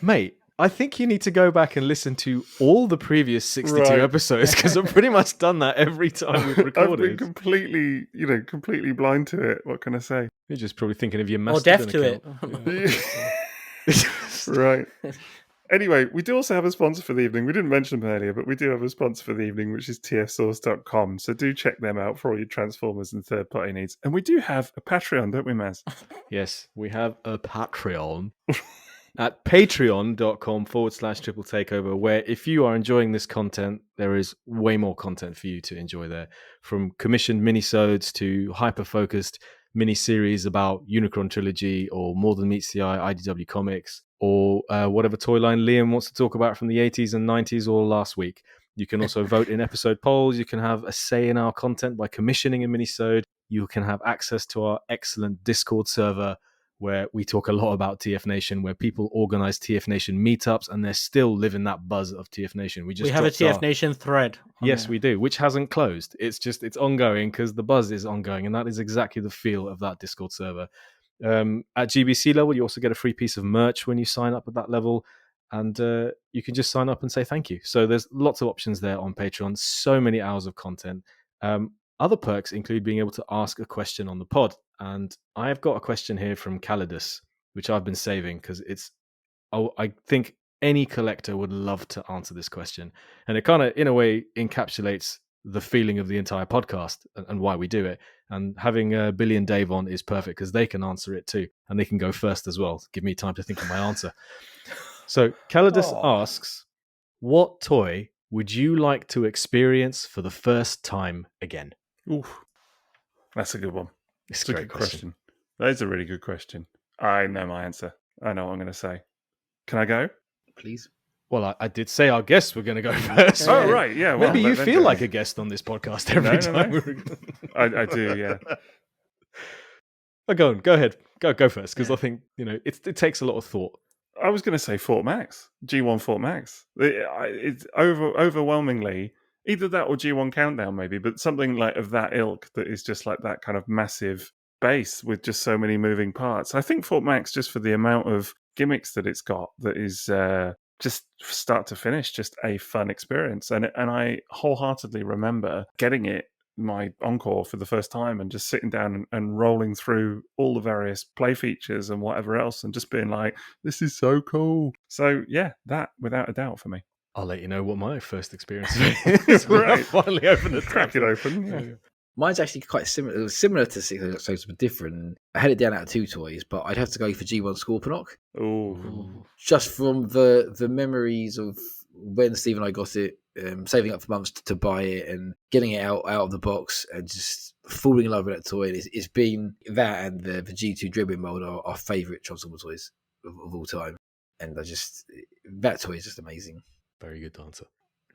Mate, I think you need to go back and listen to all the previous 62 Right. episodes because I've pretty much done that every time we've I've recorded. been completely blind to it. What can I say? You're just probably thinking of your Or Mastodon deaf to account. it. Right. Anyway, we do also have a sponsor for the evening. We didn't mention them earlier, but we do have a sponsor for the evening, which is tfsource.com. So do check them out for all your Transformers and third-party needs. And we do have a Patreon, don't we, Maz? Yes, we have a Patreon at patreon.com/triple takeover, where if you are enjoying this content, there is way more content for you to enjoy there. From commissioned minisodes to hyper-focused mini-series about Unicron Trilogy or More Than Meets the Eye, IDW Comics, or whatever toy line Liam wants to talk about from the 80s and 90s or last week. You can also vote in episode polls. You can have a say in our content by commissioning a minisode. You can have access to our excellent Discord server where we talk a lot about TFNation, where people organize TFNation meetups and they're still living that buzz of TFNation. We have a dropped our- TFNation thread. Yes, we do, which hasn't closed. It's ongoing because the buzz is ongoing, and that is exactly the feel of that Discord server. At GBC level, you also get a free piece of merch when you sign up at that level, and you can just sign up and say thank you. So there's lots of options there on Patreon, so many hours of content. Other perks include being able to ask a question on the pod, and I've got a question here from Calidus, which I've been saving because I think any collector would love to answer this question, and it kind of, in a way, encapsulates the feeling of the entire podcast and why we do it. And having Billy and Dave on is perfect because they can answer it too, and they can go first as well. Give me time to think of my answer. So Calidus asks, what toy would you like to experience for the first time again? Oof. That's a good one. It's It's a good question. That is a really good question. I know my answer. I know what I'm going to say. Can I go? Please. Well, I did say our guests were going to go first. Oh, right. Yeah. Well, Maybe you let them feel go. like a guest on this podcast every No. time. I do, yeah. Oh, go on. Go ahead. Go first, because I think, it takes a lot of thought. I was going to say Fort Max, G1 Fort Max. It's overwhelmingly either that or G1 Countdown, maybe, but something like of that ilk that is just like that kind of massive base with just so many moving parts. I think Fort Max, just for the amount of gimmicks that it's got, that is just start to finish, just a fun experience. And I wholeheartedly remember getting it, my Encore, for the first time and just sitting down and rolling through all the various play features and whatever else and just being like, this is so cool. So yeah, that without a doubt for me. I'll let you know what my first experience is. Right. Finally open the Crack it open. Yeah. Mine's actually quite similar. It was similar to Sixo, but different. I had it down out of two toys, but I'd have to go for G1 Scorponok. Ooh. Just from the memories of when Steve and I got it, saving up for months to buy it and getting it out of the box and just falling in love with that toy. It's been that and the G2 dribbling mold are our favourite Transformer toys of all time. And that toy is just amazing. Very good answer.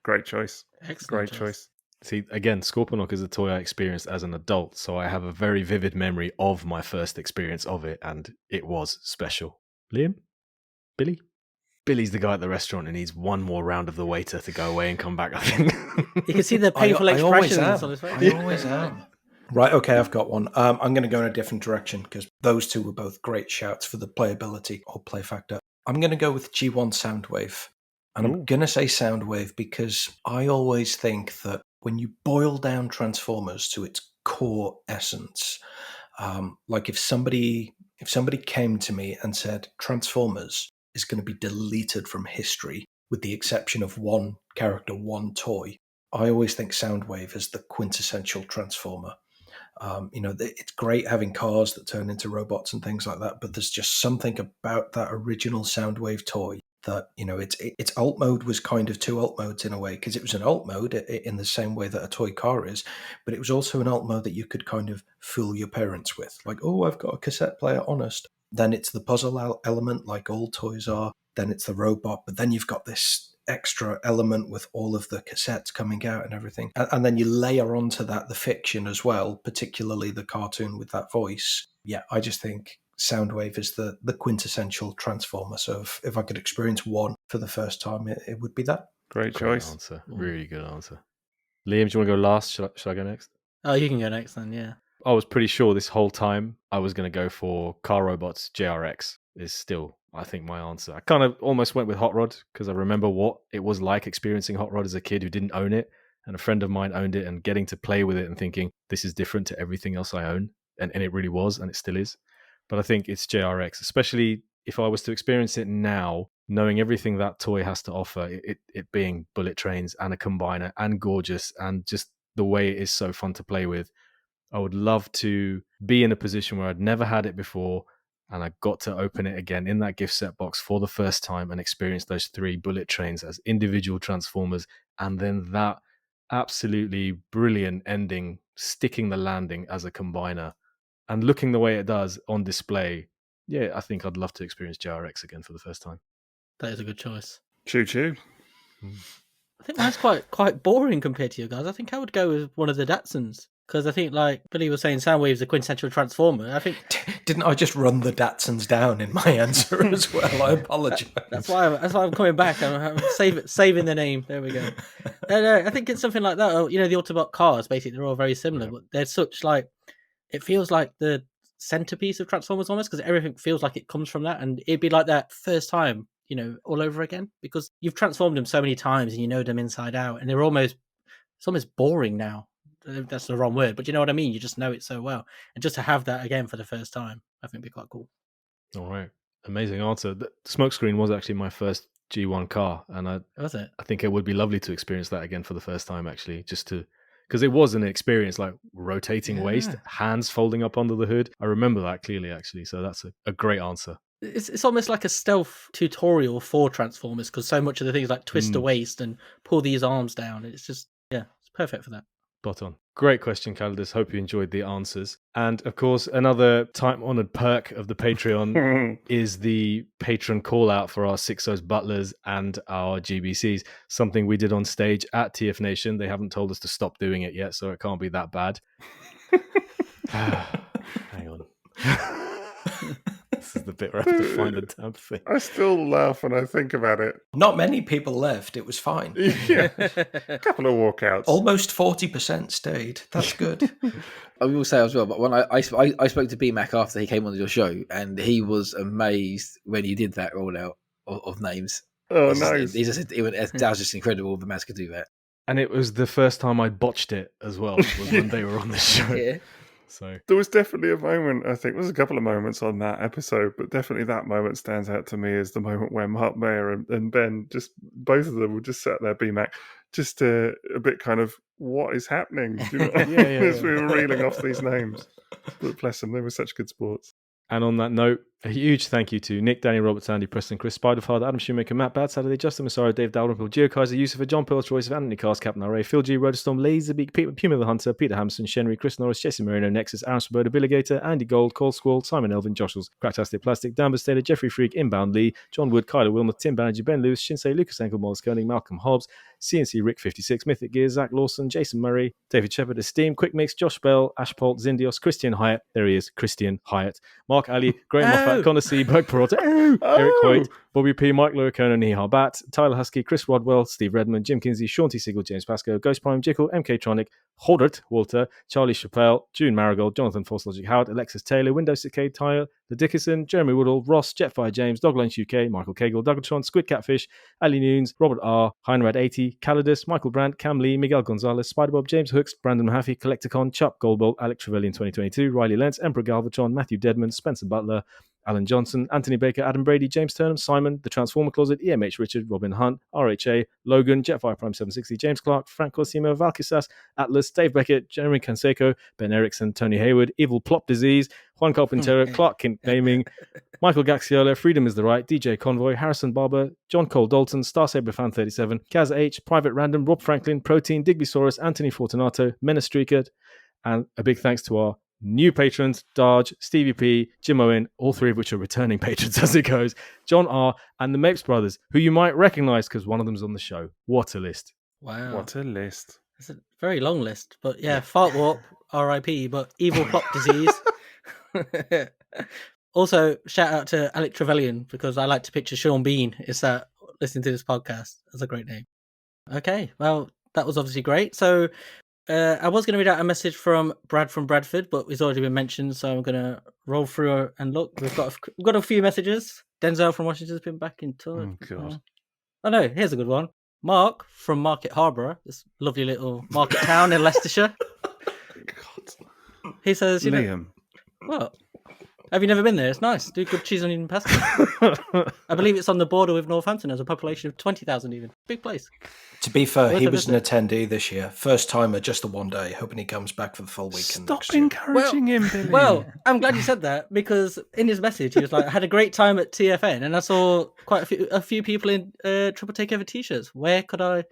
Great choice. Excellent Great choice. See, again, Scorponok is a toy I experienced as an adult, so I have a very vivid memory of my first experience of it, and it was special. Liam? Billy? Billy's the guy at the restaurant who needs one more round of the waiter to go away and come back, I think. You can see the painful I always expressions am. on his face. I always am. Right, okay, I've got one. I'm going to go in a different direction because those two were both great shouts for the playability or play factor. I'm going to go with G1 Soundwave. And I'm going to say Soundwave because I always think that when you boil down Transformers to its core essence, like if somebody came to me and said Transformers is going to be deleted from history with the exception of one character, one toy, I always think Soundwave is the quintessential Transformer. It's great having cars that turn into robots and things like that, but there's just something about that original Soundwave toy that, its alt mode was kind of two alt modes in a way, because it was an alt mode in the same way that a toy car is, but it was also an alt mode that you could kind of fool your parents with. Like, oh, I've got a cassette player, honest. Then it's the puzzle element, like all toys are. Then it's the robot, but then you've got this extra element with all of the cassettes coming out and everything. And then you layer onto that the fiction as well, particularly the cartoon with that voice. Yeah, I just think Soundwave is the quintessential Transformer. So if I could experience one for the first time, it would be that. Great Great choice. answer. Really good answer. Liam, do you want to go last? Should I go next? Oh, you can go next then, yeah. I was pretty sure this whole time I was going to go for Car Robots JRX is still, I think, my answer. I kind of almost went with Hot Rod because I remember what it was like experiencing Hot Rod as a kid who didn't own it. And a friend of mine owned it and getting to play with it and thinking, this is different to everything else I own. And it really was, and it still is. But I think it's JRX, especially if I was to experience it now, knowing everything that toy has to offer, it being bullet trains and a combiner and gorgeous and just the way it is so fun to play with. I would love to be in a position where I'd never had it before and I got to open it again in that gift set box for the first time and experience those 3 bullet trains as individual Transformers, and then that absolutely brilliant ending, sticking the landing as a combiner and looking the way it does on display. Yeah, I think I'd love to experience JRX again for the first time. That is a good choice. Choo choo. I think mine's quite boring compared to you guys. I think I would go with one of the Datsuns. Because I think, like Billy was saying, Soundwave's a quintessential Transformer. I think Didn't I just run the Datsuns down in my answer as well? I apologise. that's why I'm coming back. I'm saving the name. There we go. No, I think it's something like that. The Autobot cars, basically, they're all very similar, but they're such like, it feels like the centerpiece of Transformers almost, because everything feels like it comes from that, and it'd be like that first time, all over again, because you've transformed them so many times and you know them inside out, and it's almost boring now. That's the wrong word, but you know what I mean? You just know it so well. And just to have that again for the first time, I think would be quite cool. All right. Amazing answer. The Smokescreen was actually my first G1 car, and I think it would be lovely to experience that again for the first time, actually, because it was an experience, like rotating waist, hands folding up under the hood. I remember that clearly, actually, so that's a great answer. It's almost like a stealth tutorial for Transformers, because so much of the things like twist the waist and pull these arms down. It's just, it's perfect for that. Spot on. Great question, Calidus. Hope you enjoyed the answers. And of course, another time-honored perk of the Patreon is the patron call-out for our Sixos Butlers and our GBCs, something we did on stage at TFNation. They haven't told us to stop doing it yet, so it can't be that bad. Hang on. This is the bit where I have to find the damn thing. I still laugh when I think about it. Not many people left. It was fine. Yeah. A couple of walkouts. Almost 40% stayed. That's good. I will say as well, but when I spoke to B.M.A.K after he came on your show, and he was amazed when you did that rollout of names. Oh, nice. That was just incredible. The M.A.S.K could do that. And it was the first time I botched it as well, was when they were on the show. Yeah. So there was definitely a moment, I think, there was a couple of moments on that episode, but definitely that moment stands out to me as the moment where Mark Mayer and Ben, just both of them were just sat there, B-Mac, just a bit kind of, what is happening? Do you know? As we were reeling off these names. But bless them, they were such good sports. And on that note, a huge thank you to Nick, Danny, Robert, Andy, Preston, Chris, Spiderfather, Adam Shoemaker, Matt Bad, Saturday, Justin Massaro, Dave Dalrymple, Gio Kaiser, Yusufa, John Pearl, Choice of Anthony Cars, Captain RA, Phil G, Roderstorm, Laserbeak, Puma the Hunter, Peter Hampson, Shenry, Chris Norris, Jesse Marino, Nexus, Aaron Swoboda, Billy Gator, Andy Gold, Cole Squall, Simon Elvin, Joshua's, Cracktastic Plastic, Dan Bastader, Jeffrey Freak, Inbound Lee, John Wood, Kyler Wilmer, Tim Banerjee, Ben Lewis, Shinsei, Lucas Enkel, Miles Koenig, Malcolm Hobbs, CNC Rick 56, Mythic Gears, Zach Lawson, Jason Murray, David Shepard, Esteem, Quick Mix, Josh Bell, Ashpolt, Zindios, Christian Hyatt, there he is, Christian Hyatt, Mark Ali, Graham Moffat, Connor C, Berg Peralta, Eric Hoyt, Bobby P, Mike Luricone, Nihar Bat, Tyler Husky, Chris Rodwell, Steve Redmond, Jim Kinsey, Sean T. Siegel, James Pascoe, Ghost Prime, Jickle, MK Tronic, Holdert, Walter, Charlie Chappelle, June Marigold, Jonathan Force Logic Howard, Alexis Taylor, Windows 6K, Tyler, The Dickerson, Jeremy Woodall, Ross, Jetfire James, Doglunch UK, Michael Cagle, Douglatron, Squid Catfish, Ali Nunes, Robert R, Heinrad 80, Calidus, Michael Brandt, Cam Lee, Miguel Gonzalez, Spiderbob, James Hooks, Brandon Mahaffey, Collecticon, Chuck Goldbolt, Alec Trevelyan 2022, Riley Lentz, Emperor Galvatron, Matthew Deadman, Spencer Butler, Alan Johnson, Anthony Baker, Adam Brady, James Turnham, Simon, The Transformer Closet, EMH Richard, Robin Hunt, RHA, Logan, Jetfire Prime 760, James Clark, Frank Cosimo, Valkisas, Atlas, Dave Beckett, Jeremy Canseco, Ben Erickson, Tony Hayward, Evil Plop Disease, Juan Carpintero, Clark Kent Gaming, Michael Gaxiola, Freedom is the Right, DJ Convoy, Harrison Barber, John Cole Dalton, Starsaber Fan 37, Kaz H, Private Random, Rob Franklin, Protein, Digbysaurus, Anthony Fortunato, Menastrika, and a big thanks to our new patrons, Darge, Stevie P, Jim Owen, all three of which are returning patrons as it goes, John R, and the Mapes brothers, who you might recognise because one of them's on the show. What a list. Wow. What a list. It's a very long list. But yeah, Fart Warp, RIP, but Evil Plot Disease. Also, shout out to Alec Trevelyan, because I like to picture Sean Bean is listening to this podcast. That's a great name. Okay, well, that was obviously great. So I was going to read out a message from Brad from Bradford, but it's already been mentioned, so I'm going to roll through and look. We've got a few messages. Denzel from Washington's been back in touch. Oh, God. Oh, no, here's a good one. Mark from Market Harborough, this lovely little market town in Leicestershire. God. He says, Liam. Well, have you never been there? It's nice. Do good cheese onion pasta. I believe it's on the border with Northampton. Has a population of 20,000 even. Big place. To be fair, Worth he a was an visit. attendee this year. First timer, just the one day. Hoping he comes back for the full weekend Stop next year. encouraging him, Billy. Well, I'm glad you said that, because in his message he was like, I had a great time at TFN and I saw quite a few people in Triple Takeover t-shirts. Where could I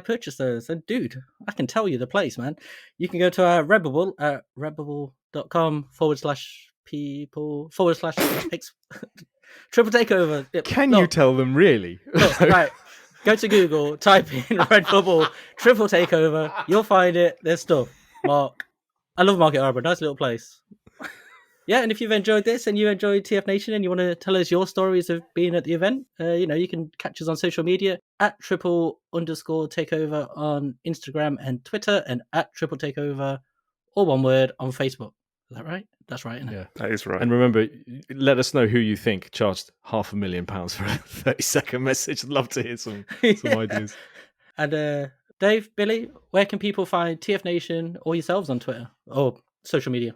purchase those? And dude, I can tell you the place, man. You can go to our Redbubble at redbubble.com/people/ Triple Takeover. Can you tell them really? Look, right. Go to Google, type in Redbubble Triple Takeover. You'll find it. There's stuff. Mark. I love Market Harborough. Nice little place. Yeah, and if you've enjoyed this and you enjoyed TFNation and you want to tell us your stories of being at the event, you can catch us on social media at @triple_takeover on Instagram and Twitter, and at Triple Takeover, all one word, on Facebook. Is that right? That's right, isn't it? Yeah. That is right. And remember, let us know who you think charged £500,000 for a 30-second message. I'd love to hear some ideas. And Dave, Billy, where can people find TFNation or yourselves on Twitter or social media?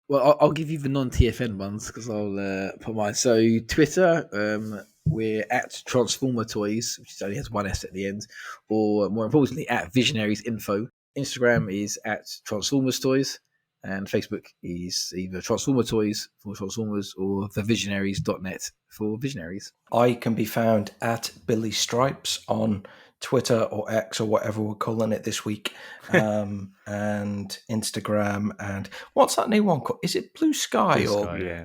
Well, I'll give you the non-TFN ones because I'll put mine. So Twitter, we're at Transformer Toys, which only has one S at the end, or more importantly, at Visionaries Info. Instagram is at Transformers Toys, and Facebook is either Transformer Toys for Transformers or thevisionaries.net for Visionaries. I can be found at Billy Stripes on Twitter or X or whatever we're calling it this week, and Instagram, and what's that new one called? Is it Blue Sky Blue or Sky, yeah.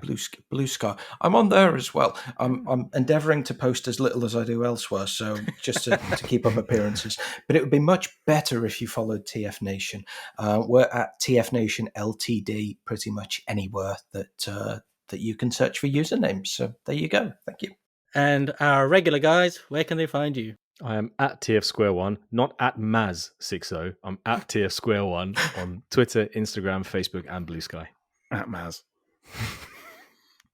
Blue Sky? I'm on there as well. I'm endeavouring to post as little as I do elsewhere, so just to keep up appearances. But it would be much better if you followed TFNation. We're at TFNation Ltd pretty much anywhere that you can search for usernames. So there you go. Thank you. And our regular guys, where can they find you? I am at TFsquareone, not at M.A.S.K Sixo. I'm at TFsquareone on Twitter, Instagram, Facebook, and Blue Sky. At Maz.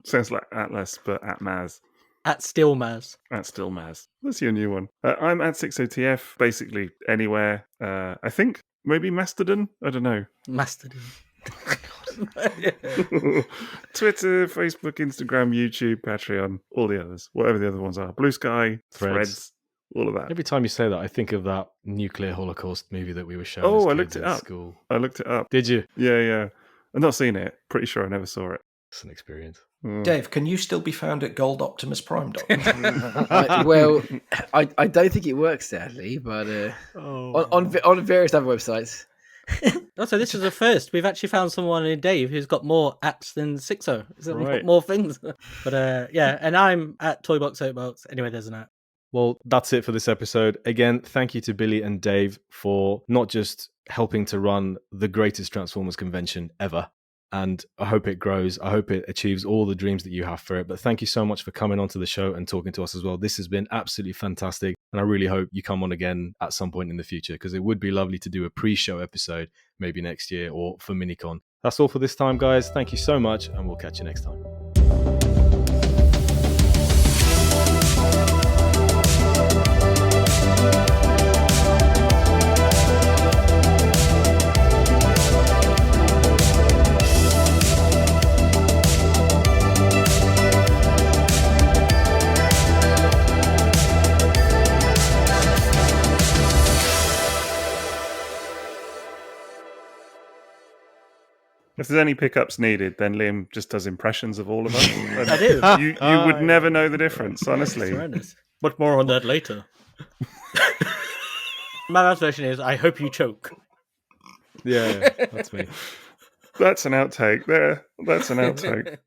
Sounds like Atlas, but at Maz. At Stillmaz. At still Maz. That's your new one. I'm at Sixo basically anywhere. I think maybe Mastodon. I don't know. Mastodon. Twitter, Facebook, Instagram, YouTube, Patreon, all the others. Whatever the other ones are. Blue Sky, Threads, all of that. Every time you say that, I think of that nuclear Holocaust movie that we were showing. Oh, as I looked kids it at up. School. I looked it up. Did you? Yeah. I've not seen it. Pretty sure I never saw it. It's an experience. Dave, can you still be found at goldoptimusprime.com? I don't think it works, sadly, but on various other websites. Also, this is a first. We've actually found someone in Dave who's got more apps than Sixo. He's got Right. more things. But yeah, and I'm at Toybox Soapbox. Anyway, there's an app. Well, that's it for this episode. Again, thank you to Billy and Dave for not just helping to run the greatest Transformers convention ever. And I hope it grows. I hope it achieves all the dreams that you have for it. But thank you so much for coming onto the show and talking to us as well. This has been absolutely fantastic. And I really hope you come on again at some point in the future, because it would be lovely to do a pre-show episode maybe next year or for Minicon. That's all for this time, guys. Thank you so much, and we'll catch you next time. If there's any pickups needed, then Liam just does impressions of all of us. I do. You would never know the difference, honestly. It's horrendous. But more on that later. My last version is, I hope you choke. Yeah, that's me. That's an outtake there. That's an outtake.